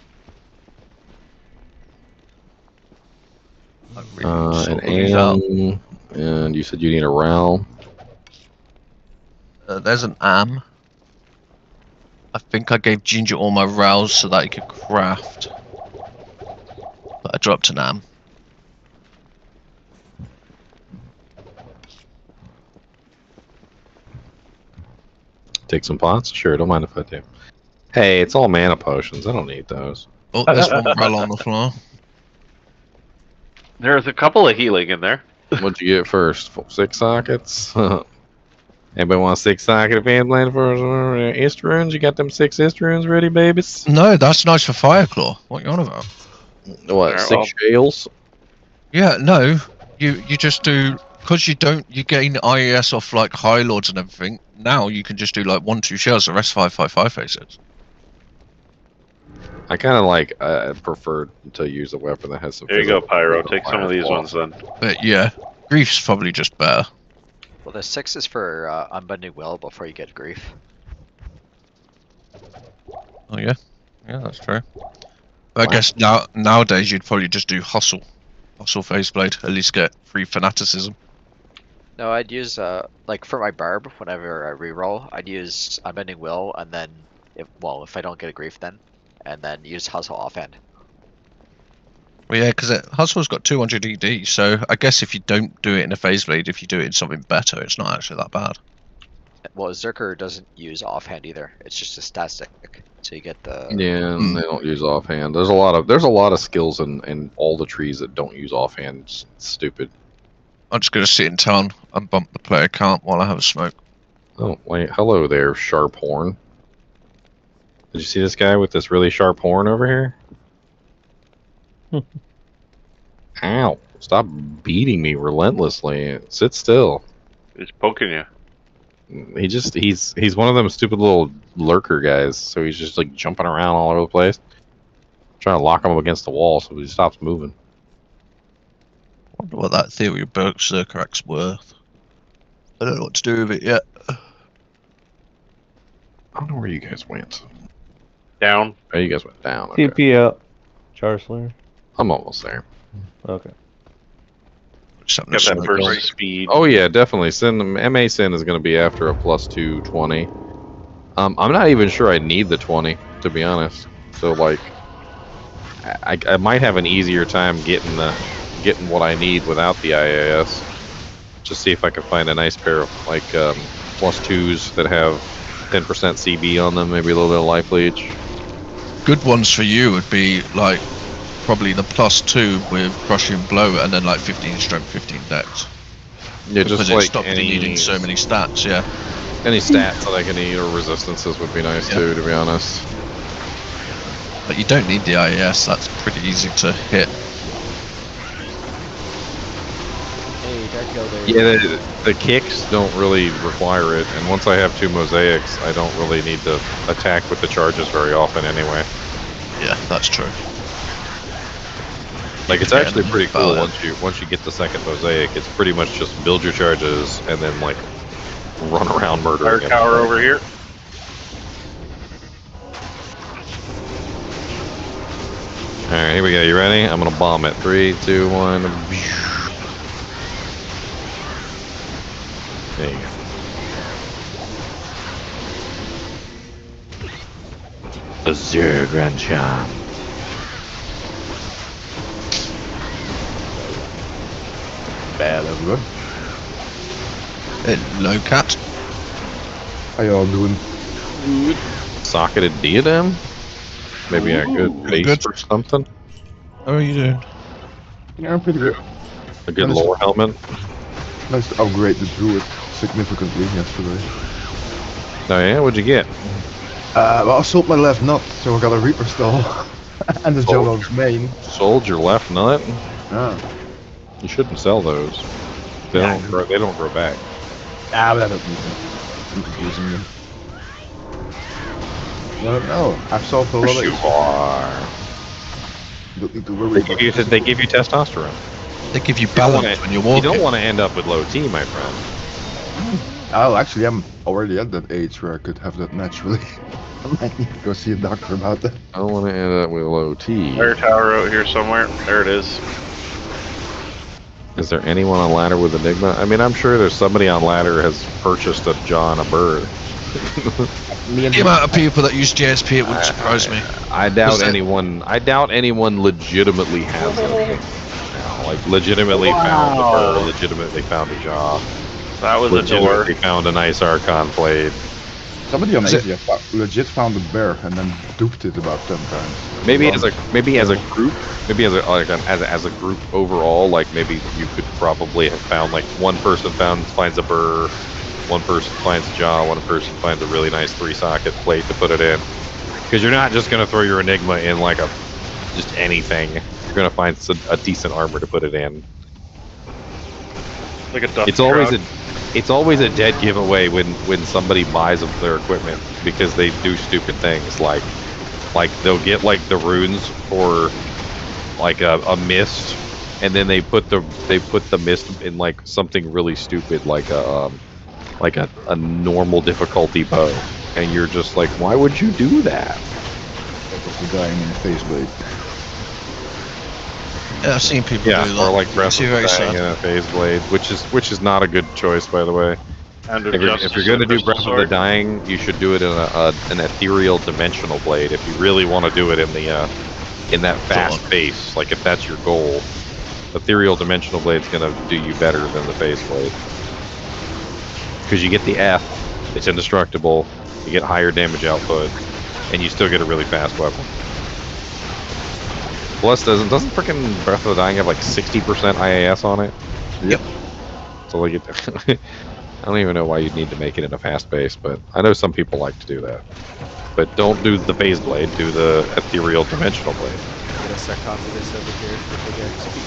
S1: really
S6: An
S1: sort these out.
S6: AM, and you said you need a RAL.
S1: There's an am. I think I gave Ginger all my rows so that he could craft. But I dropped an am.
S6: Take some pots? Sure, don't mind if I do. Hey, it's all mana potions. I don't need those.
S1: Oh, there's one roll on the floor.
S4: There's a couple of healing in there.
S6: What'd you get first? 6 sockets? Anybody want a 6 socket fan blade for ist runes? You got them 6 ist runes ready, babies?
S1: No, that's nice for Fireclaw. What are you on about?
S6: What,
S4: Alright,
S6: 6 shales?
S1: Yeah, no. You just do, because you gain IES off like High Lords and everything. Now you can just do like 1-2 shells, the rest 5/5/5 faces.
S6: I kind of like, prefer to use a weapon that has some.
S4: There you go,
S6: physical
S4: Pyro.
S6: power.
S4: Take some of these ones then.
S1: But yeah, Grief's probably just better.
S11: Well, the 6 is for unbending will before you get grief.
S1: Oh yeah, yeah, that's true. But I guess nowadays you'd probably just do hustle phase blade. At least get free fanaticism.
S11: No, I'd use like for my barb whenever I reroll, I'd use unbending will, and then if I don't get a grief, then and then use hustle offhand.
S1: Well, yeah, because hustle's got 200 ED, so I guess if you don't do it in a phase blade, if you do it in something better, it's not actually that bad.
S11: Well, Zerker doesn't use offhand either. It's just a stat stick, so you get the.
S6: Yeah, they don't use offhand. There's a lot of skills in all the trees that don't use offhand. It's stupid.
S1: I'm just gonna sit in town and bump the player count while I have a smoke.
S6: Oh wait, hello there, sharp horn. Did you see this guy with this really sharp horn over here? Ow! Stop beating me relentlessly. Sit still.
S4: He's poking you.
S6: He's one of them stupid little lurker guys, so he's just like jumping around all over the place. Trying to lock him up against the wall so he stops moving.
S1: I wonder what that theory of Berserker Act's worth. I don't know what to do with it yet.
S6: I don't know where you guys went.
S4: Down.
S6: Oh, you guys went down. Okay.
S3: TP out. Charslayer.
S6: I'm almost there.
S3: Okay.
S1: Something
S4: Got
S1: to
S4: that
S1: smoke
S4: burst
S1: on.
S4: speed.
S6: Oh yeah, definitely. MA Sin is going to be after a plus 220. I'm not even sure I need the 20, to be honest. So like, I might have an easier time getting what I need without the IAS. Just see if I can find a nice pair of like plus 2s that have 10% CB on them, maybe a little bit of life leech.
S1: Good ones for you would be like probably the +2 with crushing blow and then like 15 strength, 15 dex.
S6: Yeah,
S1: Because
S6: just
S1: it
S6: like
S1: stopped me needing so many stats, yeah.
S6: any stats that I can eat or resistances would be nice too, to be honest.
S1: But you don't need the IES, that's pretty easy to hit.
S2: Hey, Darko, there.
S6: Yeah, the kicks don't really require it, and once I have 2 mosaics, I don't really need to attack with the charges very often anyway.
S1: Yeah, that's true.
S6: Like, it's
S1: Yeah,
S6: actually pretty cool
S1: valid.
S6: once you get the second mosaic. It's pretty much just build your charges and then like run around
S4: Fire
S6: murdering.
S4: tower over here.
S6: All right, here we go. You ready? I'm gonna bomb it. 3, 2, 1. There you go. Azure Grand Charm. Bad everyone.
S1: Hello, cat.
S13: How y'all doing?
S6: Socketed diadem? Maybe a good base
S1: good.
S6: or something?
S1: How are you doing?
S13: Yeah, I'm pretty good.
S6: A good
S13: Nice.
S6: lore helmet.
S13: Nice to upgrade the druid significantly yesterday.
S6: Oh yeah, what'd you get?
S13: Well, I sold my left nut, so I got a Reaper stall. And the
S6: Sold?
S13: Jolo's main.
S6: Sold your left nut?
S13: Ah.
S6: You shouldn't sell those. They
S13: Yeah,
S6: don't grow. They don't grow back.
S13: Ah, but I don't need them. I'm using them. Well, no, I've solved a lot of
S6: You
S13: issues.
S6: are.
S13: Don't need to worry about it.
S6: They give you testosterone.
S1: They give you balance when you're
S6: You
S1: walking.
S6: don't want to end up with low T, my friend.
S13: Oh, actually, I'm already at that age where I could have that naturally. I might need to go see a doctor about that.
S6: I don't want to end up with low T.
S4: Fire tower out here somewhere. There it is.
S6: Is there anyone on ladder with Enigma? I mean, I'm sure there's somebody on ladder has purchased a John a bird.
S1: The amount of people that use JSP, it wouldn't surprise me.
S6: I doubt anyone. I doubt anyone legitimately has it. Now, like legitimately found a bird, legitimately found a jaw.
S4: That was a door.
S6: Legitimately found a nice Archon blade.
S13: Somebody on Asia legit found a bear and then duped it about 10 times.
S6: Maybe as a group, maybe as a group overall, like maybe you could probably have found like one person finds a burr, one person finds a jaw, one person finds a really nice 3-socket plate to put it in. Because you're not just gonna throw your Enigma in like just anything. You're gonna find a decent armor to put it in.
S4: Like a duck
S6: It's always a dead giveaway when somebody buys their equipment because they do stupid things like they'll get like the runes for like a mist, and then they put the mist in like something really stupid like a normal difficulty bow, and you're just like, why would you do that?
S13: That was the dying in the face blade.
S1: Yeah, I've seen people do that.
S6: Or like Breath of
S1: It's very
S6: the
S1: sad.
S6: Dying and a phase blade, which is not a good choice, by the way.
S4: And
S6: If you're going to do Breath of the Dying, you should do it in an ethereal dimensional blade. If you really want to do it in that fast pace, like if that's your goal, ethereal dimensional blade's going to do you better than the phase blade. Because you get the F, it's indestructible, you get higher damage output, and you still get a really fast weapon. Plus, doesn't freaking Breath of the Dying have like 60% IAS on it?
S13: Yep.
S6: So like, I don't even know why you'd need to make it in a fast pace, but I know some people like to do that. But don't do the phase blade, do the ethereal dimensional blade.
S2: Get a sarcophagus over here for big XP.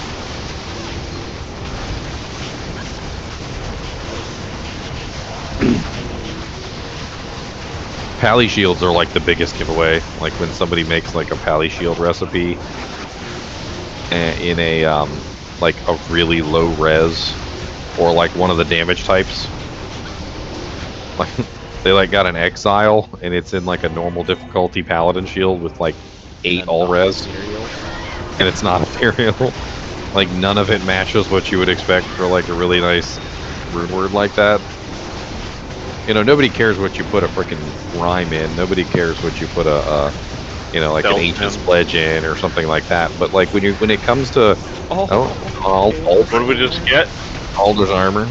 S6: Pally shields are like the biggest giveaway. Like when somebody makes like a Pally shield recipe in a like a really low res or like one of the damage types. Like they like got an exile and it's in like a normal difficulty paladin shield with like 8 all res, and it's not ethereal. Like none of it matches what you would expect for like a really nice rune word like that. You know, nobody cares what you put a freaking rhyme in. Nobody cares what you put like an ancient pledge in or something like that. But like when it comes to
S4: what did we just get?
S6: Alder's armor.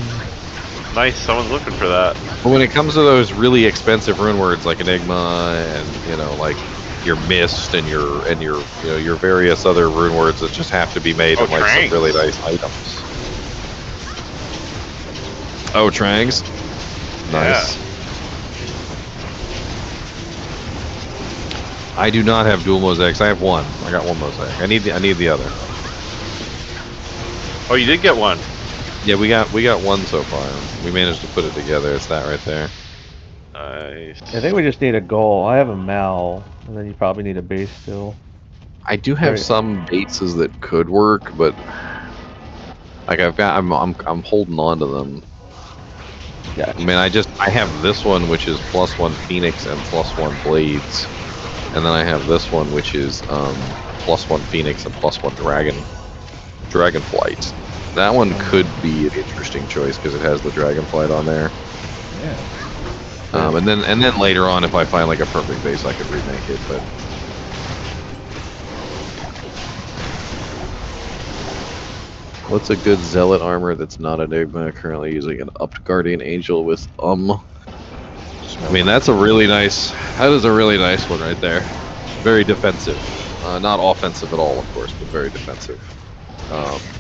S4: Nice, someone's looking for that.
S6: But when it comes to those really expensive rune words like Enigma and like your Mist and your various other rune words that just have to be made in like some really nice items. Oh, Trangs. Nice. Yeah. I do not have dual mosaics. I have one. I got one mosaic. I need the other.
S4: Oh, you did get one.
S6: Yeah, we got one so far. We managed to put it together. It's that right there.
S4: Nice.
S3: I think we just need a goal. I have a Mal, and then you probably need a base still.
S6: I do have some bases that could work, but like I'm holding on to them.
S3: Yeah.
S6: I mean, I have this one, which is +1 Phoenix and +1 Blades, and then I have this one, which is +1 Phoenix and +1 Dragonflight. That one could be an interesting choice because it has the Dragonflight on there.
S13: Yeah.
S6: And then later on, if I find like a perfect base, I could remake it. But what's a good Zealot armor that's not Enigma? Currently using an upped Guardian Angel with I mean, that is a really nice one right there. Very defensive. Not offensive at all, of course, but very defensive.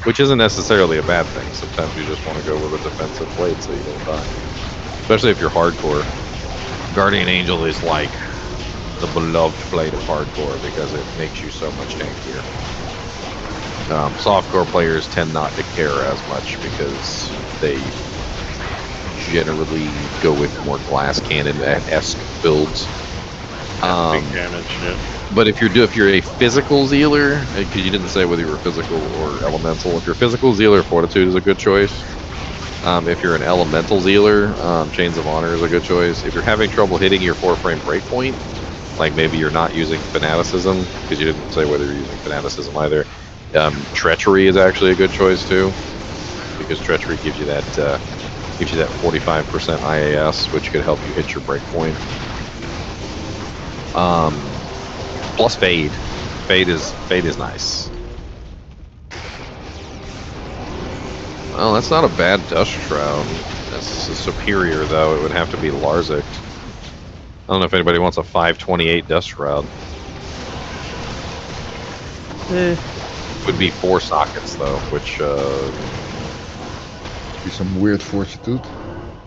S6: which isn't necessarily a bad thing. Sometimes you just want to go with a defensive blade so you don't die. Especially if you're hardcore. Guardian Angel is like the beloved blade of hardcore because it makes you so much tankier. Softcore players tend not to care as much because they generally go with more glass cannon-esque builds.
S4: Big damage, yeah.
S6: But if you're a physical Zealer, because you didn't say whether you were physical or elemental, if you're physical Zealer, Fortitude is a good choice. If you're an elemental Zealer, Chains of Honor is a good choice. If you're having trouble hitting your 4-frame breakpoint, like maybe you're not using Fanaticism, because you didn't say whether you're using Fanaticism either, Treachery is actually a good choice too, because Treachery gives you that 45% IAS, which could help you hit your breakpoint. Plus Fade. Fade is nice. Well, that's not a bad Dust Shroud. That's superior, though. It would have to be Larzik. I don't know if anybody wants a 528 Dust Shroud. Would be 4 sockets, though, which...
S13: Be some weird Fortitude.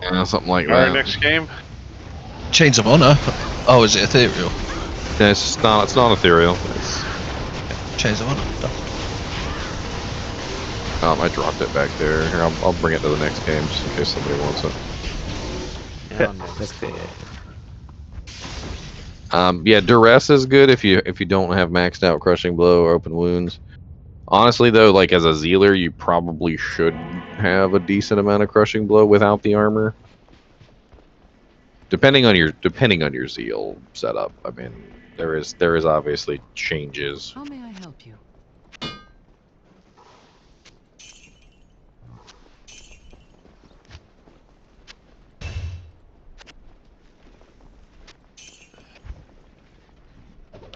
S6: Yeah, something like
S4: Our
S6: that.
S4: next game?
S1: Chains of Honor. Oh, is it ethereal?
S6: Yeah, it's not ethereal. It's...
S1: Chains of Honor.
S6: I dropped it back there. Here, I'll bring it to the next game just in case somebody wants it. Yeah, Duress is good if you don't have maxed out Crushing Blow or Open Wounds. Honestly, though, like as a Zealer, you probably should have a decent amount of Crushing Blow without the armor. Depending on your Zeal setup. I mean, there is obviously changes.
S5: How may I help you?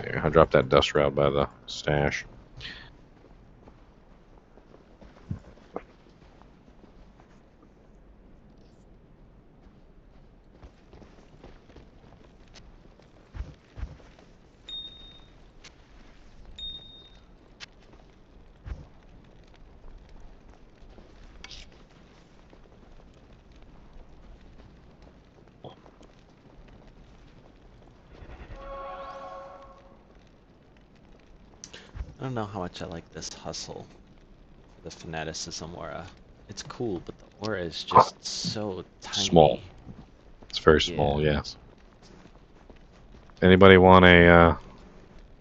S6: Here, I dropped that Dust Shroud by the stash.
S2: I don't know how much I like this hustle. The Fanaticism aura. It's cool, but the aura is just so tiny.
S6: Small. It's very small, yes. Anybody want a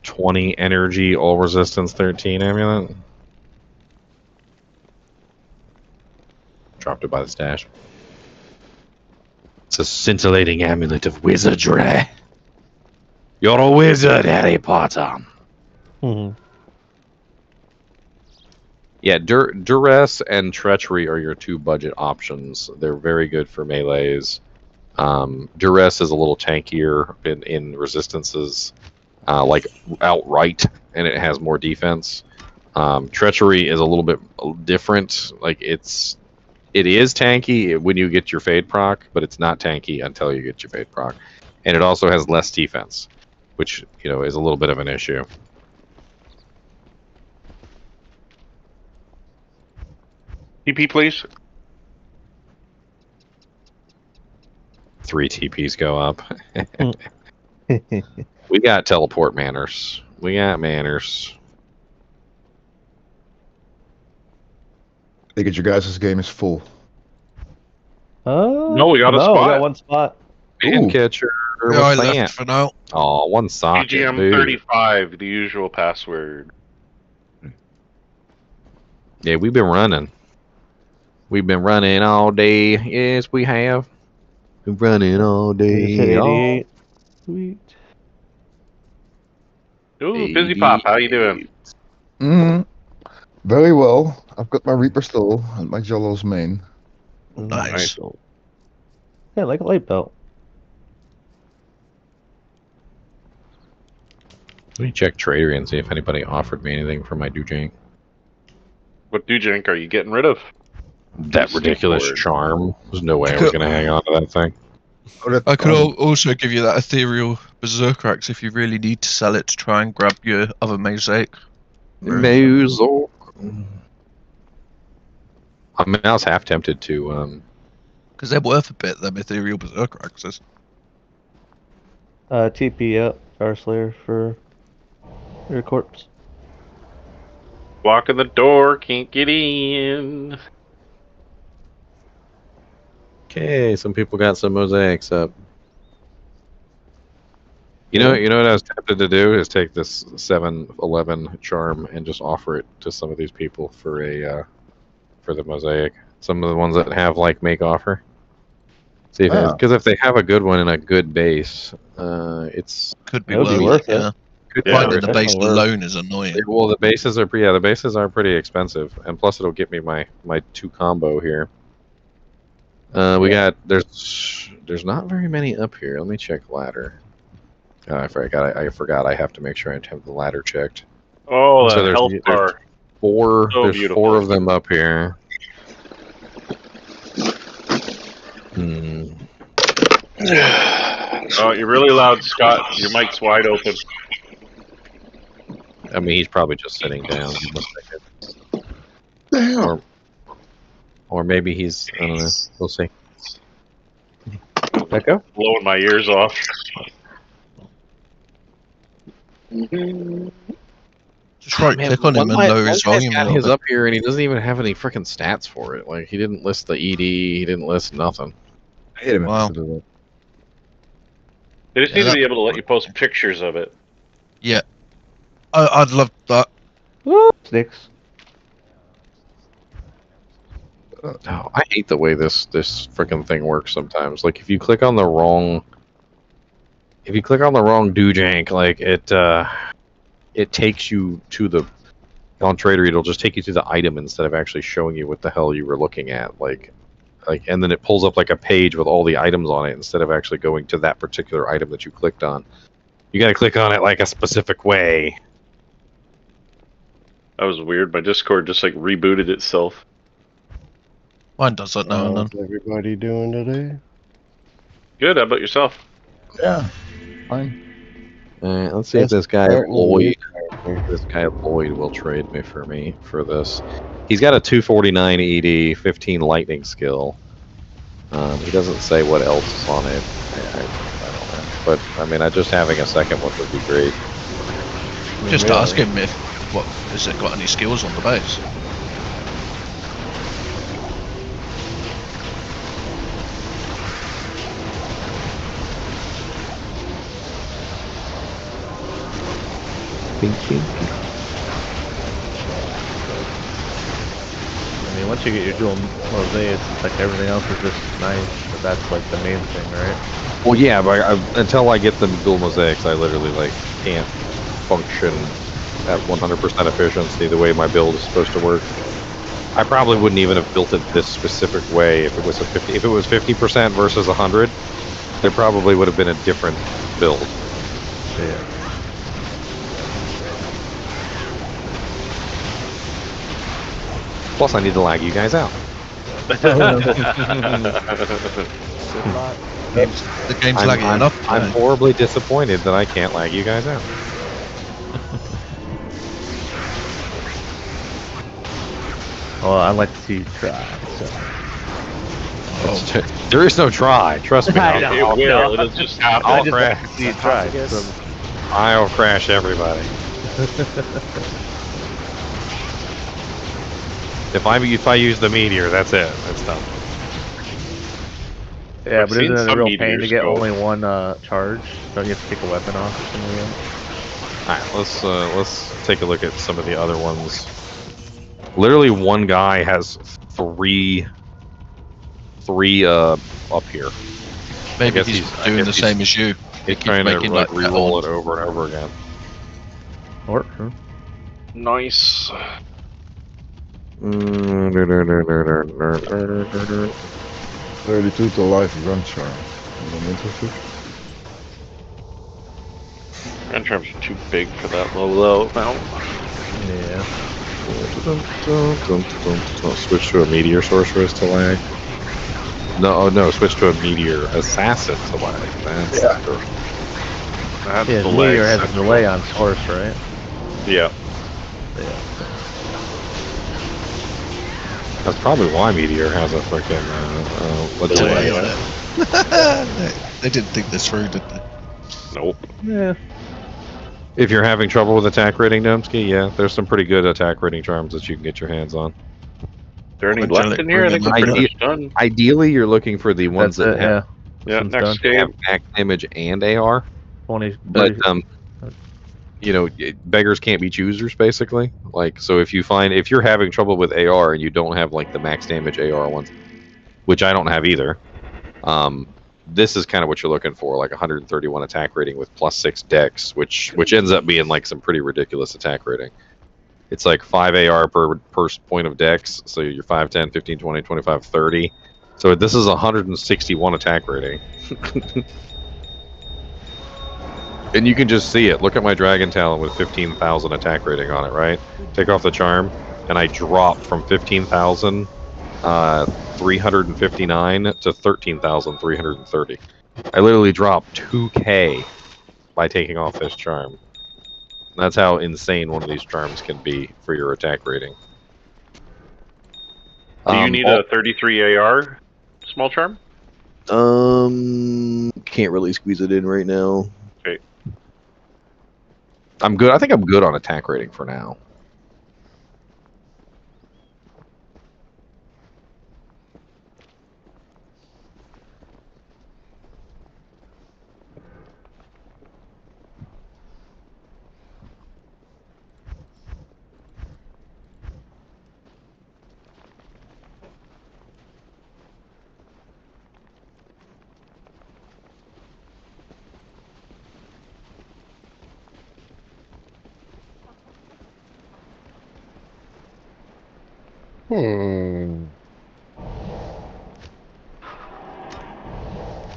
S6: 20 energy, all resistance 13 amulet? Dropped it by the stash. It's a scintillating amulet of wizardry. You're a wizard, Harry Potter. Yeah, Duress and Treachery are your 2 budget options. They're very good for melees. Duress is a little tankier in resistances, like outright, and it has more defense. Treachery is a little bit different. Like it is tanky when you get your Fade proc, but it's not tanky until you get your Fade proc, and it also has less defense, which is a little bit of an issue.
S4: TP, please.
S6: 3 TPs go up. We got teleport manners. We got manners.
S13: I think your guys' game is full.
S4: No, we got a spot.
S3: We got 1 spot.
S6: Man catcher.
S1: Yeah, I
S6: What's that?
S1: left for now.
S6: Oh, 1 socket.
S4: BGM 35, the usual password.
S6: Yeah, we've been running. We've been running all day. Yes, we have. Been running all day.
S3: 88. Sweet.
S4: Ooh, Busy Pop, how you doing?
S13: Very well. I've got my Reaper still and my Jollo's main.
S1: Nice.
S3: Yeah, like a light belt.
S6: Let me check Trader and see if anybody offered me anything for my Dujank.
S4: What Dujank are you getting rid of?
S6: That ridiculous charm. There's no way I was going to hang on to that thing.
S1: I could also give you that ethereal Berserker Axe if you really need to sell it to try and grab your other mosaic.
S6: Mosaic. I mean, I was half tempted to.
S1: Because they're worth a bit, them ethereal berserker axes.
S3: TP up, Starslayer for your corpse.
S4: Blocking the door, can't get in.
S6: Okay, some people got some mosaics up. You know what I was tempted to do is take this 7-11 charm and just offer it to some of these people for a for the mosaic. Some of the ones that have like make offer. See if because if they have a good one and a good base, it's
S1: Could be
S3: It would be
S1: worth
S3: worth
S1: it.
S3: it.
S1: Yeah.
S6: could be
S4: Yeah.
S1: Finding
S6: worth
S1: the
S6: it.
S1: base
S3: Definitely worth.
S1: alone is annoying.
S6: Well, the bases are the bases are pretty expensive, and plus it'll get me my 2 combo here. We got there's not very many up here. Let me check ladder. Oh, I forgot. I have to make sure I have the ladder checked.
S4: Oh,
S6: So
S4: the health bar.
S6: 4.
S4: So
S6: There's
S4: beautiful.
S6: 4 of them up here.
S4: Oh, you're really loud, Scott. Your mic's wide open.
S6: I mean, he's probably just sitting down. Give him a second.
S13: Damn.
S6: Or maybe he's. I don't know. We'll see. Echo?
S4: Blowing my ears off.
S1: Just right
S6: Man,
S1: click on him and lower his volume a
S6: got
S1: little
S6: his
S1: bit.
S6: up here, and he doesn't even have any freaking stats for it. Like he didn't list the ED. He didn't list nothing.
S13: I hate him if
S1: Wow.
S13: they do that.
S4: They just need to be able to let you post pictures of it.
S1: Yeah. I'd love that.
S3: Woo! Sticks.
S6: Oh, I hate the way this freaking thing works sometimes. Like if you click on the wrong doojank, like it takes you to the on Trader. It'll just take you to the item instead of actually showing you what the hell you were looking at. Like, and then it pulls up like a page with all the items on it instead of actually going to that particular item that you clicked on. You got to click on it like a specific way.
S4: That was weird. My Discord just like rebooted itself.
S1: Mine does that now and then.
S14: How's everybody doing today?
S4: Good. How about yourself?
S13: Yeah, fine.
S6: Let's see if this guy Lloyd will trade me for this. He's got a 249 ED, 15 lightning skill. He doesn't say what else is on it. I don't know. But I mean, just having a second one would be great.
S1: Just ask him if has it got any skills on the base.
S3: I mean, once you get your dual mosaics, it's like everything else is just nice, but that's like the main thing, right?
S6: Well, yeah, but until I get the dual mosaics, I literally like can't function at 100% efficiency the way my build is supposed to work. I probably wouldn't even have built it this specific way if it was 50% versus 100. There probably would have been a different build.
S3: Yeah.
S6: Plus, I need to lag you guys out.
S1: The game's lagging enough.
S6: I'm horribly disappointed that I can't lag you guys out.
S3: Well, I'd like to see you try. So.
S6: There is no try. Trust me.
S3: I know.
S4: It will. It'll just happen.
S3: I just like to see you try.
S6: I'll crash everybody. If I use the meteor, that's it. That's done.
S3: Yeah,
S4: I've
S3: but isn't
S4: seen
S3: it a
S4: some
S3: real pain to
S4: meteors
S3: get
S4: go.
S3: only one charge? Don't you have to take a weapon off or something like that?
S6: All right, let's take a look at some of the other ones. Literally, one guy has three up here.
S1: Maybe he's doing the same as you.
S6: He's trying to like re-roll it over and over again.
S3: Or
S4: Nice.
S13: 32 to life gun charm. I'm interested.
S4: Gun charms are too big for that low amount.
S3: Yeah.
S6: Switch to a meteor sorceress to lag. No, switch to a meteor assassin to lag. That's
S4: That's
S3: yeah,
S4: the
S3: meteor
S4: lag
S3: has a
S4: section.
S3: delay on source, right?
S4: Yeah.
S3: Yeah.
S6: That's probably why Meteor has a freaking
S1: Delay
S6: delay.
S1: on it. they didn't think this through, did they?
S4: Nope.
S3: Yeah.
S6: If you're having trouble with attack rating, Domsky, yeah, there's some pretty good attack rating charms that you can get your hands on.
S4: Is there any
S1: Angelic
S4: left in here? I think we're
S1: Ring
S4: pretty
S1: and
S4: much done.
S6: Ideally, you're looking for the ones
S3: That's
S6: that
S3: it,
S6: have,
S3: yeah.
S4: Yeah,
S3: One's
S4: next
S3: done.
S6: have
S4: game.
S6: max damage and AR.
S3: 20.
S6: But you know, beggars can't be choosers, basically. Like, so if you're having trouble with AR and you don't have like the max damage AR ones, which I don't have either, this is kind of what you're looking for, like 131 attack rating with +6 dex, which ends up being like some pretty ridiculous attack rating. It's like 5 AR per point of dex, so you're 5, 10, 15, 20, 25, 30. So this is 161 attack rating. And you can just see it. Look at my Dragon Talon with 15,000 attack rating on it, right? Take off the charm, and I drop from 15,359 to 13,330. I literally dropped 2k by taking off this charm. That's how insane one of these charms can be for your attack rating.
S4: Do you need a 33 AR small charm?
S6: Can't really squeeze it in right now.
S4: Okay.
S6: I'm good. I think I'm good on attack rating for now.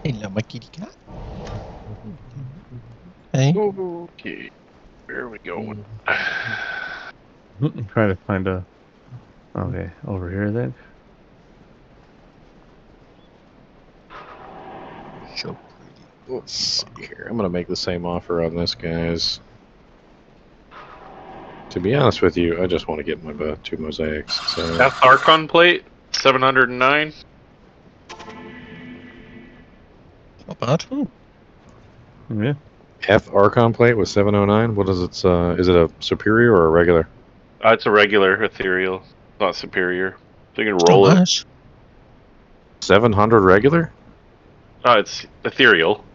S1: Hello, my kitty cat. Hey.
S4: Okay. Where are we going?
S3: I'm trying to find a. Okay, over here then.
S1: So
S6: Let's see here. I'm gonna make the same offer on this, guys. To be honest with you, I just want to get my 2 mosaics. So
S4: F Archon plate, 709.
S1: not bad.
S3: Yeah.
S6: F Archon plate with 709. What is it? Is it a superior or a regular?
S4: It's a regular ethereal, not superior. So you can roll it.
S1: Nice.
S6: 700 regular?
S4: It's ethereal.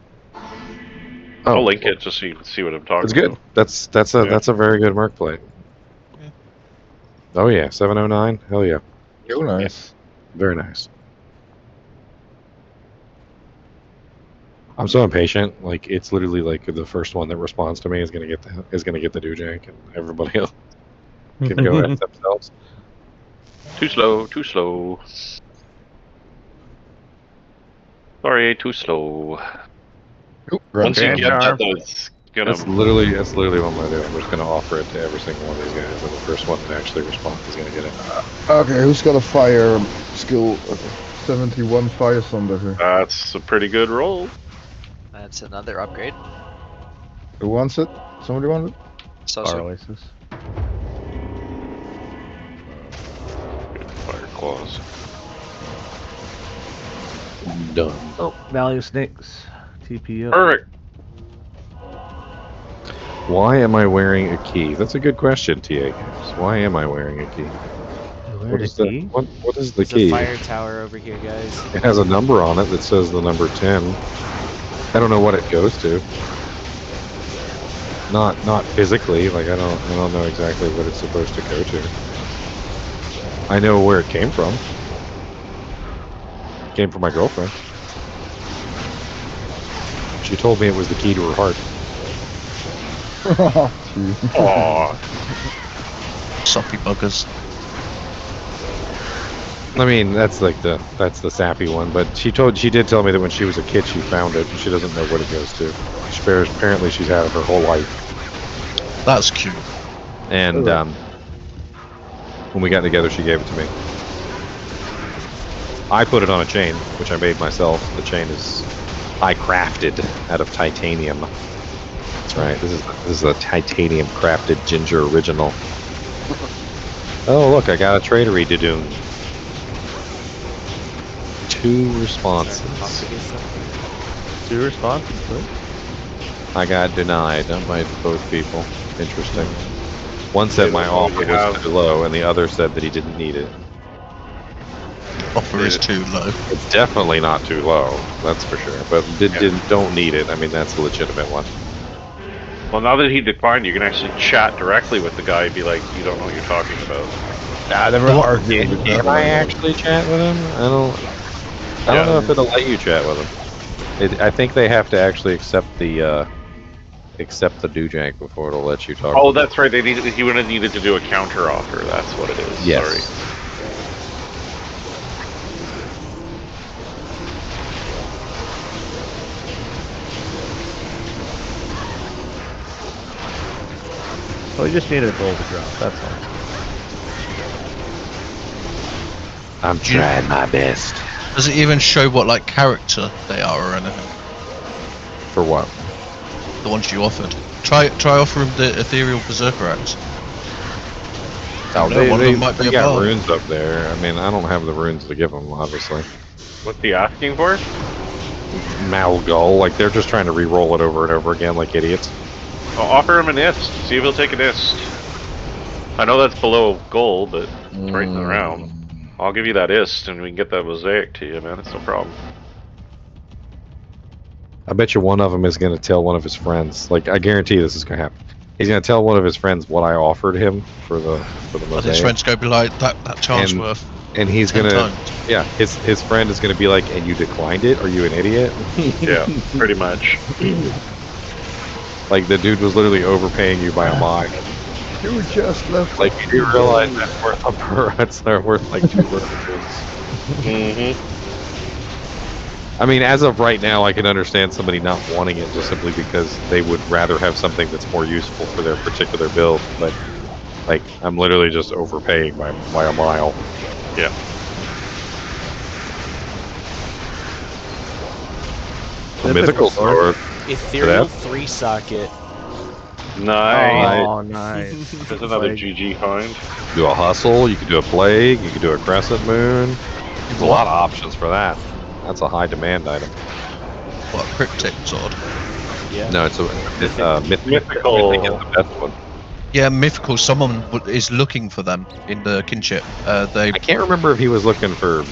S6: Oh,
S4: I'll link it just so you can see what I'm talking
S6: It's good.
S4: about.
S6: That's a very good merc plate.
S1: Yeah.
S6: Oh yeah, 709. Hell yeah.
S13: Oh, nice.
S6: Very nice. I'm so impatient. Like, it's literally like the first one that responds to me is gonna get the doojank, and everybody else can go at themselves.
S4: Too slow, too slow. Sorry, too slow. Once you get that, though, it's gonna.
S6: That's literally what I'm gonna do. I'm just gonna offer it to every single one of these guys, and the first one that actually responds is gonna get it.
S13: Okay, who's got a fire skill? 71 fire thunder here.
S4: That's a pretty good roll.
S11: That's another upgrade.
S13: Who wants it? Somebody want it?
S11: So
S3: Fire Oasis.
S4: Good fire claws.
S6: Done.
S3: Oh, Valley of Snakes. TP up.
S4: Perfect.
S6: Why am I wearing a key? That's a good question, TA. Why am I wearing a key? What is the what is the
S2: There's
S6: key?
S2: a fire tower over here, guys.
S6: It has a number on it that says the number 10. I don't know what it goes to. Not physically, like I don't know exactly what it's supposed to go to. I know where it came from. It came from my girlfriend. She told me it was the key to her heart.
S4: Aww.
S1: Soppy buggers.
S6: I mean, that's the sappy one, but she did tell me that when she was a kid she found it and she doesn't know what it goes to. Apparently she's had it her whole life.
S1: That's cute.
S6: And when we got together she gave it to me. I put it on a chain, which I made myself. The chain I crafted out of titanium. That's right. This is a titanium crafted ginger original. Oh look, I got a tradery Dodoon. 2 responses.
S3: Two responses, please.
S6: I got denied by both people. Interesting. One said my offer was too low, and the other said that he didn't need it.
S1: Offer is too low.
S6: It's definitely not too low, that's for sure. But don't need it. I mean, that's a legitimate one.
S4: Well, now that he declined, you can actually chat directly with the guy and be like, "You don't know what you're talking about."
S13: I never argued with
S6: Can
S13: people
S6: I
S13: like that.
S6: actually chat with him? I don't know if it'll let you chat with him. I think they have to actually accept the do-jank before it'll let you talk.
S4: Oh, that's right. He would have needed to do a counter offer. That's what it is.
S6: Yes.
S4: Sorry.
S3: Well, we just needed a goal to drop, that's all.
S6: I'm trying my best.
S1: Does it even show what like character they are or anything?
S6: For what?
S1: The ones you offered. Try offer him the Ethereal Berserker Axe.
S6: Oh,
S1: One of them might be
S6: they
S1: a
S6: got
S1: bar.
S6: runes up there. I mean, I don't have the runes to give them, obviously.
S4: What's he asking for?
S6: Malgul, like they're just trying to re-roll it over and over again like idiots.
S4: I'll offer him an ist. See if he'll take an ist. I know that's below goal, but it's right in the round. I'll give you that ist, and we can get that mosaic to you, man. It's no problem.
S6: I bet you one of them is going to tell one of his friends. Like, I guarantee this is going to happen. He's going to tell one of his friends what I offered him for the mosaic.
S1: His friend's going to be like, that chance worth.
S6: And he's
S1: 10
S6: gonna,
S1: times.
S6: yeah, his friend is gonna be like, and you declined it? Are you an idiot?
S4: Yeah, pretty much.
S6: Like the dude was literally overpaying you by a mile.
S13: You just left.
S6: Like you do realize that's worth a they're worth like 2 burgers. I mean, as of right now, I can understand somebody not wanting it just simply because they would rather have something that's more useful for their particular build. But like, I'm literally just overpaying by a mile.
S4: Yeah.
S6: The mythical sword.
S2: Ethereal 3-socket.
S4: Nice.
S3: Oh, nice.
S4: There's another GG find.
S6: Do a hustle. You could do a plague. You could do a crescent moon. There's a lot of options for that. That's a high demand item.
S1: What, cryptic sword?
S2: Yeah.
S6: No, it's a
S4: mythical.
S6: Mythic is the best one.
S1: Yeah, mythical. Someone is looking for them in the kinship.
S6: I can't remember if he was looking for.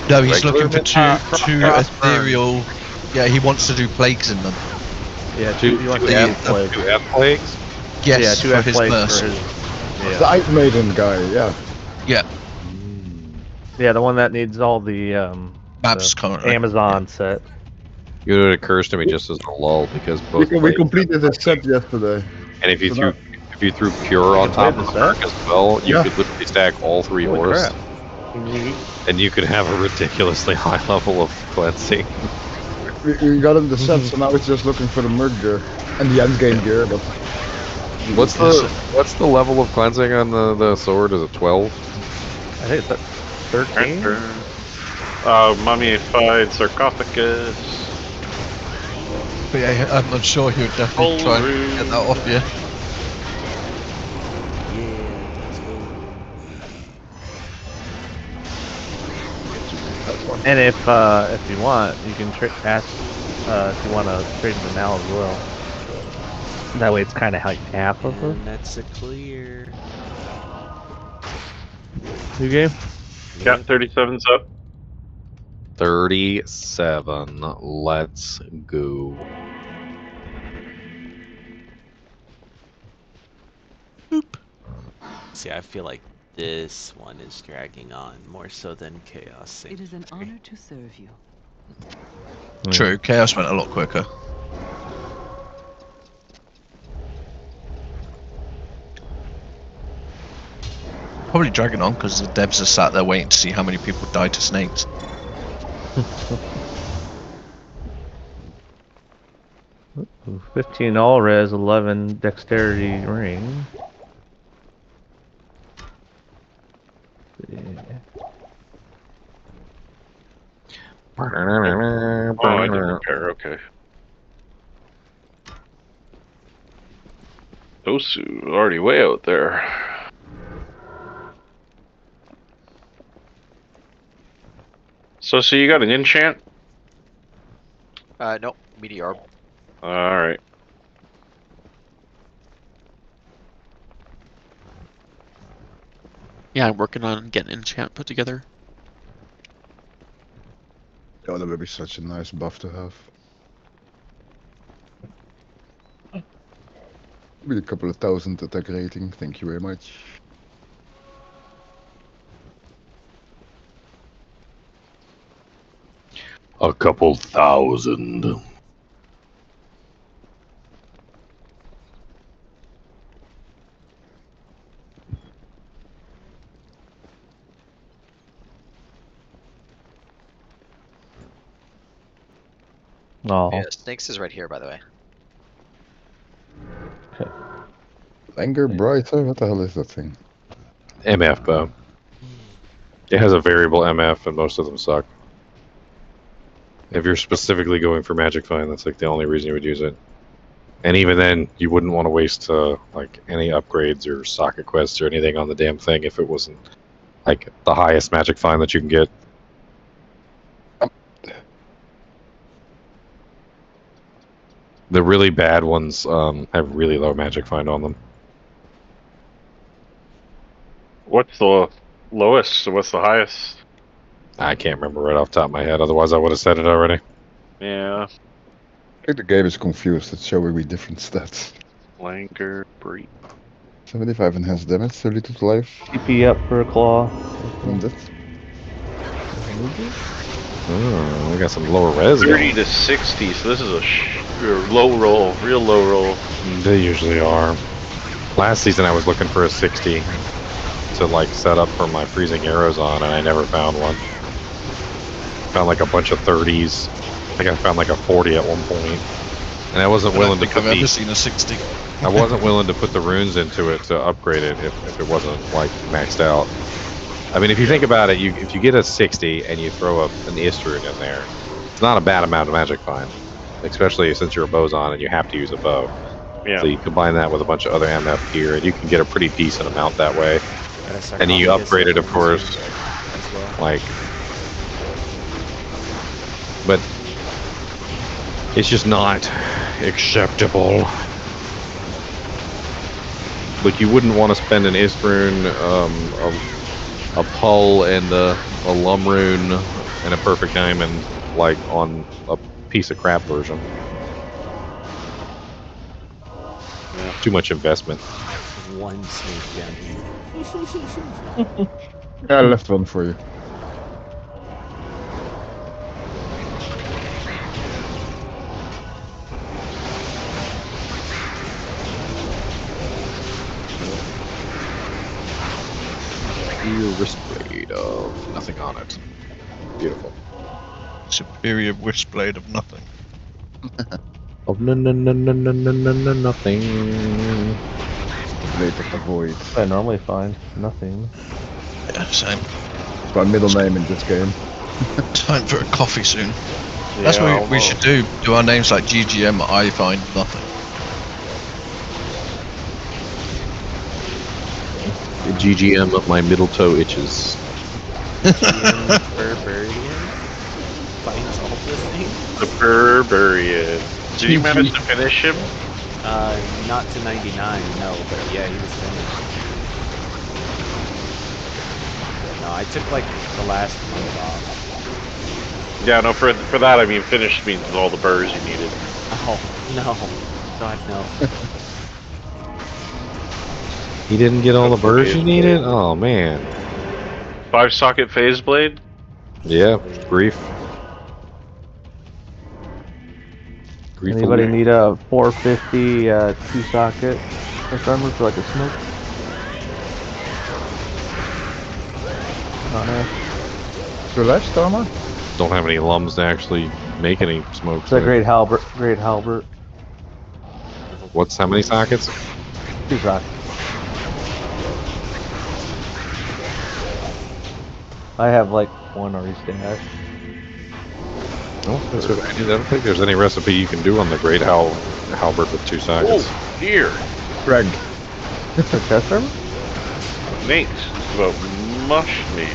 S1: No, he's looking for
S6: regular
S1: two ethereal. Yeah, he wants to do plagues in them.
S3: Yeah,
S6: two F plagues.
S1: Yes,
S3: yeah, 2
S1: for
S3: F
S1: his
S3: plagues
S1: burst.
S3: for his.
S13: The
S3: Yeah.
S13: Ice Maiden guy, yeah.
S1: Yeah,
S3: Yeah, the one that needs all the
S1: maps
S3: the
S1: currently.
S3: Amazon set.
S6: You know, it occurs to me just as a lull because both.
S13: We completed the set yesterday.
S6: And if you
S13: So
S6: threw pure on top of the perk as well, you could literally stack all 3
S3: Holy
S6: ores,
S3: crap.
S6: and you could have a ridiculously high level of cleansing.
S13: We got in the set, so now it's just looking for the merc gear and the end game gear. But
S6: What's the level of cleansing on the sword? Is it 12?
S3: I think it's at 13.
S4: Mummified sarcophagus.
S1: But yeah, I'm sure he would definitely try and get that off you.
S3: And if you want, you can ask if you want to trade them now as well. That way, it's kind of like half of them.
S2: And that's a clear.
S3: New game.
S4: Yeah, 37's up.
S6: 37. Let's go.
S2: See, I feel like this one is dragging on more so than Chaos.
S5: It is an honor to serve you.
S1: True, Chaos went a lot quicker. Probably dragging on because the devs are sat there waiting to see how many people die to snakes.
S3: 15 all res, 11 dexterity ring. Yeah.
S4: Oh, I didn't repair. Okay. Osu already way out there. So you got an enchant?
S11: Nope. Meteor.
S4: Alright.
S15: Yeah, I'm working on getting enchant put together.
S13: Oh, that would be such a nice buff to have. With a couple of thousand attack rating, thank you very much.
S6: A couple thousand.
S3: Oh.
S11: Yeah, Snakes is right here, by the way.
S13: Anger Brighter, what the hell is that thing?
S6: MF bow. It has a variable MF, and most of them suck. If you're specifically going for Magic Find, that's like the only reason you would use it. And even then, you wouldn't want to waste like any upgrades or socket quests or anything on the damn thing if it wasn't like the highest Magic Find that you can get. The really bad ones have really low Magic Find on them.
S4: What's the lowest? What's the highest?
S6: I can't remember right off the top of my head. Otherwise, I would have said it already.
S4: Yeah.
S13: I think the game is confused. It's showing me different stats.
S4: Flanker, Breed.
S13: 75 enhanced damage, 32 to life.
S3: TP up for a claw.
S13: And that.
S6: Oh, we got some lower res.
S4: 30 to 60, so this is a low roll, real low roll.
S6: They usually are. Last season, I was looking for a 60 to like set up for my freezing arrows on, and I never found one. Found like a bunch of 30s. I think I found like a 40 at one point, and I wasn't willing to put
S1: I've ever seen a 60.
S6: I wasn't willing to put the runes into it to upgrade it if it wasn't like maxed out. I mean, if you think about it, if you get a 60 and you throw an Istrun in there, it's not a bad amount of Magic Find, especially since you're a Bozon and you have to use a bow.
S4: Yeah.
S6: So you combine that with a bunch of other MF gear, and you can get a pretty decent amount that way. And you upgrade it, of course, like, but it's just not acceptable. Like, you wouldn't want to spend an Istrun, a Pull, and a Lum Rune, and a Perfect Diamond, like, on a piece of crap version.
S4: Yeah.
S6: Too much investment.
S2: One snake gem.
S13: Yeah, I left one for you.
S6: Your wristblade of nothing on it. Beautiful.
S1: Superior wristblade of nothing.
S6: Of nothing.
S13: Blade of the Void.
S3: I normally find nothing.
S1: Yeah, same.
S13: It's my middle name in this game.
S1: Time for a coffee soon. That's what we should do. Do our names like GGM, I find nothing.
S6: The GGM of my middle toe itches.
S2: Berberian finds all this thing.
S4: The Berberian. Did you manage to finish him?
S2: Not to 99, no, but yeah, he was finished. No, I took like the last month off.
S4: Yeah, no, for that I mean finished means all the burrs you needed.
S2: Oh, no. God, no.
S6: He didn't get all the burrs you needed? Oh, man.
S4: 5-socket phase blade?
S6: Yeah, grief.
S3: Anybody need a 450 2-socket armor for like a smoke?
S13: So left armor?
S6: Don't have any lums to actually make any smoke.
S3: It's a great halberd. Great halberd.
S6: What's how many sockets?
S3: 2 sockets. I have like one already stashed.
S6: Oh, that's what I don't think there's any recipe you can do on the great halberd with 2 sockets.
S4: Oh, dear.
S13: Greg.
S3: It's a test armor?
S4: Nate, it's about mush meat.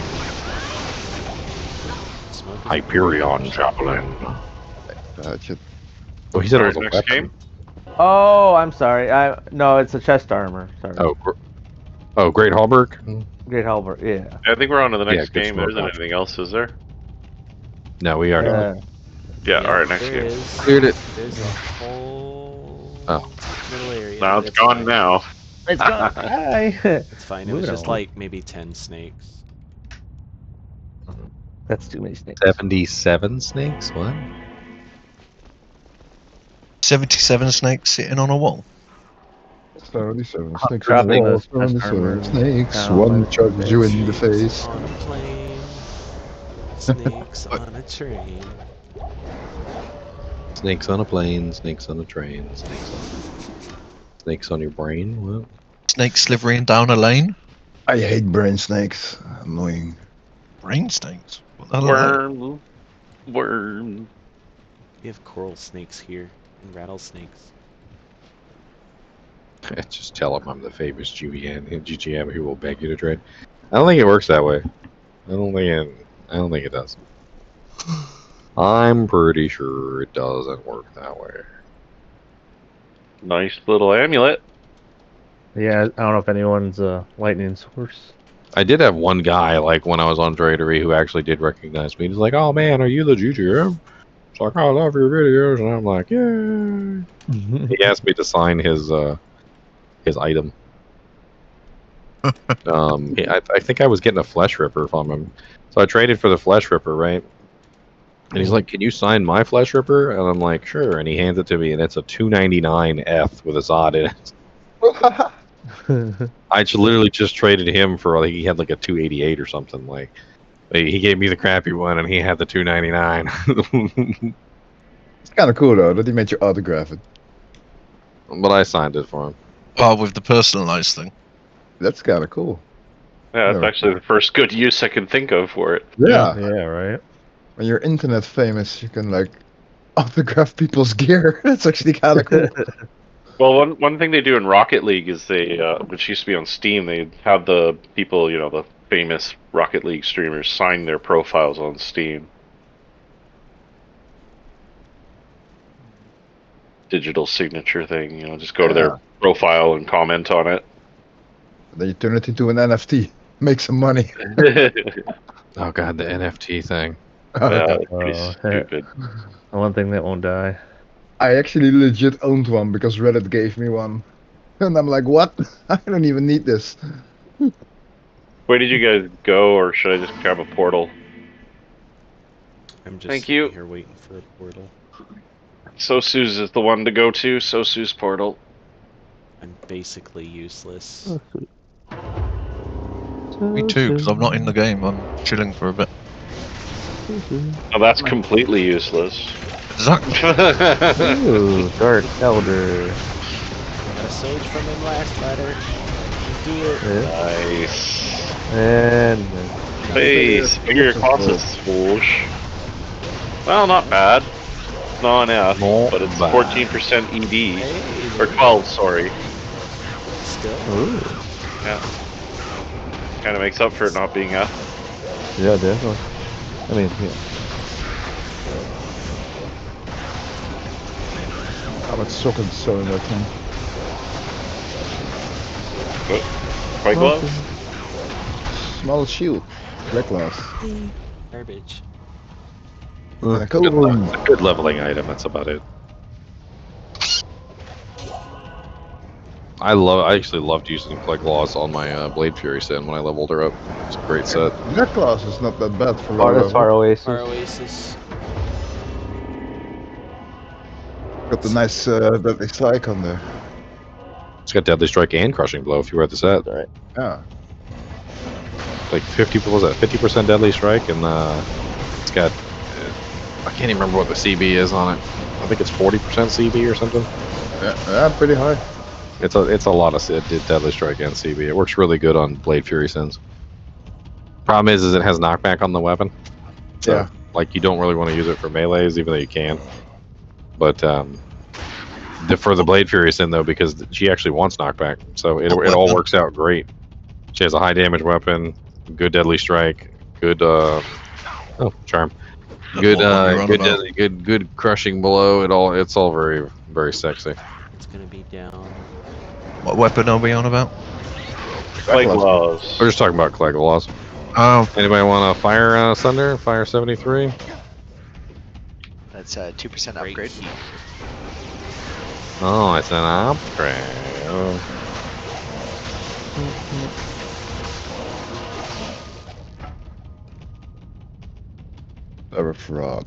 S4: Hyperion Javelin.
S13: Shit.
S6: Oh, he said
S4: Alright,
S6: it was a
S4: next
S6: weapon.
S4: game.
S3: Oh, I'm sorry. No, it's a chest armor. Sorry.
S6: Oh, Great Hallberg.
S3: Great halberd. Yeah.
S4: I think we're on to the
S6: Yeah,
S4: next
S6: good
S4: game. There
S6: smoke
S4: isn't
S6: option.
S4: anything else, is there?
S6: No, we already.
S4: Yeah.
S2: Yeah,
S4: All right, next
S2: there
S4: game.
S2: is.
S6: Cleared it.
S2: There's a whole
S6: Oh.
S2: little area.
S4: Now
S2: but
S4: it's gone
S2: fine.
S4: now.
S3: It's gone. Hi.
S2: It's fine. It was
S3: Moving
S2: just
S3: on.
S2: like maybe 10 snakes.
S3: That's too many snakes.
S6: 77 snakes. What?
S1: 77 snakes sitting on a wall.
S13: 77 snakes on the
S3: Dropping
S13: wall,
S3: those chest
S13: 77
S3: armor
S13: snakes,
S3: down,
S13: one
S3: let it
S13: charges you in the
S2: Snakes
S13: face.
S2: on a plane. Snakes on a train.
S6: Snakes on a plane. Snakes on a train. Snakes on your brain. What?
S1: Snakes slithering down a lane.
S13: I hate brain snakes. Annoying.
S1: Brain snakes? What the hell are they?
S4: Worm.
S2: We have coral snakes here and rattlesnakes.
S6: Just tell him I'm the famous GGM who will beg you to trade. I don't think it works that way. I don't think it does. I'm pretty sure it doesn't work that way.
S4: Nice little amulet.
S3: Yeah, I don't know if anyone's a lightning source.
S6: I did have one guy, like, when I was on Tradery who actually did recognize me. He's like, "Oh man, are you the GGM?" It's like, "I love your videos," and I'm like, "Yeah." He asked me to sign his item. I think I was getting a Flesh Ripper from him, so I traded for the Flesh Ripper, right? And he's like, "Can you sign my Flesh Ripper?" And I'm like, "Sure." And he hands it to me, and it's a 299 F with a Zod in it. I literally just traded him for, like, he had like a 288 or something. Like, he gave me the crappy one, and he had the 299.
S13: It's kind of cool though that he made you autograph it.
S6: But I signed it for him.
S1: Oh, with the personalized thing.
S13: That's kind of cool.
S4: Yeah, that's actually the first good use I can think of for it.
S13: Yeah.
S3: Yeah, right.
S13: When you're internet famous, you can like autograph people's gear. That's actually kind of cool.
S4: Well, one thing they do in Rocket League is they, which used to be on Steam, they have the people, you know, the famous Rocket League streamers sign their profiles on Steam. Digital signature thing, you know, just go to their profile and comment on it.
S13: Then you turn it into an NFT. Make some money.
S6: Oh god, the NFT thing.
S4: Yeah, it's pretty stupid.
S3: One thing that won't die.
S13: I actually legit owned one because Reddit gave me one. And I'm like, what? I don't even need this.
S4: Where did you guys go, or should I just grab a portal?
S2: I'm just
S4: Thank
S2: sitting
S4: you.
S2: here waiting for a portal.
S4: Sosu's is the one to go to. Sosu's portal.
S2: I'm basically useless.
S1: Me too, because I'm not in the game. I'm chilling for a bit.
S4: Oh, that's completely useless.
S1: Exactly.
S3: Ooh, Dark Elder.
S2: Got a Sage from him last letter. Do it.
S4: Nice.
S3: And
S4: Hey, Superior Colossus swoosh. Well, not bad. Not enough, but it's 14% ED. Or 12, sorry.
S2: Still?
S3: Ooh.
S4: Yeah. Kind of makes up for it not being F.
S3: Yeah, definitely. I mean, yeah.
S13: I'm at Socket selling that thing.
S4: White glove?
S13: Small shield. Black glass.
S2: Garbage.
S13: And a
S6: Good,
S13: cold room.
S6: it's a good leveling item. That's about it. I actually loved using Plague Laws on my Blade Fury Sin when I leveled her up. It's a great set.
S13: Black glass is not that bad for low
S3: Oh, that's
S13: level.
S3: Far Oasis.
S2: Our Oasis.
S13: Got the nice deadly strike on there.
S6: It's got Deadly Strike and Crushing Blow if you read the set.
S3: Right.
S13: Yeah.
S6: Like 50, what was that? 50% Deadly Strike, and it's got, I can't even remember what the CB is on it. I think it's 40% CB or something.
S13: Yeah, pretty high.
S6: It's a lot of Deadly Strike and CB. It works really good on Blade Fury Sins. Problem is it has knockback on the weapon. So,
S13: Yeah.
S6: like, you don't really want to use it for melees, even though you can. But for the Blade Fury Sin, though, because she actually wants knockback, so it all works out great. She has a high damage weapon, good Deadly Strike, good charm, Good,
S1: what you're on about.
S6: good crushing blow. It's all very, very sexy.
S2: It's gonna be down.
S1: What weapon are we on about?
S4: Clay gloves.
S6: We're just talking about Cleglaws.
S1: Oh,
S6: Anybody want to fire Sunder? Fire 73?
S11: That's a 2% upgrade.
S6: Oh, it's an upgrade.
S13: They're a fraud.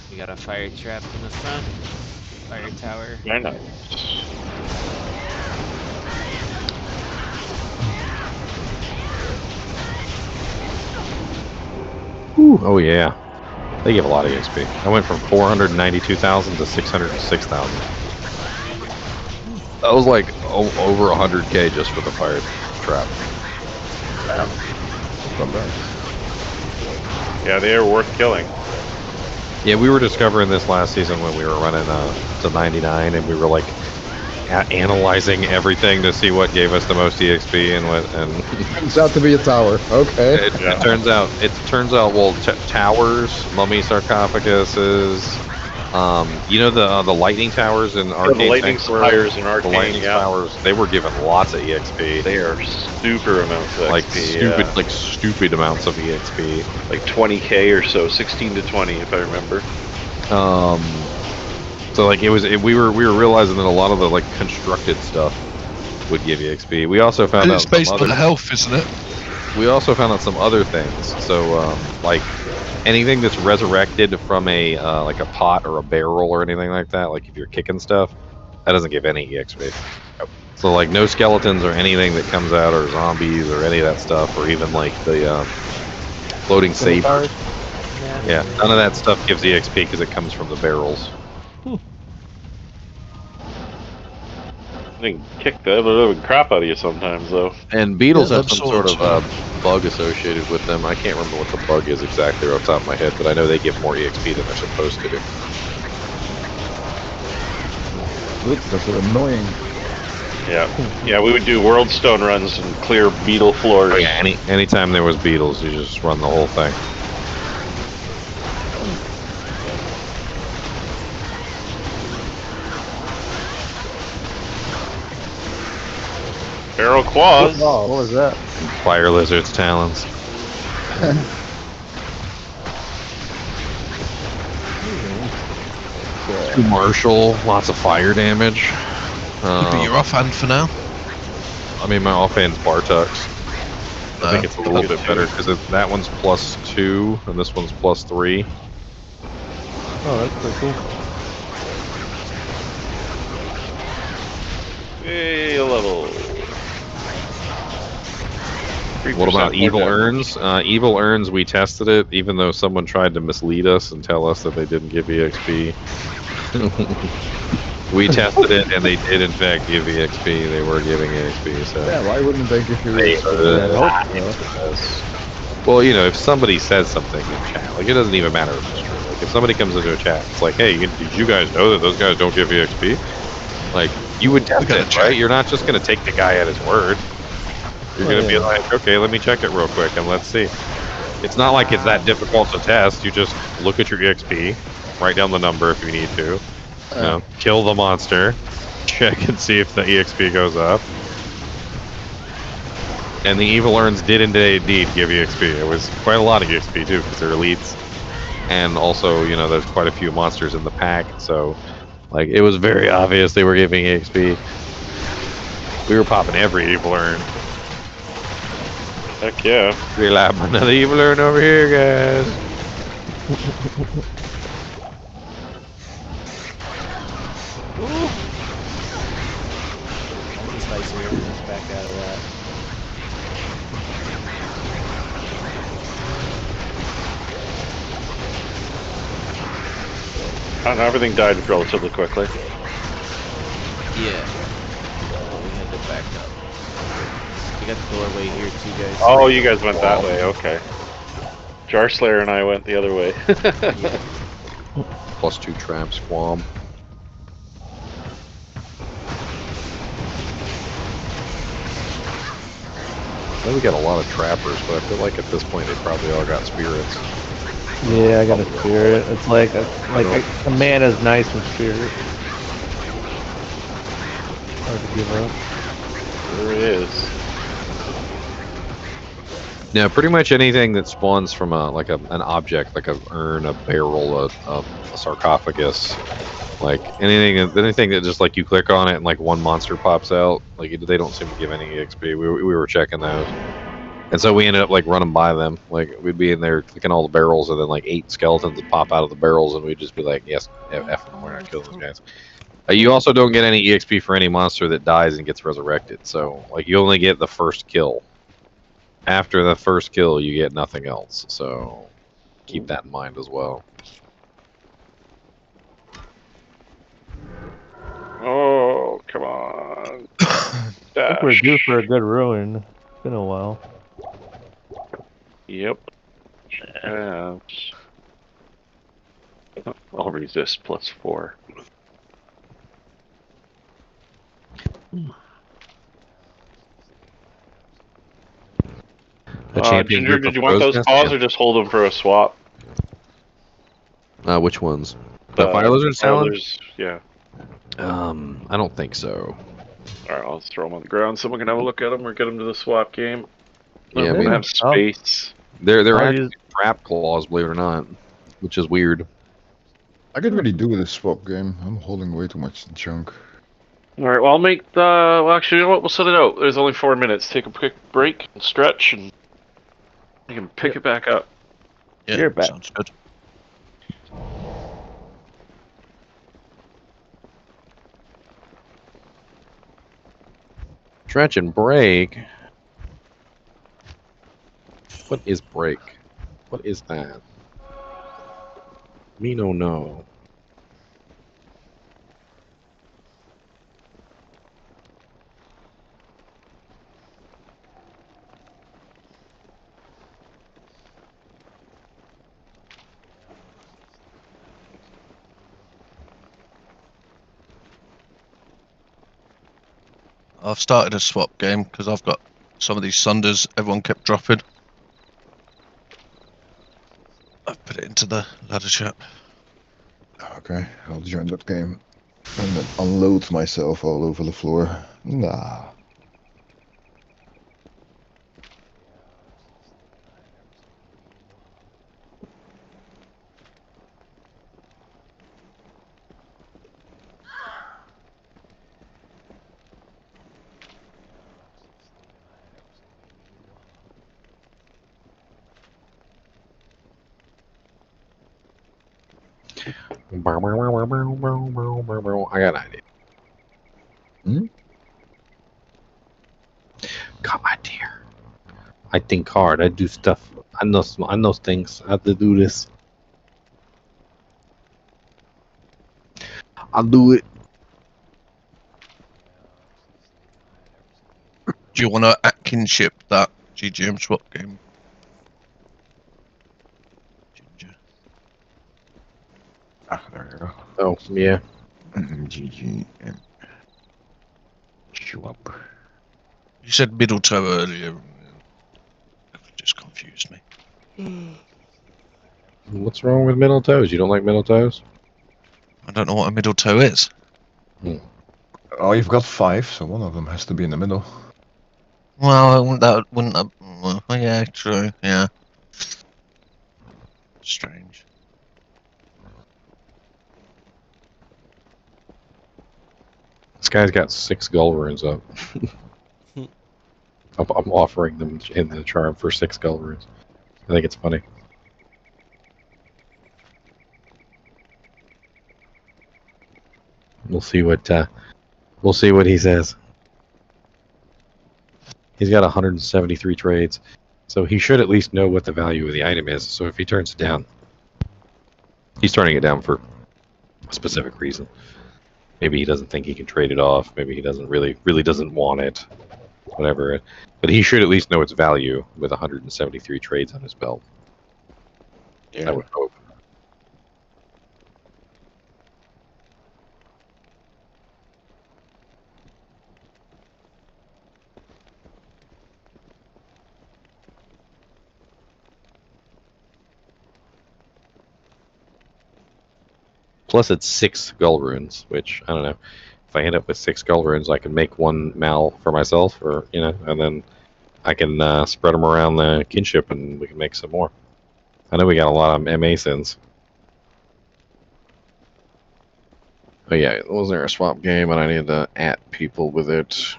S2: We got a fire trap in the front. Fire tower.
S4: Very nice.
S6: Oh yeah, they give a lot of EXP. I went from 492,000 to 606,000. That was like over 100k just for the fire trap.
S4: Yeah, they are worth killing.
S6: Yeah, we were discovering this last season when we were running to 99, and we were like analyzing everything to see what gave us the most EXP and what. And
S13: Turns out to be a tower. Okay.
S6: it turns out well, towers, mummy sarcophaguses. You know the lightning towers in Arcane
S4: the lightning
S6: Sanctuary?
S4: spires in Arcane,
S6: The lightning spires, they were given lots of EXP.
S4: They are super amounts of
S6: like
S4: XP,
S6: stupid amounts of EXP.
S4: Like 20k or so, 16 to 20 if I remember.
S6: So like we were realizing that a lot of the like constructed stuff would give EXP. We also found out
S1: it's based
S6: some
S1: on
S6: other,
S1: health, isn't it?
S6: we also found out some other things. So like anything that's resurrected from a like a pot or a barrel or anything like that, like if you're kicking stuff, that doesn't give any EXP. So like no skeletons or anything that comes out, or zombies or any of that stuff, or even like the floating sabers. Yeah, none of that stuff gives EXP because it comes from the barrels.
S4: They can kick the living crap out of you sometimes, though.
S6: And beetles
S1: Yeah,
S6: have some sort of bug associated with them. I can't remember what the bug is exactly off the top of my head, but I know they give more EXP than they're supposed to do.
S13: Because they're annoying.
S4: Yeah, we would do world stone runs and clear beetle floors.
S6: Oh, yeah, anytime there was beetles, you just run the whole thing.
S4: Arrow claws.
S13: What was that?
S6: Fire lizard's talons. Two martial, lots of fire damage.
S1: But you're offhand for now.
S6: I mean, my offhand's Bartux. I think it's a little bit better because that one's +2 and this one's +3.
S3: Oh, that's pretty cool.
S4: Hey, a level.
S6: What about evil urns? Evil urns, we tested it, even though someone tried to mislead us and tell us that they didn't give EXP. We tested it, and they did in fact give EXP. They were giving EXP. So
S13: Yeah, why wouldn't they give you EXP?
S6: Well, you know, if somebody says something in chat, like it doesn't even matter if it's true. Like if somebody comes into a chat, it's like, hey, did you guys know that those guys don't give EXP? Like you would test it, right? You're not just gonna take the guy at his word. You're gonna be like, okay, let me check it real quick and let's see. It's not like it's that difficult to test. You just look at your EXP, write down the number if you need to, you know, kill the monster, check and see if the EXP goes up. And the evil urns did indeed give EXP. It was quite a lot of EXP too, because they're elites. And also, you know, there's quite a few monsters in the pack, so like it was very obvious they were giving EXP. We were popping every evil urn.
S4: Heck yeah.
S6: We'll have another evil urn over here, guys.
S2: Spicy let's back out of that.
S4: I don't know, everything died relatively quickly.
S2: Yeah. We had to back up. We got the doorway here too, guys.
S4: Oh, you guys went that way, okay. Jar Slayer and I went the other way.
S6: +2 trap squam. Then we got a lot of trappers, but I feel like at this point they probably all got spirits.
S3: Yeah, I got a spirit. It's like a a man is nice from spirit. Hard to give up.
S4: Sure is.
S6: Yeah, pretty much anything that spawns from an object, like a urn, a barrel, a sarcophagus, like anything that just like you click on it and like one monster pops out. Like they don't seem to give any XP. We were checking those, and so we ended up like running by them. Like we'd be in there clicking all the barrels, and then like 8 skeletons would pop out of the barrels, and we'd just be like, yes, F them, we're not killing those guys. You also don't get any EXP for any monster that dies and gets resurrected. So like you only get the first kill. After the first kill, you get nothing else. So keep that in mind as well.
S4: Oh, come on.
S3: I think we're due for a good ruin. It's been a while.
S4: Yep. I'll resist +4.
S6: A champion
S4: Ginger,
S6: group
S4: did
S6: of
S4: you want
S6: crow's
S4: those
S6: nest?
S4: paws
S6: Yeah.
S4: or just hold them for a swap?
S6: Which ones? The fire lizard salad?
S4: Yeah.
S6: I don't think so.
S4: Alright, I'll just throw them on the ground. Someone can have a look at them or get them to the swap game.
S6: Yeah, I
S4: I
S6: mean,
S4: have space.
S6: they're
S3: I'll
S6: actually
S3: use-
S6: trap claws, believe it or not, which is weird.
S13: I could really do with this swap game. I'm holding way too much junk.
S4: Alright, well, I'll make the. Well, actually, you know what? We'll set it out. There's only 4 minutes. Take a quick break and stretch, and you can pick it back up.
S1: Yeah,
S3: You're back.
S1: sounds good.
S6: Stretch and break. What is break? What is that? Me no know.
S1: I've started a swap game because I've got some of these Sunders everyone kept dropping. I've put it into the ladder chat.
S13: Okay, I'll join that game. And then unload myself all over the floor. Nah.
S6: I got an idea.
S13: Hmm?
S6: Got my dear. I think hard. I do stuff. I know things. I have to do this. I'll do it.
S1: Do you want to Atkinship that GGM swap game? Ginger.
S13: Ah, there you go.
S6: Oh, yeah.
S13: GG. Swap.
S1: You said middle toe earlier. It just confused me.
S6: What's wrong with middle toes? You don't like middle toes?
S1: I don't know what a middle toe is.
S13: Oh, you've got 5, so one of them has to be in the middle.
S1: Well, that wouldn't have... Well, yeah, true, yeah. Strange.
S6: This guy's got 6 gull runes up. I'm offering them in the charm for 6 gull runes. I think it's funny. We'll see what he says. He's got 173 trades, so he should at least know what the value of the item is. So if he turns it down, he's turning it down for a specific reason. Maybe he doesn't think he can trade it off. Maybe he doesn't really doesn't want it. Whatever. But he should at least know its value with 173 trades on his belt.
S13: Yeah.
S6: I would hope. Plus, it's 6 skull runes, which I don't know. If I end up with 6 skull runes, I can make one mal for myself, or and then I can spread them around the kinship, and we can make some more. I know we got a lot of MA sins. Oh yeah, was there a swap game, and I need to at people with it.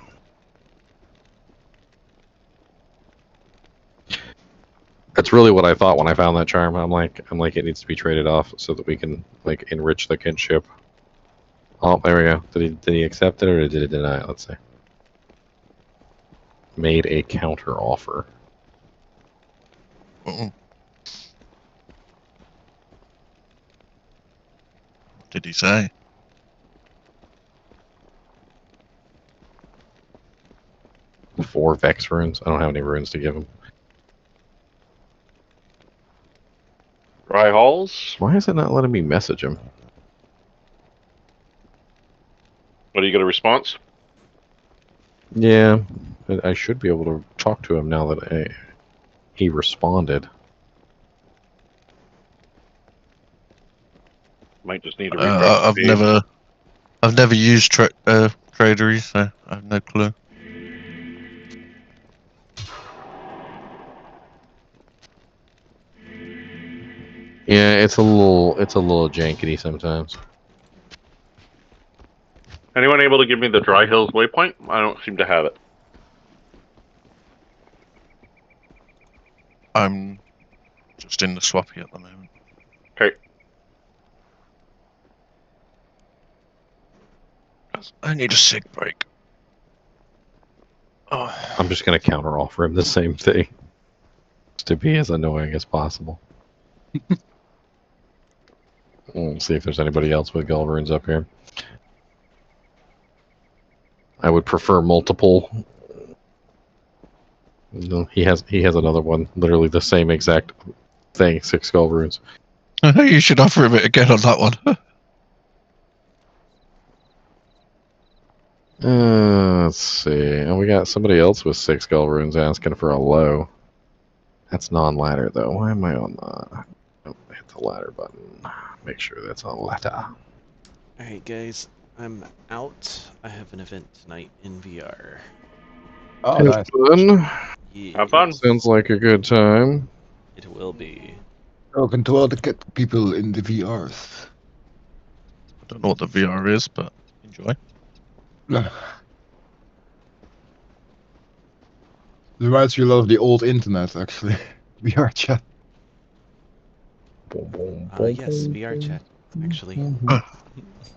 S6: That's really what I thought when I found that charm. I'm like, it needs to be traded off so that we can like enrich the kinship. Oh, there we go. Did he accept it or did he deny it? Let's see. Made a counter offer.
S1: What did he say?
S6: Four Vex runes. I don't have any runes to give him.
S4: Dry halls.
S6: Why is it not letting me message him?
S4: What, do you get a response?
S6: Yeah, I should be able to talk to him now that he responded.
S4: Might just need to refresh the feed.
S1: I've never used Tradery, so I have no clue.
S6: Yeah, it's a little jankety sometimes.
S4: Anyone able to give me the Dry Hills waypoint? I don't seem to have it.
S1: I'm just in the swappy at the moment.
S4: Okay.
S1: I need a sig break. Oh.
S6: I'm just gonna counter offer him the same thing. Just to be as annoying as possible. We'll see if there's anybody else with Gull runes up here. I would prefer multiple. No, he has another one, literally the same exact thing, 6 skull runes.
S1: You should offer him it again on that one.
S6: Let's see. And we got somebody else with 6 skull runes asking for a low. That's non-ladder though. Why am I on the? Hit the ladder button. Make sure that's on ladder.
S2: Alright, guys. I'm out. I have an event tonight in VR.
S13: Oh, nice.
S6: Fun.
S2: Yeah,
S4: Have fun.
S6: Sounds like a good time.
S2: it will be.
S13: Welcome to all the people in the VRs.
S1: I don't know what the VR is, but enjoy.
S13: Reminds me a lot of the old internet, actually. VR chat.
S2: Yes, VR chat, actually.